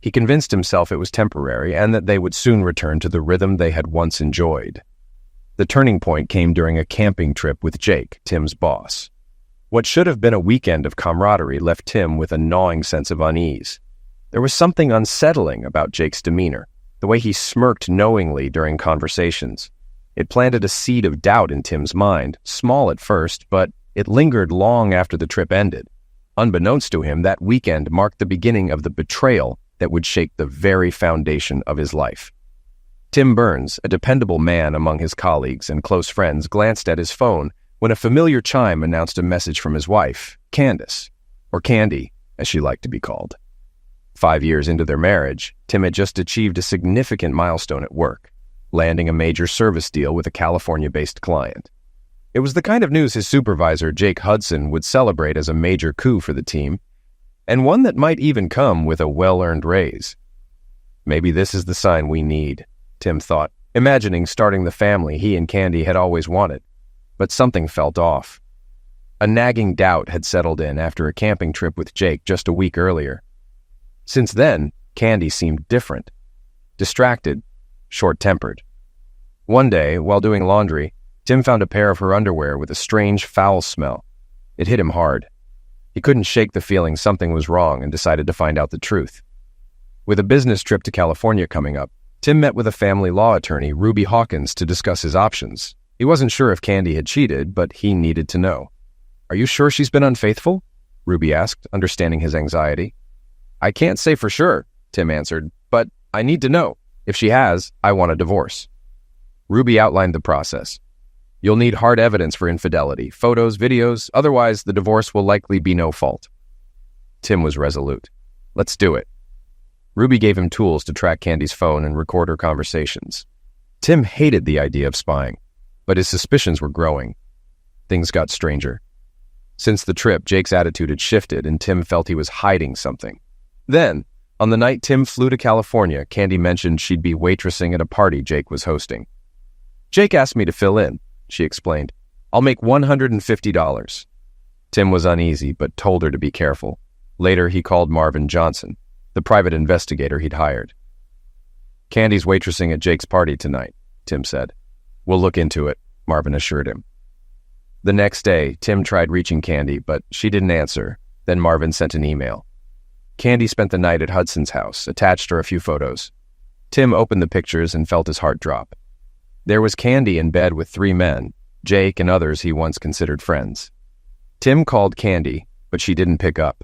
He convinced himself it was temporary and that they would soon return to the rhythm they had once enjoyed. The turning point came during a camping trip with Jake, Tim's boss. What should have been a weekend of camaraderie left Tim with a gnawing sense of unease. There was something unsettling about Jake's demeanor, the way he smirked knowingly during conversations. It planted a seed of doubt in Tim's mind, small at first, but it lingered long after the trip ended. Unbeknownst to him, that weekend marked the beginning of the betrayal that would shake the very foundation of his life. Tim Burns, a dependable man among his colleagues and close friends, glanced at his phone when a familiar chime announced a message from his wife, Candace, or Candy, as she liked to be called. 5 years into their marriage, Tim had just achieved a significant milestone at work, landing a major service deal with a California-based client. It was the kind of news his supervisor, Jake Hudson, would celebrate as a major coup for the team, and one that might even come with a well-earned raise. Maybe this is the sign we need, Tim thought, imagining starting the family he and Candy had always wanted. But something felt off. A nagging doubt had settled in after a camping trip with Jake just a week earlier. Since then, Candy seemed different. Distracted, short-tempered. One day, while doing laundry, Tim found a pair of her underwear with a strange, foul smell. It hit him hard. He couldn't shake the feeling something was wrong and decided to find out the truth. With a business trip to California coming up, Tim met with a family law attorney, Ruby Hawkins, to discuss his options. He wasn't sure if Candy had cheated, but he needed to know. "Are you sure she's been unfaithful?" Ruby asked, understanding his anxiety. "I can't say for sure," Tim answered, "but I need to know. If she has, I want a divorce." Ruby outlined the process. "You'll need hard evidence for infidelity, photos, videos, otherwise the divorce will likely be no fault." Tim was resolute. "Let's do it." Ruby gave him tools to track Candy's phone and record her conversations. Tim hated the idea of spying, but his suspicions were growing. Things got stranger. Since the trip, Jake's attitude had shifted, and Tim felt he was hiding something. Then, on the night Tim flew to California, Candy mentioned she'd be waitressing at a party Jake was hosting. "Jake asked me to fill in," she explained. "I'll make $150. Tim was uneasy, but told her to be careful. Later, he called Marvin Johnson, the private investigator he'd hired. "Candy's waitressing at Jake's party tonight," Tim said. "We'll look into it," Marvin assured him. The next day, Tim tried reaching Candy, but she didn't answer. Then Marvin sent an email. Candy spent the night at Hudson's house, attached her a few photos. Tim opened the pictures and felt his heart drop. There was Candy in bed with 3 men, Jake and others he once considered friends. Tim called Candy, but she didn't pick up.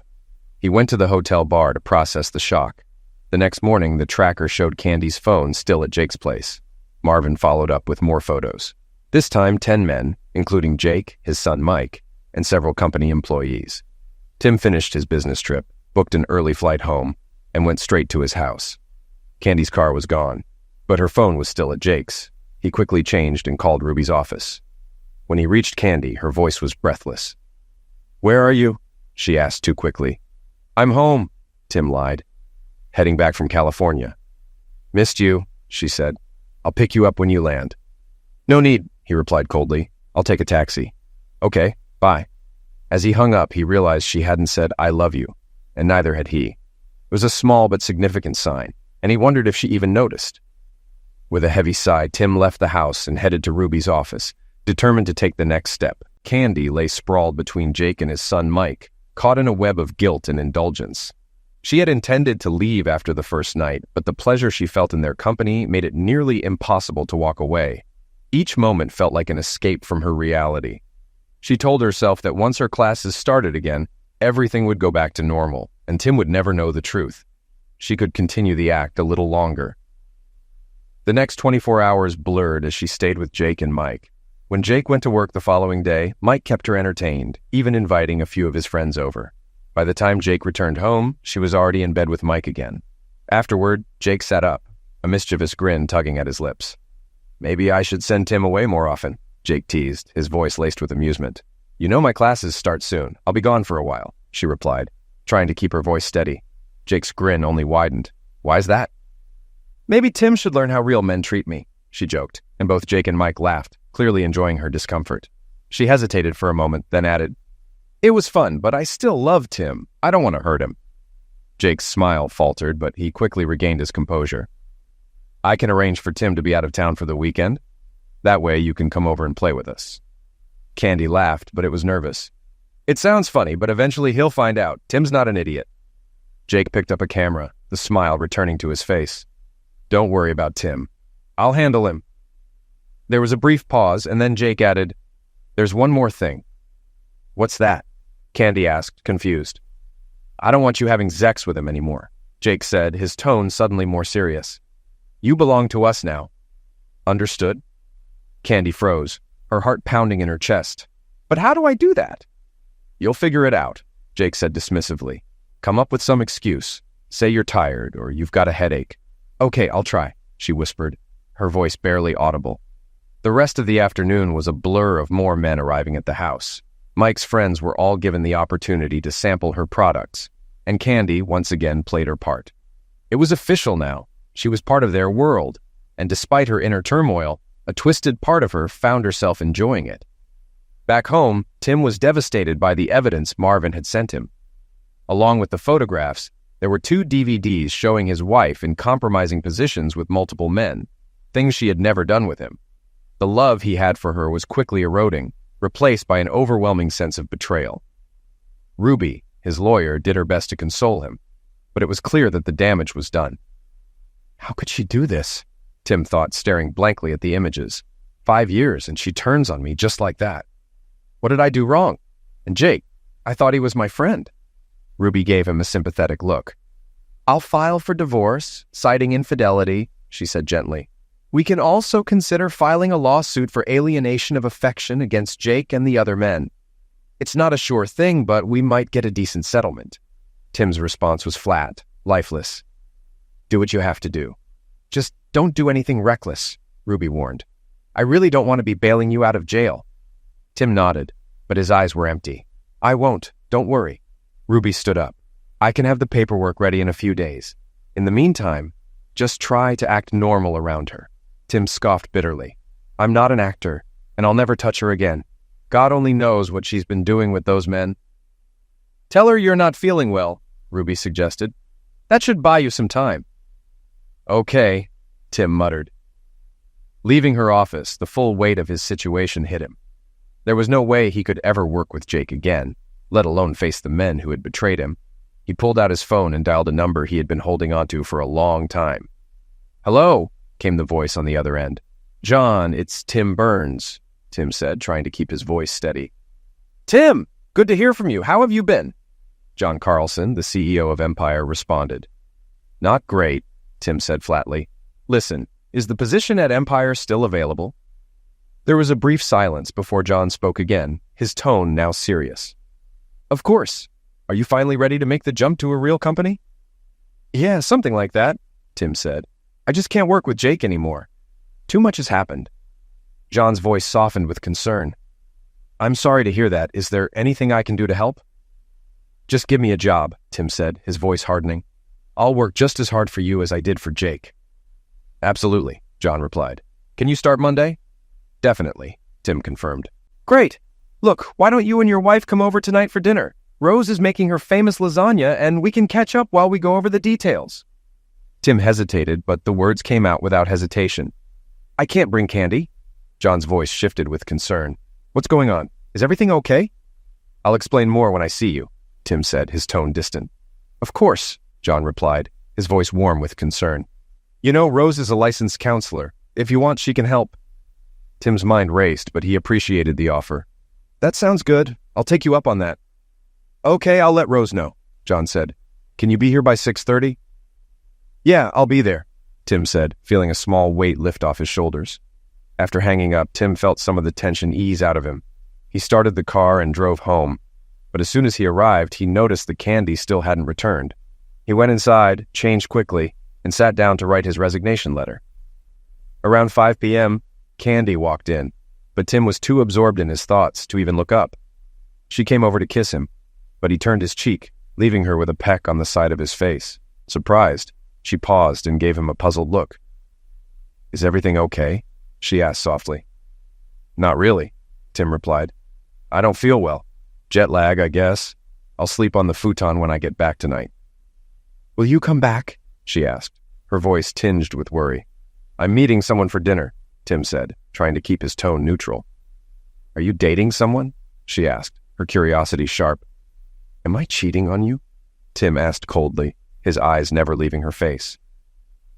He went to the hotel bar to process the shock. The next morning, the tracker showed Candy's phone still at Jake's place. Marvin followed up with more photos. This time, 10 men, including Jake, his son Mike, and several company employees. Tim finished his business trip, booked an early flight home, and went straight to his house. Candy's car was gone, but her phone was still at Jake's. He quickly changed and called Ruby's office. When he reached Candy, her voice was breathless. "Where are you?" she asked too quickly. "I'm home," Tim lied. "Heading back from California." "Missed you," she said. I'll pick you up when you land. No need, he replied coldly. I'll take a taxi. Okay, bye. As he hung up, he realized she hadn't said, I love you, and neither had he. It was a small but significant sign, and he wondered if she even noticed. With a heavy sigh, Tim left the house and headed to Ruby's office, determined to take the next step. Candy lay sprawled between Jake and his son Mike, caught in a web of guilt and indulgence. She had intended to leave after the first night, but the pleasure she felt in their company made it nearly impossible to walk away. Each moment felt like an escape from her reality. She told herself that once her classes started again, everything would go back to normal, and Tim would never know the truth. She could continue the act a little longer. The next 24 hours blurred as she stayed with Jake and Mike. When Jake went to work the following day, Mike kept her entertained, even inviting a few of his friends over. By the time Jake returned home, she was already in bed with Mike again. Afterward, Jake sat up, a mischievous grin tugging at his lips. Maybe I should send Tim away more often, Jake teased, his voice laced with amusement. You know my classes start soon. I'll be gone for a while, she replied, trying to keep her voice steady. Jake's grin only widened. Why's that? Maybe Tim should learn how real men treat me, she joked, and both Jake and Mike laughed, clearly enjoying her discomfort. She hesitated for a moment, then added, It was fun, but I still love Tim. I don't want to hurt him. Jake's smile faltered, but he quickly regained his composure. I can arrange for Tim to be out of town for the weekend. That way you can come over and play with us. Candy laughed, but it was nervous. It sounds funny, but eventually he'll find out. Tim's not an idiot. Jake picked up a camera, the smile returning to his face. Don't worry about Tim. I'll handle him. There was a brief pause, and then Jake added, There's one more thing. What's that? Candy asked, confused. I don't want you having sex with him anymore, Jake said, his tone suddenly more serious. You belong to us now. Understood? Candy froze, her heart pounding in her chest. But how do I do that? You'll figure it out, Jake said dismissively. Come up with some excuse. Say you're tired or you've got a headache. Okay, I'll try, she whispered, her voice barely audible. The rest of the afternoon was a blur of more men arriving at the house. Mike's friends were all given the opportunity to sample her products, and Candy once again played her part. It was official now. She was part of their world, and despite her inner turmoil, a twisted part of her found herself enjoying it. Back home, Tim was devastated by the evidence Marvin had sent him. Along with the photographs, there were 2 DVDs showing his wife in compromising positions with multiple men, things she had never done with him. The love he had for her was quickly eroding, replaced by an overwhelming sense of betrayal. Ruby, his lawyer, did her best to console him, but it was clear that the damage was done. How could she do this? Tim thought, staring blankly at the images. 5 years, and she turns on me just like that. What did I do wrong? And Jake, I thought he was my friend. Ruby gave him a sympathetic look. I'll file for divorce, citing infidelity, she said gently. We can also consider filing a lawsuit for alienation of affection against Jake and the other men. It's not a sure thing, but we might get a decent settlement. Tim's response was flat, lifeless. Do what you have to do. Just don't do anything reckless, Ruby warned. I really don't want to be bailing you out of jail. Tim nodded, but his eyes were empty. I won't, don't worry. Ruby stood up. I can have the paperwork ready in a few days. In the meantime, just try to act normal around her. Tim scoffed bitterly. I'm not an actor, and I'll never touch her again. God only knows what she's been doing with those men. Tell her you're not feeling well, Ruby suggested. That should buy you some time. Okay, Tim muttered. Leaving her office, the full weight of his situation hit him. There was no way he could ever work with Jake again, let alone face the men who had betrayed him. He pulled out his phone and dialed a number he had been holding onto for a long time. Hello, came the voice on the other end. John, it's Tim Burns, Tim said, trying to keep his voice steady. Tim, good to hear from you. How have you been? John Carlson, the CEO of Empire, responded. Not great, Tim said flatly. Listen, is the position at Empire still available? There was a brief silence before John spoke again, his tone now serious. Of course. Are you finally ready to make the jump to a real company? Yeah, something like that, Tim said. I just can't work with Jake anymore. Too much has happened. John's voice softened with concern. I'm sorry to hear that. Is there anything I can do to help? Just give me a job, Tim said, his voice hardening. I'll work just as hard for you as I did for Jake. Absolutely, John replied. Can you start Monday? Definitely, Tim confirmed. Great. Look, why don't you and your wife come over tonight for dinner? Rose is making her famous lasagna, and we can catch up while we go over the details. Tim hesitated, but the words came out without hesitation. I can't bring Candy. John's voice shifted with concern. What's going on? Is everything okay? I'll explain more when I see you, Tim said, his tone distant. Of course, John replied, his voice warm with concern. You know, Rose is a licensed counselor. If you want, she can help. Tim's mind raced, but he appreciated the offer. That sounds good. I'll take you up on that. Okay, I'll let Rose know, John said. Can you be here by 6:30? Yeah, I'll be there, Tim said, feeling a small weight lift off his shoulders. After hanging up, Tim felt some of the tension ease out of him. He started the car and drove home, but as soon as he arrived, he noticed the Candy still hadn't returned. He went inside, changed quickly, and sat down to write his resignation letter. Around 5 p.m., Candy walked in, but Tim was too absorbed in his thoughts to even look up. She came over to kiss him, but he turned his cheek, leaving her with a peck on the side of his face. Surprised, she paused and gave him a puzzled look. Is everything okay? She asked softly. Not really, Tim replied. I don't feel well. Jet lag, I guess. I'll sleep on the futon when I get back tonight. Will you come back? She asked, her voice tinged with worry. I'm meeting someone for dinner, Tim said, trying to keep his tone neutral. Are you dating someone? She asked, her curiosity sharp. Am I cheating on you? Tim asked coldly, his eyes never leaving her face.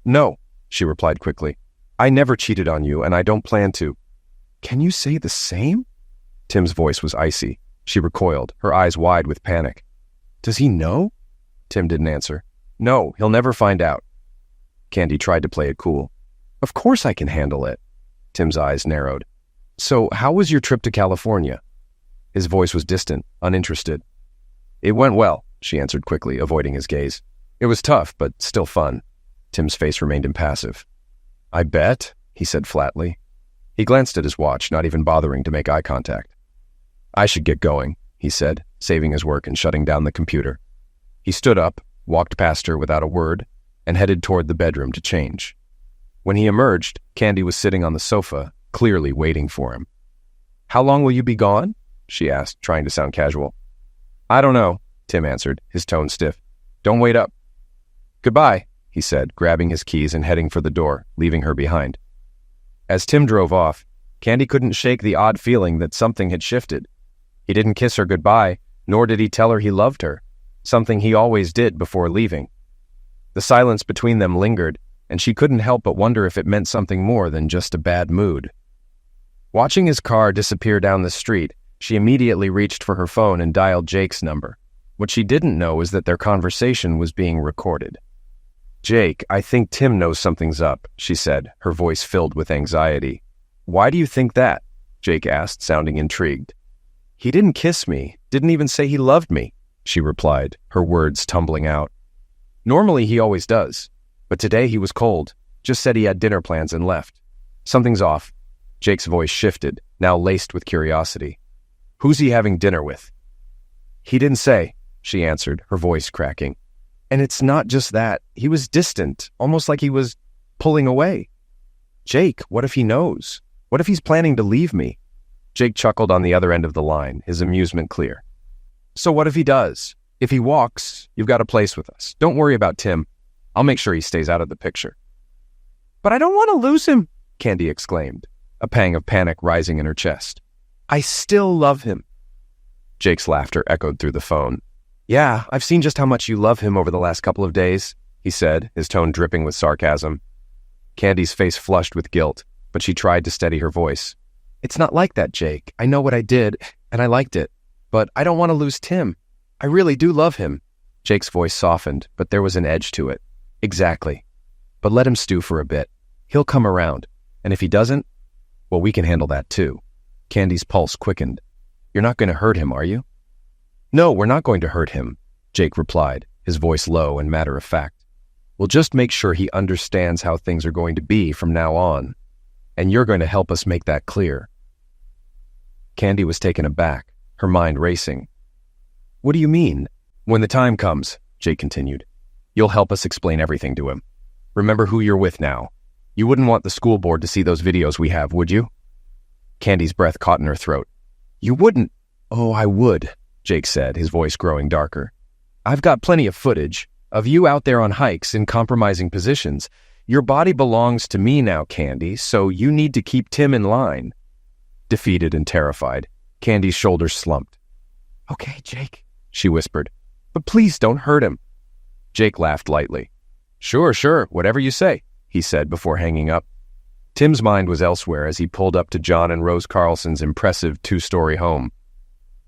No, she replied quickly. I never cheated on you, and I don't plan to. Can you say the same? Tim's voice was icy. She recoiled, her eyes wide with panic. Does he know? Tim didn't answer. No, he'll never find out. Candy tried to play it cool. Of course I can handle it. Tim's eyes narrowed. So how was your trip to California? His voice was distant, uninterested. It went well, she answered quickly, avoiding his gaze. It was tough, but still fun. Tim's face remained impassive. I bet, he said flatly. He glanced at his watch, not even bothering to make eye contact. I should get going, he said, saving his work and shutting down the computer. He stood up, walked past her without a word, and headed toward the bedroom to change. When he emerged, Candy was sitting on the sofa, clearly waiting for him. How long will you be gone? She asked, trying to sound casual. I don't know, Tim answered, his tone stiff. Don't wait up. Goodbye, he said, grabbing his keys and heading for the door, leaving her behind. As Tim drove off, Candy couldn't shake the odd feeling that something had shifted. He didn't kiss her goodbye, nor did he tell her he loved her, something he always did before leaving. The silence between them lingered, and she couldn't help but wonder if it meant something more than just a bad mood. Watching his car disappear down the street, she immediately reached for her phone and dialed Jake's number. What she didn't know was that their conversation was being recorded. Jake, I think Tim knows something's up, she said, her voice filled with anxiety. Why do you think that? Jake asked, sounding intrigued. He didn't kiss me, didn't even say he loved me, she replied, her words tumbling out. Normally he always does, but today he was cold, just said he had dinner plans and left. Something's off. Jake's voice shifted, now laced with curiosity. Who's he having dinner with? He didn't say, she answered, her voice cracking. And it's not just that. He was distant, almost like he was pulling away. Jake, what if he knows? What if he's planning to leave me? Jake chuckled on the other end of the line, his amusement clear. So what if he does? If he walks, you've got a place with us. Don't worry about Tim. I'll make sure he stays out of the picture. But I don't want to lose him, Candy exclaimed, a pang of panic rising in her chest. I still love him. Jake's laughter echoed through the phone. Yeah, I've seen just how much you love him over the last couple of days, he said, his tone dripping with sarcasm. Candy's face flushed with guilt, but she tried to steady her voice. It's not like that, Jake. I know what I did, and I liked it. But I don't want to lose Tim. I really do love him. Jake's voice softened, but there was an edge to it. Exactly. But let him stew for a bit. He'll come around. And if he doesn't, well, we can handle that too. Candy's pulse quickened. You're not going to hurt him, are you? No, we're not going to hurt him, Jake replied, his voice low and matter-of-fact. We'll just make sure he understands how things are going to be from now on. And you're going to help us make that clear. Candy was taken aback, her mind racing. What do you mean? When the time comes, Jake continued, you'll help us explain everything to him. Remember who you're with now. You wouldn't want the school board to see those videos we have, would you? Candy's breath caught in her throat. You wouldn't? Oh, I would, Jake said, his voice growing darker. I've got plenty of footage of you out there on hikes in compromising positions. Your body belongs to me now, Candy, so you need to keep Tim in line. Defeated and terrified, Candy's shoulders slumped. Okay, Jake, she whispered, but please don't hurt him. Jake laughed lightly. Sure, whatever you say, he said before hanging up. Tim's mind was elsewhere as he pulled up to John and Rose Carlson's impressive 2-story home.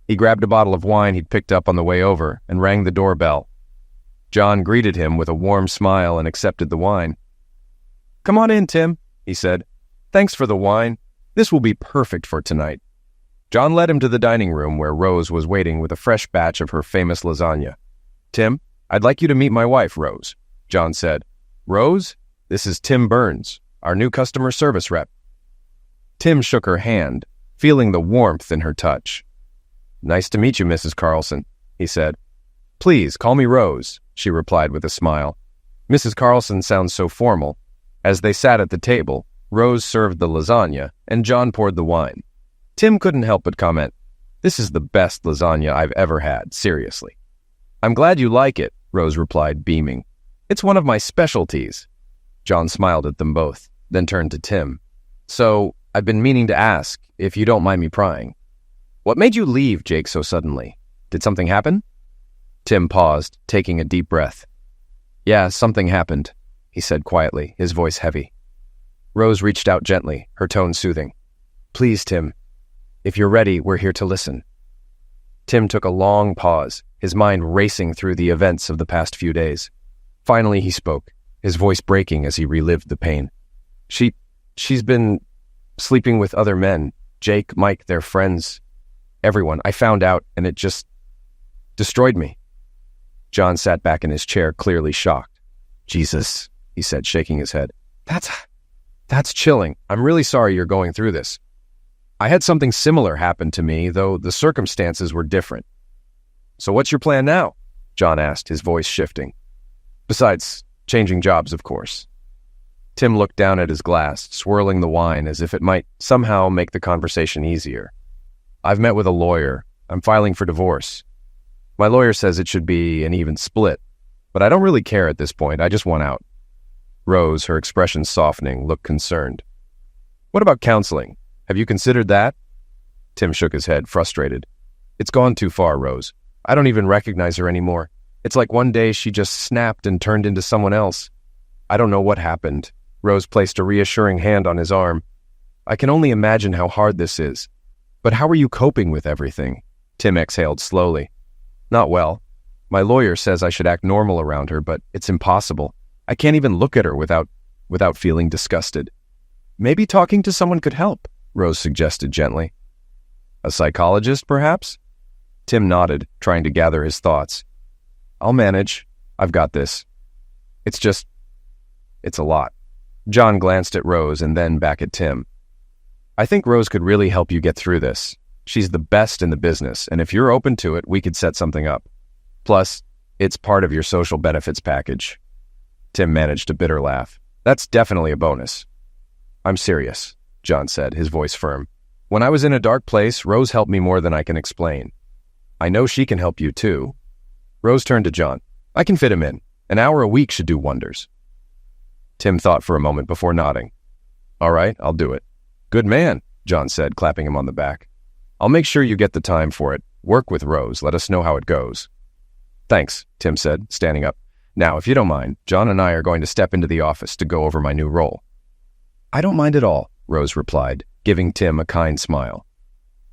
He grabbed a bottle of wine he'd picked up on the way over and rang the doorbell. John greeted him with a warm smile and accepted the wine. Come on in, Tim, he said. Thanks for the wine. This will be perfect for tonight. John led him to the dining room where Rose was waiting with a fresh batch of her famous lasagna. Tim, I'd like you to meet my wife, Rose, John said. Rose, this is Tim Burns, our new customer service rep. Tim shook her hand, feeling the warmth in her touch. Nice to meet you, Mrs. Carlson, he said. Please, call me Rose, she replied with a smile. Mrs. Carlson sounds so formal. As they sat at the table, Rose served the lasagna, and John poured the wine. Tim couldn't help but comment, This is the best lasagna I've ever had, seriously. I'm glad you like it, Rose replied, beaming. It's one of my specialties. John smiled at them both, then turned to Tim. So, I've been meaning to ask, if you don't mind me prying. What made you leave Jake so suddenly? Did something happen? Tim paused, taking a deep breath. Yeah, something happened, he said quietly, his voice heavy. Rose reached out gently, her tone soothing. Please, Tim. If you're ready, we're here to listen. Tim took a long pause, his mind racing through the events of the past few days. Finally, he spoke, his voice breaking as he relived the pain. She's been sleeping with other men. Jake, Mike, their friends, everyone. I found out, and it just destroyed me. John sat back in his chair, clearly shocked. Jesus, he said, shaking his head. That's chilling. I'm really sorry you're going through this. I had something similar happen to me, though the circumstances were different. So what's your plan now? John asked, his voice shifting. Besides changing jobs, of course. Tim looked down at his glass, swirling the wine as if it might somehow make the conversation easier. I've met with a lawyer. I'm filing for divorce. My lawyer says it should be an even split, but I don't really care at this point. I just want out. Rose, her expression softening, looked concerned. What about counseling? Have you considered that? Tim shook his head, frustrated. It's gone too far, Rose. I don't even recognize her anymore. It's like one day she just snapped and turned into someone else. I don't know what happened. Rose placed a reassuring hand on his arm. I can only imagine how hard this is. But how are you coping with everything? Tim exhaled slowly. Not well. My lawyer says I should act normal around her, but it's impossible. I can't even look at her without feeling disgusted. Maybe talking to someone could help, Rose suggested gently. A psychologist, perhaps? Tim nodded, trying to gather his thoughts. I'll manage. I've got this. It's a lot. John glanced at Rose and then back at Tim. I think Rose could really help you get through this. She's the best in the business, and if you're open to it, we could set something up. Plus, it's part of your social benefits package. Tim managed a bitter laugh. That's definitely a bonus. I'm serious, John said, his voice firm. When I was in a dark place, Rose helped me more than I can explain. I know she can help you too. Rose turned to John. I can fit him in. An hour a week should do wonders. Tim thought for a moment before nodding. All right, I'll do it. Good man, John said, clapping him on the back. I'll make sure you get the time for it. Work with Rose. Let us know how it goes. Thanks, Tim said, standing up. Now, if you don't mind, John and I are going to step into the office to go over my new role. I don't mind at all, Rose replied, giving Tim a kind smile.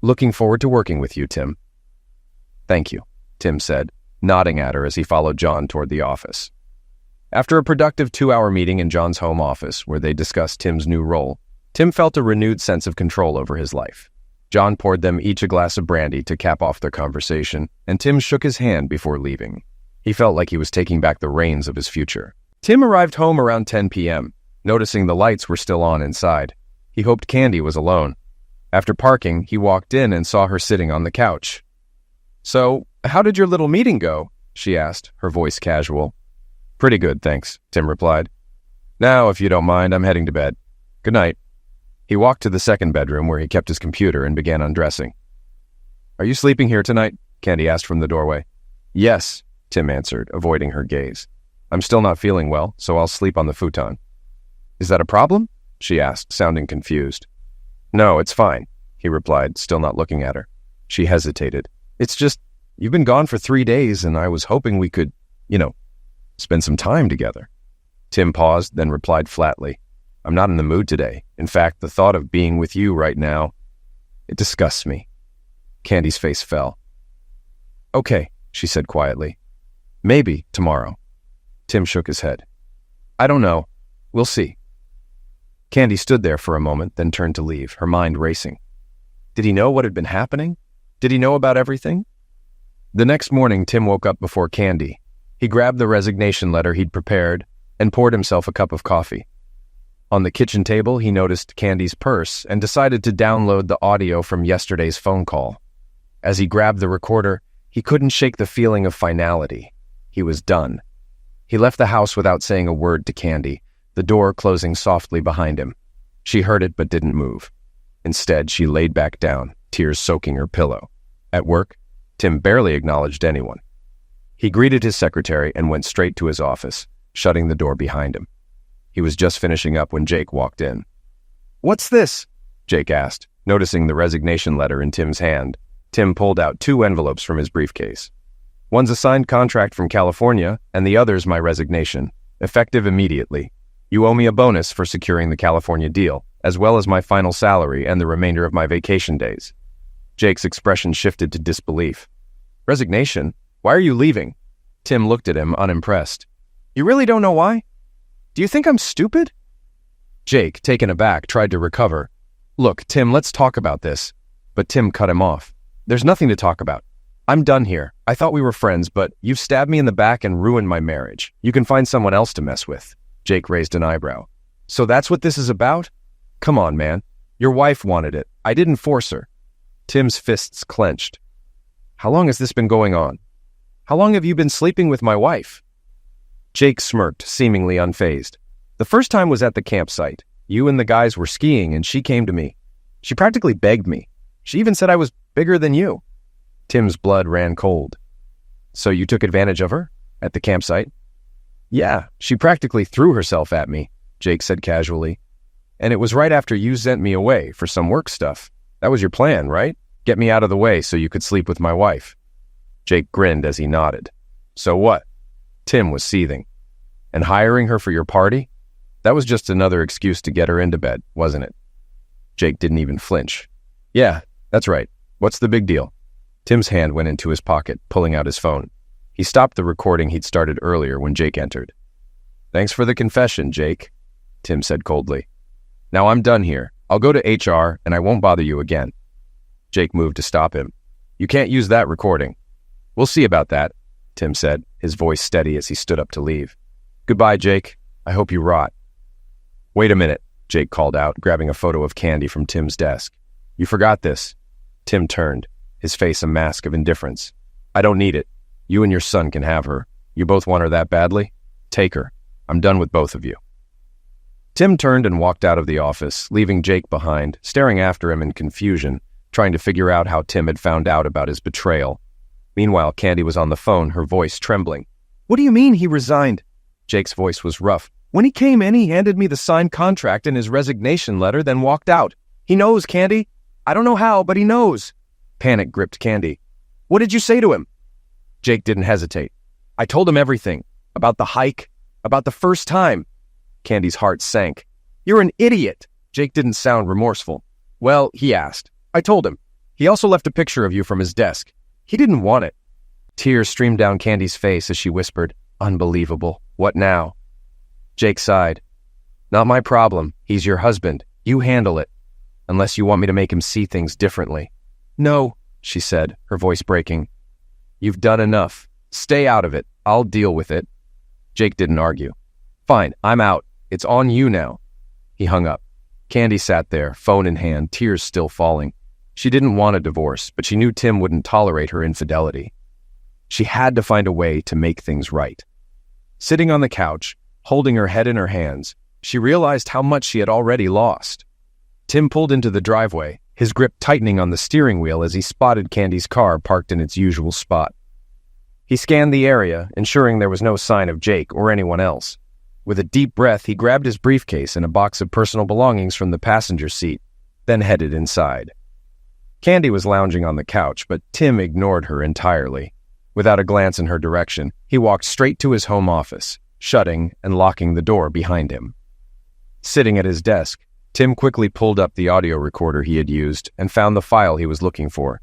Looking forward to working with you, Tim. Thank you, Tim said, nodding at her as he followed John toward the office. After a productive 2-hour meeting in John's home office, where they discussed Tim's new role, Tim felt a renewed sense of control over his life. John poured them each a glass of brandy to cap off their conversation, and Tim shook his hand before leaving. He felt like he was taking back the reins of his future. Tim arrived home around 10 p.m., noticing the lights were still on inside. He hoped Candy was alone. After parking, he walked in and saw her sitting on the couch. So, how did your little meeting go? She asked, her voice casual. Pretty good, thanks, Tim replied. Now, if you don't mind, I'm heading to bed. Good night. He walked to the second bedroom where he kept his computer and began undressing. Are you sleeping here tonight? Candy asked from the doorway. Yes, Tim answered, avoiding her gaze. I'm still not feeling well, so I'll sleep on the futon. Is that a problem? She asked, sounding confused. No, it's fine, he replied, still not looking at her. She hesitated. It's just, you've been gone for 3 days, and I was hoping we could, spend some time together. Tim paused, then replied flatly. I'm not in the mood today. In fact, the thought of being with you right now, it disgusts me. Candy's face fell. Okay, she said quietly. Maybe tomorrow. Tim shook his head. I don't know. We'll see. Candy stood there for a moment, then turned to leave, her mind racing. Did he know what had been happening? Did he know about everything? The next morning, Tim woke up before Candy. He grabbed the resignation letter he'd prepared and poured himself a cup of coffee. On the kitchen table, he noticed Candy's purse and decided to download the audio from yesterday's phone call. As he grabbed the recorder, he couldn't shake the feeling of finality. He was done. He left the house without saying a word to Candy, the door closing softly behind him. She heard it but didn't move. Instead, she laid back down, tears soaking her pillow. At work, Tim barely acknowledged anyone. He greeted his secretary and went straight to his office, shutting the door behind him. He was just finishing up when Jake walked in. What's this? Jake asked, noticing the resignation letter in Tim's hand. Tim pulled out 2 envelopes from his briefcase. One's a signed contract from California, and the other's my resignation, effective immediately. You owe me a bonus for securing the California deal, as well as my final salary and the remainder of my vacation days. Jake's expression shifted to disbelief. Resignation? Why are you leaving? Tim looked at him, unimpressed. You really don't know why? Do you think I'm stupid? Jake, taken aback, tried to recover. Look, Tim, let's talk about this. But Tim cut him off. There's nothing to talk about. I'm done here. I thought we were friends, but you've stabbed me in the back and ruined my marriage. You can find someone else to mess with. Jake raised an eyebrow. So that's what this is about? Come on, man. Your wife wanted it. I didn't force her. Tim's fists clenched. How long has this been going on? How long have you been sleeping with my wife? Jake smirked, seemingly unfazed. The first time was at the campsite. You and the guys were skiing, and she came to me. She practically begged me. She even said I was bigger than you. Tim's blood ran cold. So you took advantage of her? At the campsite? Yeah, she practically threw herself at me, Jake said casually. And it was right after you sent me away for some work stuff. That was your plan, right? Get me out of the way so you could sleep with my wife. Jake grinned as he nodded. So what? Tim was seething. And hiring her for your party? That was just another excuse to get her into bed, wasn't it? Jake didn't even flinch. Yeah, that's right. What's the big deal? Tim's hand went into his pocket, pulling out his phone. He stopped the recording he'd started earlier when Jake entered. Thanks for the confession, Jake, Tim said coldly. Now I'm done here. I'll go to HR and I won't bother you again. Jake moved to stop him. You can't use that recording. We'll see about that, Tim said, his voice steady as he stood up to leave. Goodbye, Jake. I hope you rot. Wait a minute, Jake called out, grabbing a photo of Candy from Tim's desk. You forgot this. Tim turned, his face a mask of indifference. I don't need it. You and your son can have her. You both want her that badly? Take her. I'm done with both of you. Tim turned and walked out of the office, leaving Jake behind, staring after him in confusion, trying to figure out how Tim had found out about his betrayal. Meanwhile, Candy was on the phone, her voice trembling. What do you mean he resigned? Jake's voice was rough. When he came in, he handed me the signed contract and his resignation letter, then walked out. He knows, Candy. I don't know how, but he knows. Panic gripped Candy. What did you say to him? Jake didn't hesitate. I told him everything. About the hike. About the first time. Candy's heart sank. You're an idiot. Jake didn't sound remorseful. Well, he asked. I told him. He also left a picture of you from his desk. He didn't want it. Tears streamed down Candy's face as she whispered, Unbelievable. What now? Jake sighed. Not my problem. He's your husband. You handle it. Unless you want me to make him see things differently. No, she said, her voice breaking. You've done enough. Stay out of it. I'll deal with it. Jake didn't argue. Fine, I'm out. It's on you now. He hung up. Candy sat there, phone in hand, tears still falling. She didn't want a divorce, but she knew Tim wouldn't tolerate her infidelity. She had to find a way to make things right. Sitting on the couch, holding her head in her hands, She realized how much she had already lost. Tim pulled into the driveway, his grip tightening on the steering wheel as he spotted Candy's car parked in its usual spot. He scanned the area, ensuring there was no sign of Jake or anyone else. With a deep breath, he grabbed his briefcase and a box of personal belongings from the passenger seat, then headed inside. Candy was lounging on the couch, but Tim ignored her entirely. Without a glance in her direction, he walked straight to his home office, shutting and locking the door behind him. Sitting at his desk, Tim quickly pulled up the audio recorder he had used and found the file he was looking for,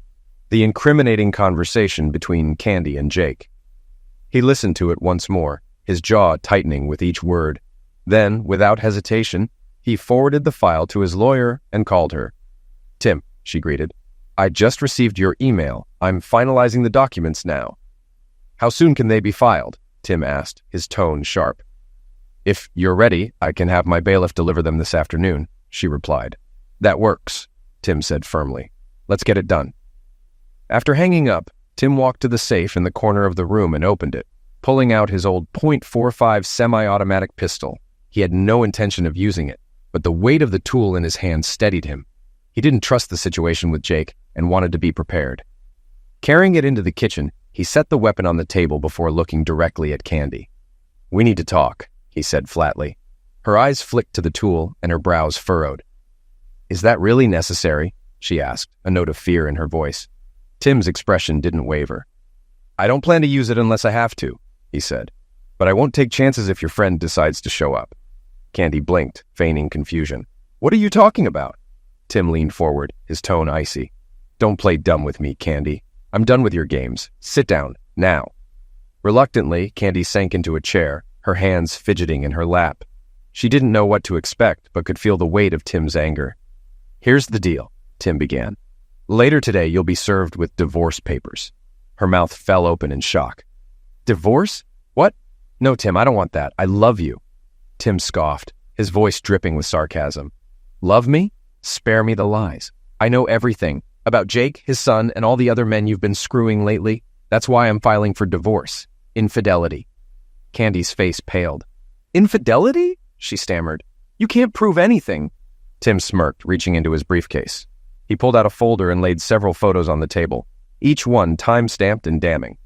the incriminating conversation between Candy and Jake. He listened to it once more, his jaw tightening with each word. Then, without hesitation, he forwarded the file to his lawyer and called her. "Tim," she greeted, "I just received your email. I'm finalizing the documents now." "How soon can they be filed?" Tim asked, his tone sharp. "If you're ready, I can have my bailiff deliver them this afternoon," she replied. "That works," Tim said firmly. "Let's get it done." After hanging up, Tim walked to the safe in the corner of the room and opened it, pulling out his old .45 semi-automatic pistol. He had no intention of using it, but the weight of the tool in his hand steadied him. He didn't trust the situation with Jake and wanted to be prepared. Carrying it into the kitchen, he set the weapon on the table before looking directly at Candy. "We need to talk," he said flatly. Her eyes flicked to the tool and her brows furrowed. "Is that really necessary?" she asked, a note of fear in her voice. Tim's expression didn't waver. "I don't plan to use it unless I have to," he said. "But I won't take chances if your friend decides to show up." Candy blinked, feigning confusion. "What are you talking about?" Tim leaned forward, his tone icy. "Don't play dumb with me, Candy. I'm done with your games. Sit down, now." Reluctantly, Candy sank into a chair, her hands fidgeting in her lap. She didn't know what to expect, but could feel the weight of Tim's anger. "Here's the deal," Tim began. "Later today, you'll be served with divorce papers." Her mouth fell open in shock. "Divorce? What? No, Tim, I don't want that. I love you." Tim scoffed, his voice dripping with sarcasm. "Love me? Spare me the lies. I know everything about Jake, his son, and all the other men you've been screwing lately. That's why I'm filing for divorce. Infidelity." Candy's face paled. "Infidelity?" she stammered. "You can't prove anything." Tim smirked, reaching into his briefcase. He pulled out a folder and laid several photos on the table, each one time-stamped and damning.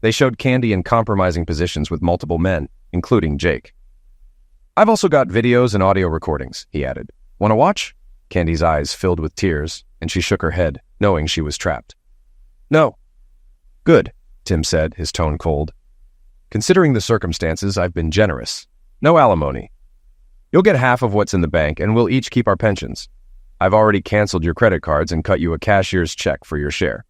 They showed Candy in compromising positions with multiple men, including Jake. "I've also got videos and audio recordings," he added. "Want to watch?" Candy's eyes filled with tears, and she shook her head, knowing she was trapped. "No." "Good," Tim said, his tone cold. "Considering the circumstances, I've been generous. No alimony. You'll get half of what's in the bank, and we'll each keep our pensions. I've already canceled your credit cards and cut you a cashier's check for your share.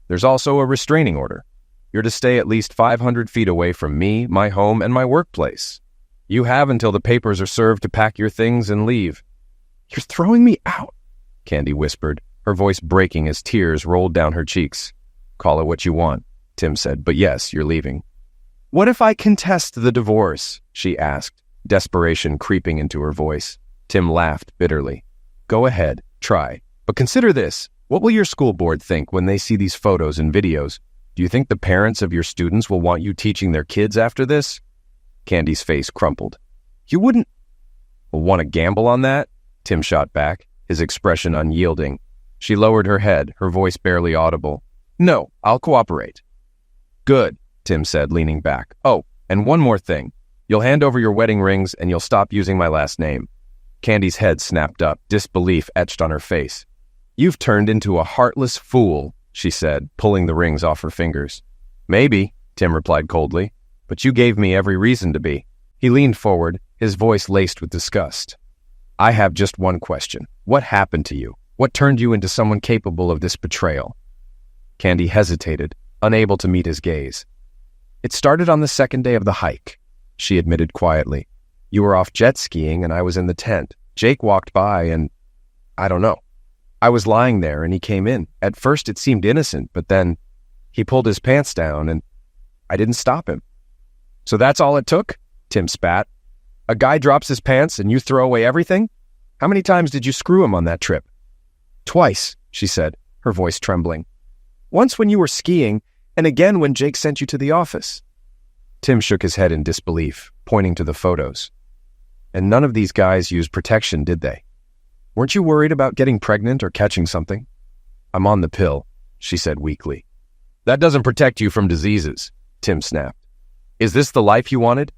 There's also a restraining order. You're to stay at least 500 feet away from me, my home, and my workplace. You have until the papers are served to pack your things and leave." "You're throwing me out," Candy whispered, her voice breaking as tears rolled down her cheeks. "Call it what you want," Tim said, "but yes, you're leaving." "What if I contest the divorce?" she asked, desperation creeping into her voice. Tim laughed bitterly. "Go ahead, try. But consider this. What will your school board think when they see these photos and videos? Do you think the parents of your students will want you teaching their kids after this?" Candy's face crumpled. "You wouldn't want to gamble on that?" Tim shot back, his expression unyielding. She lowered her head, her voice barely audible. "No, I'll cooperate." "Good," Tim said, leaning back. "Oh, and one more thing. You'll hand over your wedding rings and you'll stop using my last name." Candy's head snapped up, disbelief etched on her face. "You've turned into a heartless fool," she said, pulling the rings off her fingers. "Maybe," Tim replied coldly, "but you gave me every reason to be." He leaned forward, his voice laced with disgust. "I have just one question. What happened to you? What turned you into someone capable of this betrayal?" Candy hesitated, unable to meet his gaze. "It started on the second day of the hike," she admitted quietly. "You were off jet skiing and I was in the tent. Jake walked by and I don't know. I was lying there and he came in. At first it seemed innocent, but then he pulled his pants down and I didn't stop him." "So that's all it took?" Tim spat. "A guy drops his pants and you throw away everything? How many times did you screw him on that trip?" "Twice," she said, her voice trembling. "Once when you were skiing, and again when Jake sent you to the office." Tim shook his head in disbelief, pointing to the photos. And none of these guys used protection, did they? Weren't you worried about getting pregnant or catching something? I'm on the pill, she said weakly. That doesn't protect you from diseases, Tim snapped. Is this the life you wanted?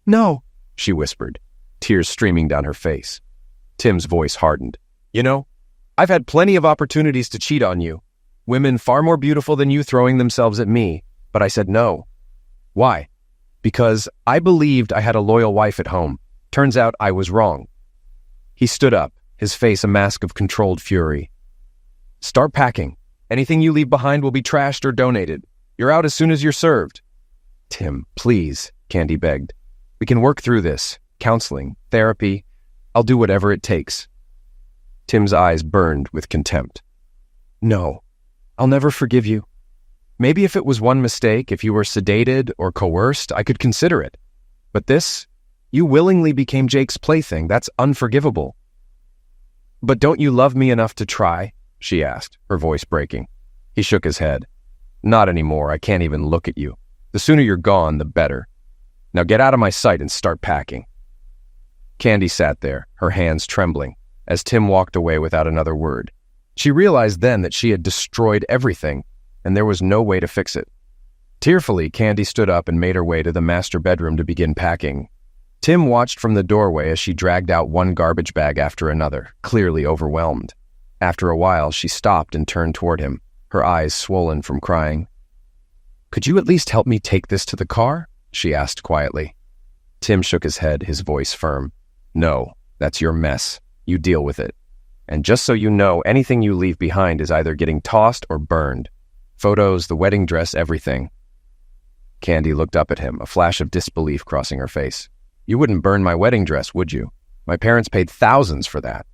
No, she whispered, tears streaming down her face. Tim's voice hardened. You know, I've had plenty of opportunities to cheat on you. Women far more beautiful than you throwing themselves at me, but I said no. Why? Because I believed I had a loyal wife at home. Turns out I was wrong. He stood up, his face a mask of controlled fury. Start packing. Anything you leave behind will be trashed or donated. You're out as soon as you're served. Tim, please, Candy begged. We can work through this. Counseling, therapy. I'll do whatever it takes. Tim's eyes burned with contempt. No, I'll never forgive you. Maybe if it was one mistake, if you were sedated or coerced, I could consider it. But this? You willingly became Jake's plaything. That's unforgivable. But don't you love me enough to try? She asked, her voice breaking. He shook his head. Not anymore. I can't even look at you. The sooner you're gone, the better. Now get out of my sight and start packing. Candy sat there, her hands trembling, as Tim walked away without another word. She realized then that she had destroyed everything, and there was no way to fix it. Tearfully, Candy stood up and made her way to the master bedroom to begin packing. Tim watched from the doorway as she dragged out one garbage bag after another, clearly overwhelmed. After a while, she stopped and turned toward him, her eyes swollen from crying. Could you at least help me take this to the car? She asked quietly. Tim shook his head, his voice firm. No, that's your mess. You deal with it. And just so you know, anything you leave behind is either getting tossed or burned. Photos, the wedding dress, everything. Candy looked up at him, a flash of disbelief crossing her face. You wouldn't burn my wedding dress, would you? My parents paid thousands for that.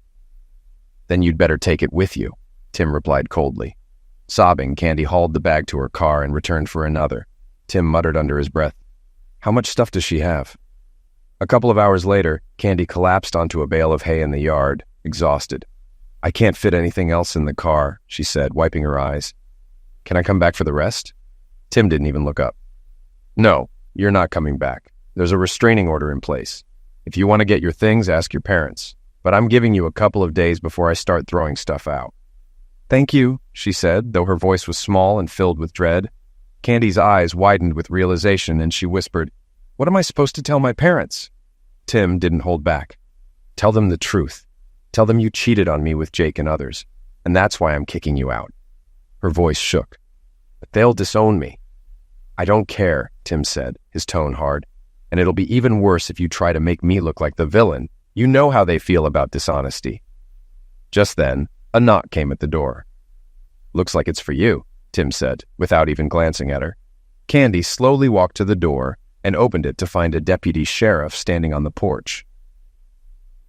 Then you'd better take it with you, Tim replied coldly. Sobbing, Candy hauled the bag to her car and returned for another. Tim muttered under his breath, How much stuff does she have? A couple of hours later, Candy collapsed onto a bale of hay in the yard, exhausted. I can't fit anything else in the car, she said, wiping her eyes. Can I come back for the rest? Tim didn't even look up. No, you're not coming back. There's a restraining order in place. If you want to get your things, ask your parents. But I'm giving you a couple of days before I start throwing stuff out. Thank you, she said, though her voice was small and filled with dread. Candy's eyes widened with realization, and she whispered, What am I supposed to tell my parents? Tim didn't hold back. Tell them the truth. Tell them you cheated on me with Jake and others, and that's why I'm kicking you out. Her voice shook. But they'll disown me. I don't care, Tim said, his tone hard. And it'll be even worse if you try to make me look like the villain. You know how they feel about dishonesty. Just then, a knock came at the door. Looks like it's for you, Tim said, without even glancing at her. Candy slowly walked to the door and opened it to find a deputy sheriff standing on the porch.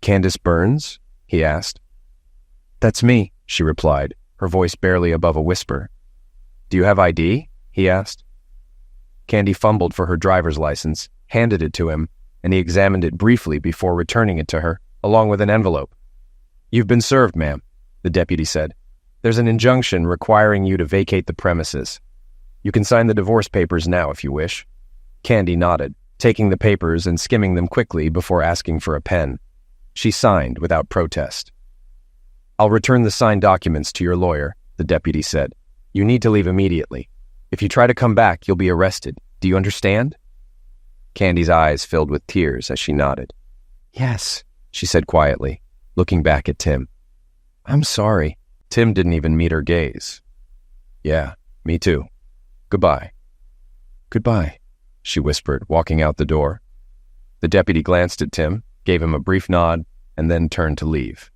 Candace Burns? He asked. That's me, she replied, her voice barely above a whisper. Do you have ID? He asked. Candy fumbled for her driver's license, handed it to him, and he examined it briefly before returning it to her, along with an envelope. You've been served, ma'am, the deputy said. There's an injunction requiring you to vacate the premises. You can sign the divorce papers now if you wish. Candy nodded, taking the papers and skimming them quickly before asking for a pen. She signed without protest. I'll return the signed documents to your lawyer, the deputy said. You need to leave immediately. If you try to come back, you'll be arrested. Do you understand? Candy's eyes filled with tears as she nodded. Yes, she said quietly, looking back at Tim. I'm sorry. Tim didn't even meet her gaze. Yeah, me too. Goodbye. Goodbye, she whispered, walking out the door. The deputy glanced at Tim, gave him a brief nod, and then turned to leave.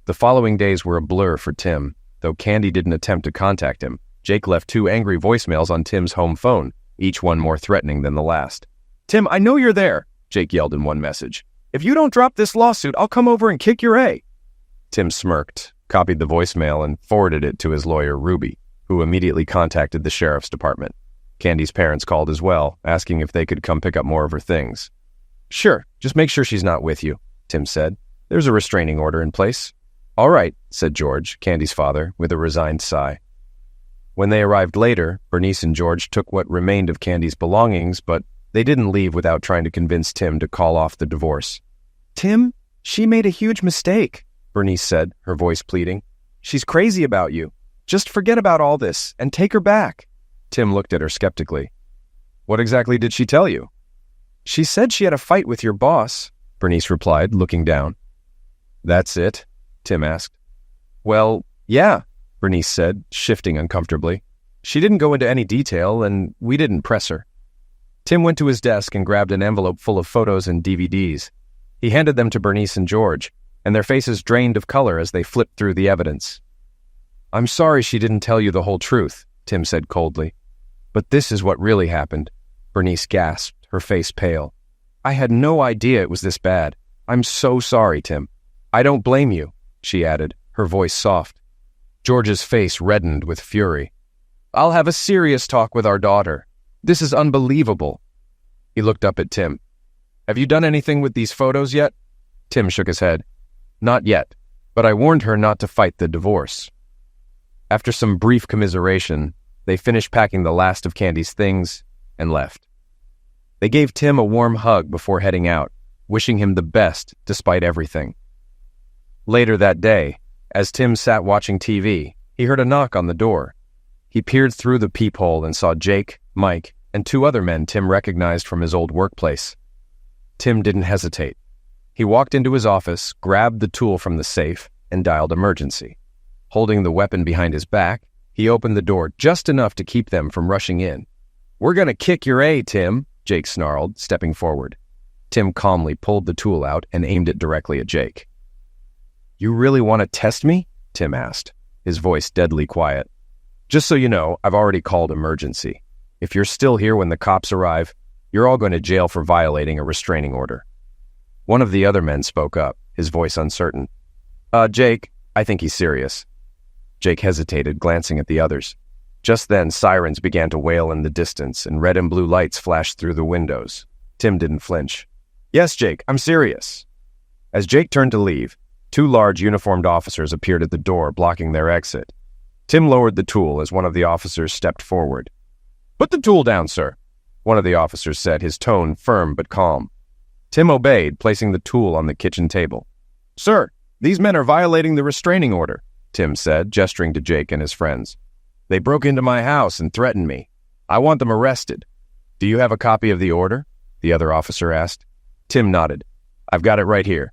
The following days were a blur for Tim. Though Candy didn't attempt to contact him, Jake left 2 angry voicemails on Tim's home phone, each one more threatening than the last. Tim, I know you're there, Jake yelled in one message. If you don't drop this lawsuit, I'll come over and kick your A. Tim smirked, copied the voicemail, and forwarded it to his lawyer, Ruby, who immediately contacted the sheriff's department. Candy's parents called as well, asking if they could come pick up more of her things. Sure, just make sure she's not with you, Tim said. There's a restraining order in place. All right, said George, Candy's father, with a resigned sigh. When they arrived later, Bernice and George took what remained of Candy's belongings, but they didn't leave without trying to convince Tim to call off the divorce. Tim, she made a huge mistake, Bernice said, her voice pleading. She's crazy about you. Just forget about all this and take her back. Tim looked at her skeptically. What exactly did she tell you? She said she had a fight with your boss, Bernice replied, looking down. That's it? Tim asked. Well, yeah, Bernice said, shifting uncomfortably. She didn't go into any detail, and we didn't press her. Tim went to his desk and grabbed an envelope full of photos and DVDs. He handed them to Bernice and George, and their faces drained of color as they flipped through the evidence. I'm sorry she didn't tell you the whole truth, Tim said coldly. But this is what really happened, Bernice gasped, her face pale. I had no idea it was this bad. I'm so sorry, Tim. I don't blame you, she added, her voice soft. George's face reddened with fury. I'll have a serious talk with our daughter. This is unbelievable. He looked up at Tim. Have you done anything with these photos yet? Tim shook his head. Not yet, but I warned her not to fight the divorce. After some brief commiseration, they finished packing the last of Candy's things and left. They gave Tim a warm hug before heading out, wishing him the best despite everything. Later that day, as Tim sat watching TV, he heard a knock on the door. He peered through the peephole and saw Jake, Mike, and two other men Tim recognized from his old workplace. Tim didn't hesitate. He walked into his office, grabbed the tool from the safe, and dialed emergency. Holding the weapon behind his back, he opened the door just enough to keep them from rushing in. We're gonna kick your A, Tim, Jake snarled, stepping forward. Tim calmly pulled the tool out and aimed it directly at Jake. You really want to test me? Tim asked, his voice deadly quiet. Just so you know, I've already called emergency. If you're still here when the cops arrive, you're all going to jail for violating a restraining order. One of the other men spoke up, his voice uncertain. Jake, I think he's serious. Jake hesitated, glancing at the others. Just then, sirens began to wail in the distance, and red and blue lights flashed through the windows. Tim didn't flinch. Yes, Jake, I'm serious. As Jake turned to leave, two large uniformed officers appeared at the door, blocking their exit. Tim lowered the tool as one of the officers stepped forward. Put the tool down, sir, one of the officers said, his tone firm but calm. Tim obeyed, placing the tool on the kitchen table. Sir, these men are violating the restraining order, Tim said, gesturing to Jake and his friends. They broke into my house and threatened me. I want them arrested. Do you have a copy of the order? The other officer asked. Tim nodded. I've got it right here.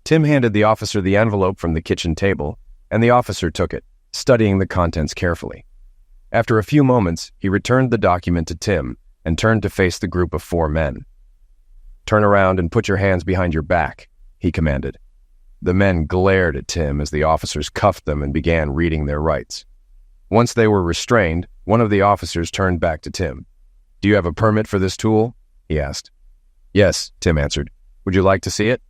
Tim handed the officer the envelope from the kitchen table, and the officer took it, studying the contents carefully. After a few moments, he returned the document to Tim and turned to face the group of 4 men. Turn around and put your hands behind your back, he commanded. The men glared at Tim as the officers cuffed them and began reading their rights. Once they were restrained, one of the officers turned back to Tim. Do you have a permit for this tool? He asked. Yes, Tim answered. Would you like to see it?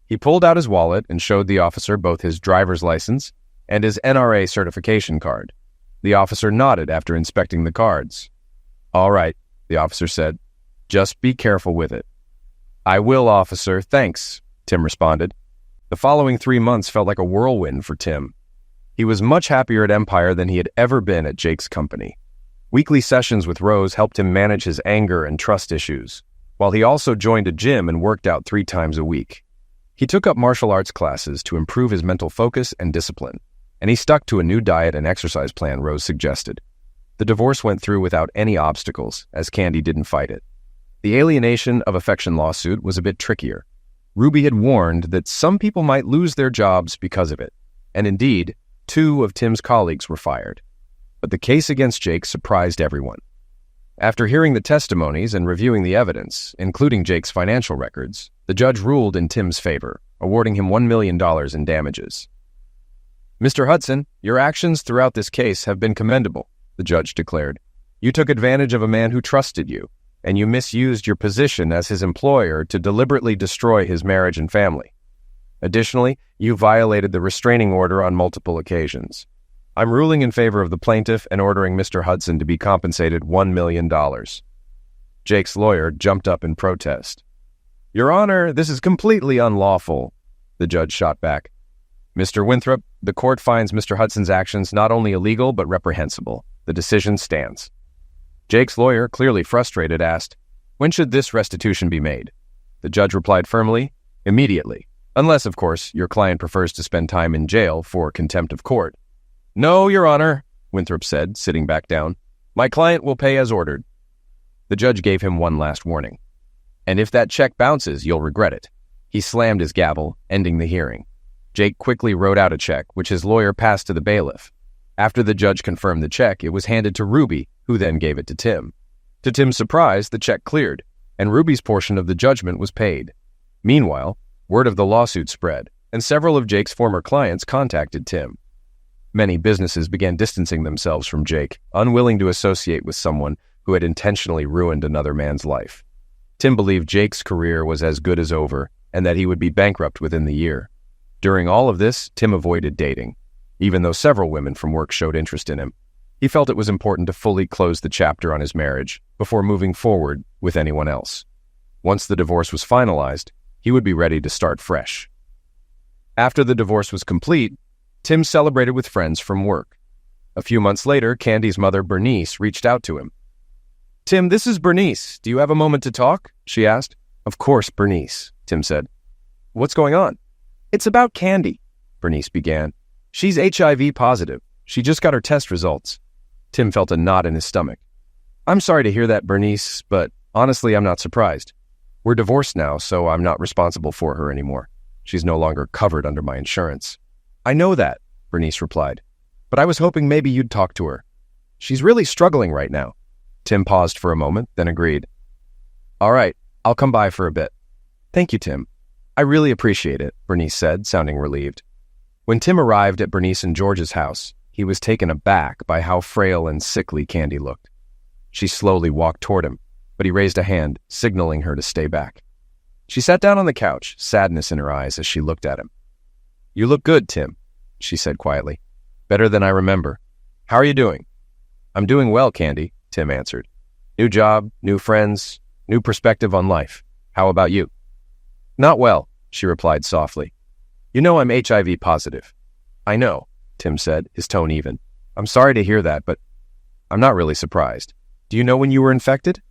He pulled out his wallet and showed the officer both his driver's license and his NRA certification card. The officer nodded after inspecting the cards. All right, the officer said. Just be careful with it. I will, officer, thanks, Tim responded. The following 3 months felt like a whirlwind for Tim. He was much happier at Empire than he had ever been at Jake's company. Weekly sessions with Rose helped him manage his anger and trust issues, while he also joined a gym and worked out 3 times a week. He took up martial arts classes to improve his mental focus and discipline, and he stuck to a new diet and exercise plan Rose suggested. The divorce went through without any obstacles, as Candy didn't fight it. The alienation of affection lawsuit was a bit trickier. Ruby had warned that some people might lose their jobs because of it, and indeed, 2 of Tim's colleagues were fired. But the case against Jake surprised everyone. After hearing the testimonies and reviewing the evidence, including Jake's financial records, the judge ruled in Tim's favor, awarding him $1 million in damages. Mr. Hudson, your actions throughout this case have been commendable, the judge declared. You took advantage of a man who trusted you, and you misused your position as his employer to deliberately destroy his marriage and family. Additionally, you violated the restraining order on multiple occasions. I'm ruling in favor of the plaintiff and ordering Mr. Hudson to be compensated $1 million. Jake's lawyer jumped up in protest. Your Honor, this is completely unlawful, the judge shot back. Mr. Winthrop, the court finds Mr. Hudson's actions not only illegal but reprehensible. The decision stands. Jake's lawyer, clearly frustrated, asked, When should this restitution be made? The judge replied firmly, Immediately. Unless, of course, your client prefers to spend time in jail for contempt of court. No, Your Honor, Winthrop said, sitting back down. My client will pay as ordered. The judge gave him one last warning. And if that check bounces, you'll regret it. He slammed his gavel, ending the hearing. Jake quickly wrote out a check, which his lawyer passed to the bailiff. After the judge confirmed the check, it was handed to Ruby, who then gave it to Tim. To Tim's surprise, the check cleared, and Ruby's portion of the judgment was paid. Meanwhile, word of the lawsuit spread, and several of Jake's former clients contacted Tim. Many businesses began distancing themselves from Jake, unwilling to associate with someone who had intentionally ruined another man's life. Tim believed Jake's career was as good as over, and that he would be bankrupt within the year. During all of this, Tim avoided dating, even though several women from work showed interest in him. He felt it was important to fully close the chapter on his marriage before moving forward with anyone else. Once the divorce was finalized, he would be ready to start fresh. After the divorce was complete, Tim celebrated with friends from work. A few months later, Candy's mother, Bernice, reached out to him. Tim, this is Bernice. Do you have a moment to talk? She asked. Of course, Bernice, Tim said. What's going on? It's about Candy, Bernice began. She's HIV positive. She just got her test results. Tim felt a knot in his stomach. I'm sorry to hear that, Bernice, but honestly, I'm not surprised. We're divorced now, so I'm not responsible for her anymore. She's no longer covered under my insurance. I know that, Bernice replied, but I was hoping maybe you'd talk to her. She's really struggling right now. Tim paused for a moment, then agreed. All right, I'll come by for a bit. Thank you, Tim. I really appreciate it, Bernice said, sounding relieved. When Tim arrived at Bernice and George's house, he was taken aback by how frail and sickly Candy looked. She slowly walked toward him, but he raised a hand, signaling her to stay back. She sat down on the couch, sadness in her eyes as she looked at him. You look good, Tim, she said quietly. Better than I remember. How are you doing? I'm doing well, Candy, Tim answered. New job, new friends, new perspective on life. How about you? Not well, she replied softly. You know I'm HIV positive. I know, Tim said, his tone even. I'm sorry to hear that, but I'm not really surprised. Do you know when you were infected?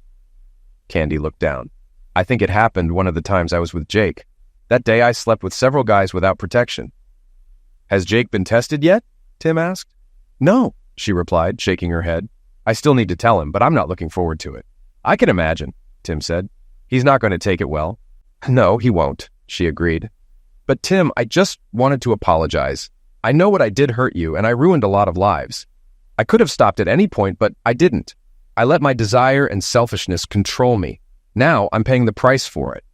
Candy looked down. I think it happened one of the times I was with Jake. That day I slept with several guys without protection. Has Jake been tested yet? Tim asked. No, she replied, shaking her head. I still need to tell him, but I'm not looking forward to it. I can imagine, Tim said. He's not going to take it well. No, he won't, she agreed. But Tim, I just wanted to apologize. I know what I did hurt you, and I ruined a lot of lives. I could have stopped at any point, but I didn't. I let my desire and selfishness control me. Now I'm paying the price for it.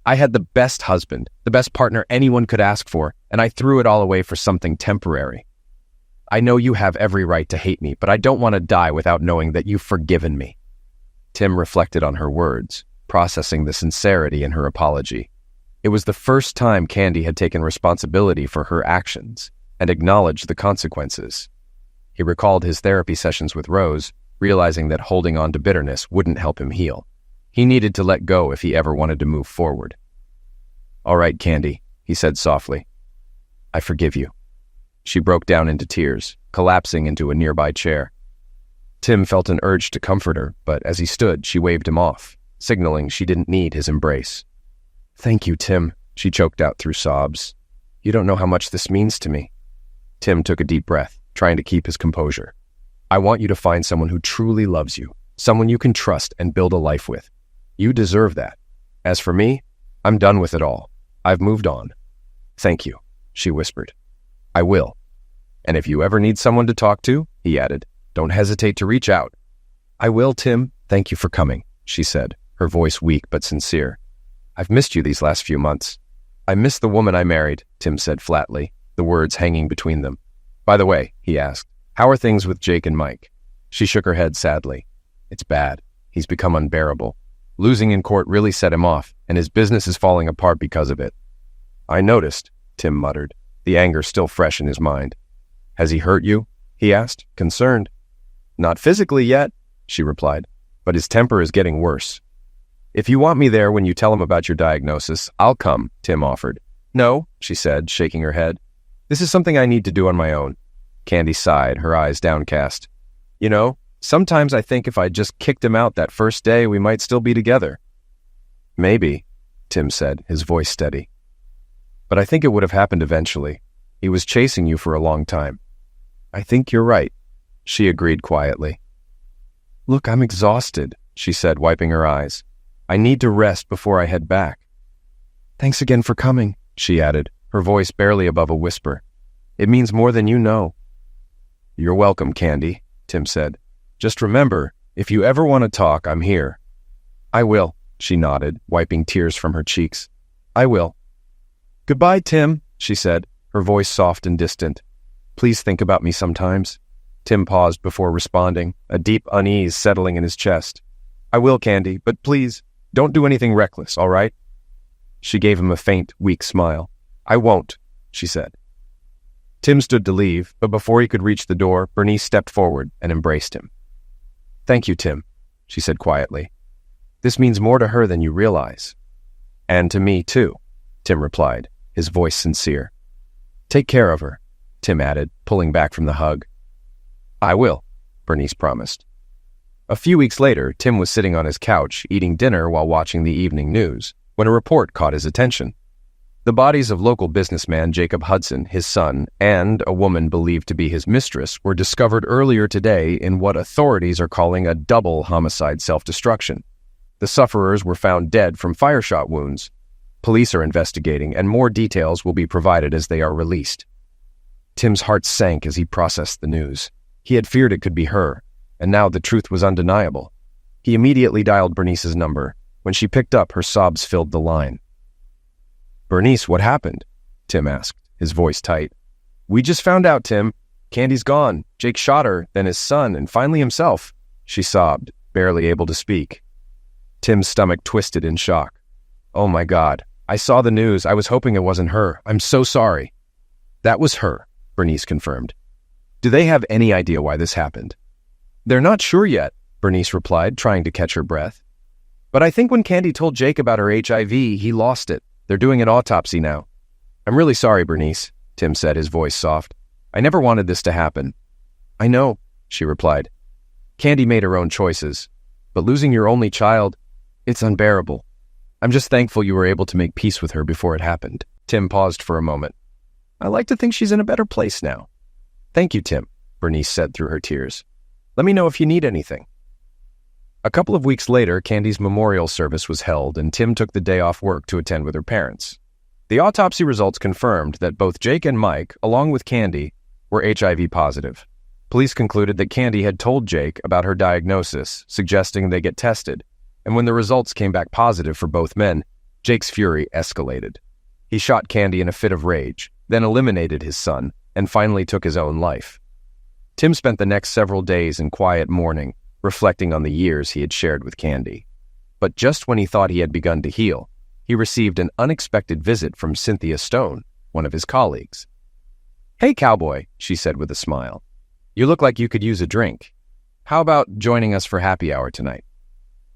I had the best husband, the best partner anyone could ask for, and I threw it all away for something temporary. I know you have every right to hate me, but I don't want to die without knowing that you've forgiven me. Tim reflected on her words, processing the sincerity in her apology. It was the first time Candy had taken responsibility for her actions and acknowledged the consequences. He recalled his therapy sessions with Rose, realizing that holding on to bitterness wouldn't help him heal. He needed to let go if he ever wanted to move forward. All right, Candy, he said softly. I forgive you. She broke down into tears, collapsing into a nearby chair. Tim felt an urge to comfort her, but as he stood, she waved him off, signaling she didn't need his embrace. Thank you, Tim, she choked out through sobs. You don't know how much this means to me. Tim took a deep breath, trying to keep his composure. I want you to find someone who truly loves you, someone you can trust and build a life with. You deserve that. As for me, I'm done with it all. I've moved on. Thank you, she whispered. I will. And if you ever need someone to talk to, he added, don't hesitate to reach out. I will, Tim. Thank you for coming, she said, her voice weak but sincere. I've missed you these last few months. I miss the woman I married, Tim said flatly, the words hanging between them. By the way, he asked, how are things with Jake and Mike? She shook her head sadly. It's bad. He's become unbearable. Losing in court really set him off, and his business is falling apart because of it. I noticed, Tim muttered, the anger still fresh in his mind. Has he hurt you? He asked, concerned. Not physically yet, she replied, but his temper is getting worse. If you want me there when you tell him about your diagnosis, I'll come, Tim offered. No, she said, shaking her head. This is something I need to do on my own. Candy sighed, her eyes downcast. You know, sometimes I think if I just kicked him out that first day, we might still be together. Maybe, Tim said, his voice steady. But I think it would have happened eventually. He was chasing you for a long time. I think you're right, she agreed quietly. Look, I'm exhausted, she said, wiping her eyes. I need to rest before I head back. Thanks again for coming, she added, her voice barely above a whisper. It means more than you know. You're welcome, Candy, Tim said. Just remember, if you ever want to talk, I'm here. I will, she nodded, wiping tears from her cheeks. I will. Goodbye, Tim, she said, her voice soft and distant. Please think about me sometimes. Tim paused before responding, a deep unease settling in his chest. I will, Candy, but please, don't do anything reckless, all right? She gave him a faint, weak smile. I won't, she said. Tim stood to leave, but before he could reach the door, Bernice stepped forward and embraced him. Thank you, Tim, she said quietly. This means more to her than you realize. And to me, too, Tim replied, his voice sincere. Take care of her, Tim added, pulling back from the hug. I will, Bernice promised. A few weeks later, Tim was sitting on his couch, eating dinner while watching the evening news, when a report caught his attention. The bodies of local businessman Jacob Hudson, his son, and a woman believed to be his mistress were discovered earlier today in what authorities are calling a double homicide self-destruction. The sufferers were found dead from fire shot wounds. Police are investigating, and more details will be provided as they are released. Tim's heart sank as he processed the news. He had feared it could be her, and now the truth was undeniable. He immediately dialed Bernice's number. When she picked up, her sobs filled the line. Bernice, what happened? Tim asked, his voice tight. We just found out, Tim. Candy's gone. Jake shot her, then his son, and finally himself. She sobbed, barely able to speak. Tim's stomach twisted in shock. Oh my God. I saw the news. I was hoping it wasn't her. I'm so sorry. That was her, Bernice confirmed. Do they have any idea why this happened? They're not sure yet, Bernice replied, trying to catch her breath. But I think when Candy told Jake about her HIV, he lost it. They're doing an autopsy now. I'm really sorry, Bernice, Tim said, his voice soft. I never wanted this to happen. I know, she replied. Candy made her own choices, but losing your only child, it's unbearable. I'm just thankful you were able to make peace with her before it happened. Tim paused for a moment. I like to think she's in a better place now. Thank you, Tim, Bernice said through her tears. Let me know if you need anything. A couple of weeks later, Candy's memorial service was held, and Tim took the day off work to attend with her parents. The autopsy results confirmed that both Jake and Mike, along with Candy, were HIV positive. Police concluded that Candy had told Jake about her diagnosis, suggesting they get tested, and when the results came back positive for both men, Jake's fury escalated. He shot Candy in a fit of rage, then eliminated his son, and finally took his own life. Tim spent the next several days in quiet mourning, reflecting on the years he had shared with Candy. But just when he thought he had begun to heal, he received an unexpected visit from Cynthia Stone, one of his colleagues. Hey, cowboy, she said with a smile. You look like you could use a drink. How about joining us for happy hour tonight?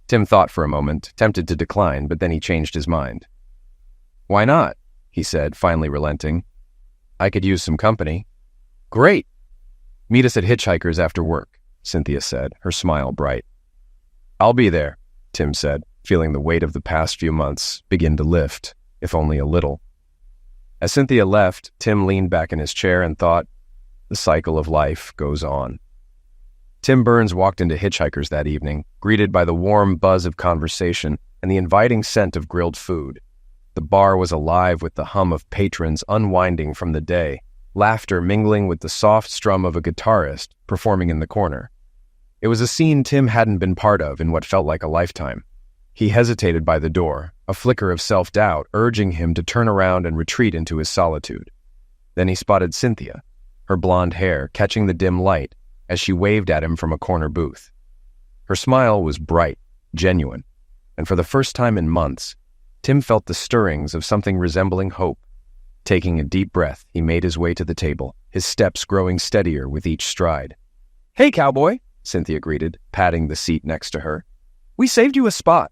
Tim thought for a moment, tempted to decline, but then he changed his mind. Why not? He said, finally relenting. I could use some company. Great. Meet us at Hitchhikers after work, Cynthia said, her smile bright. I'll be there, Tim said, feeling the weight of the past few months begin to lift, if only a little. As Cynthia left, Tim leaned back in his chair and thought, the cycle of life goes on. Tim Burns walked into Hitchhikers that evening, greeted by the warm buzz of conversation and the inviting scent of grilled food. The bar was alive with the hum of patrons unwinding from the day, laughter mingling with the soft strum of a guitarist performing in the corner. It was a scene Tim hadn't been part of in what felt like a lifetime. He hesitated by the door, a flicker of self-doubt urging him to turn around and retreat into his solitude. Then he spotted Cynthia, her blonde hair catching the dim light as she waved at him from a corner booth. Her smile was bright, genuine, and for the first time in months, Tim felt the stirrings of something resembling hope. Taking a deep breath, he made his way to the table, his steps growing steadier with each stride. Hey, cowboy, Cynthia greeted, patting the seat next to her. We saved you a spot.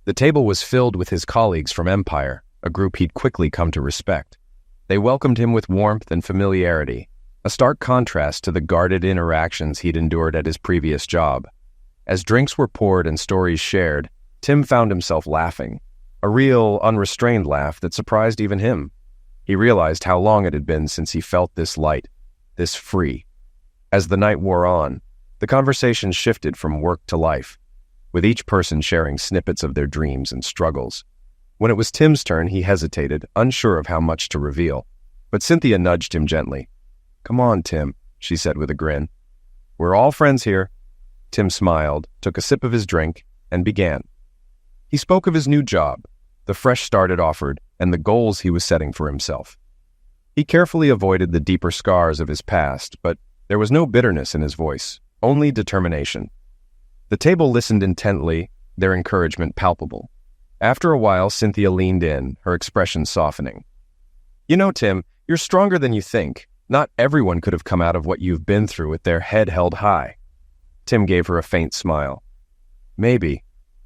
The table was filled with his colleagues from Empire, a group he'd quickly come to respect. They welcomed him with warmth and familiarity, a stark contrast to the guarded interactions he'd endured at his previous job. As drinks were poured and stories shared, Tim found himself laughing, a real, unrestrained laugh that surprised even him. He realized how long it had been since he felt this light, this free. As the night wore on, the conversation shifted from work to life, with each person sharing snippets of their dreams and struggles. When it was Tim's turn, he hesitated, unsure of how much to reveal. But Cynthia nudged him gently. "Come on, Tim," she said with a grin. "We're all friends here." Tim smiled, took a sip of his drink, and began. He spoke of his new job, the fresh start it offered, and the goals he was setting for himself. He carefully avoided the deeper scars of his past, but there was no bitterness in his voice, only determination. The table listened intently, their encouragement palpable. After a while, Cynthia leaned in, her expression softening. "You know, Tim, you're stronger than you think. Not everyone could have come out of what you've been through with their head held high." Tim gave her a faint smile. "Maybe,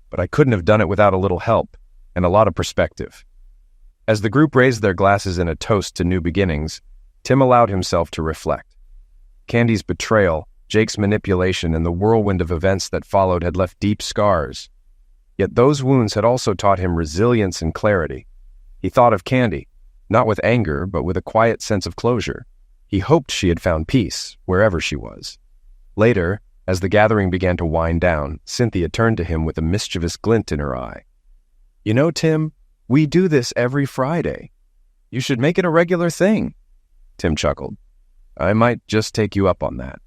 but I couldn't have done it without a little help and a lot of perspective." As the group raised their glasses in a toast to new beginnings, Tim allowed himself to reflect. Candy's betrayal, Jake's manipulation, and the whirlwind of events that followed had left deep scars. Yet those wounds had also taught him resilience and clarity. He thought of Candy, not with anger, but with a quiet sense of closure. He hoped she had found peace, wherever she was. Later, as the gathering began to wind down, Cynthia turned to him with a mischievous glint in her eye. "You know, Tim, we do this every Friday. You should make it a regular thing." Tim chuckled. "I might just take you up on that."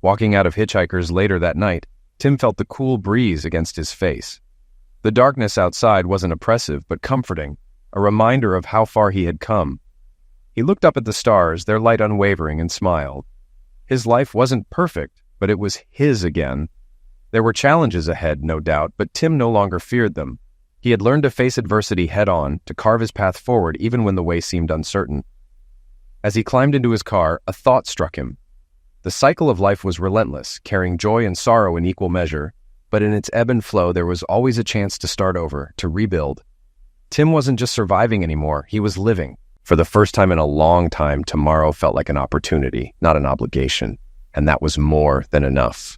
Walking out of Hitchhikers later that night, Tim felt the cool breeze against his face. The darkness outside wasn't oppressive, but comforting, a reminder of how far he had come. He looked up at the stars, their light unwavering, and smiled. His life wasn't perfect, but it was his again. There were challenges ahead, no doubt, but Tim no longer feared them. He had learned to face adversity head-on, to carve his path forward even when the way seemed uncertain. As he climbed into his car, a thought struck him. The cycle of life was relentless, carrying joy and sorrow in equal measure, but in its ebb and flow there was always a chance to start over, to rebuild. Tim wasn't just surviving anymore, he was living. For the first time in a long time, tomorrow felt like an opportunity, not an obligation, and that was more than enough.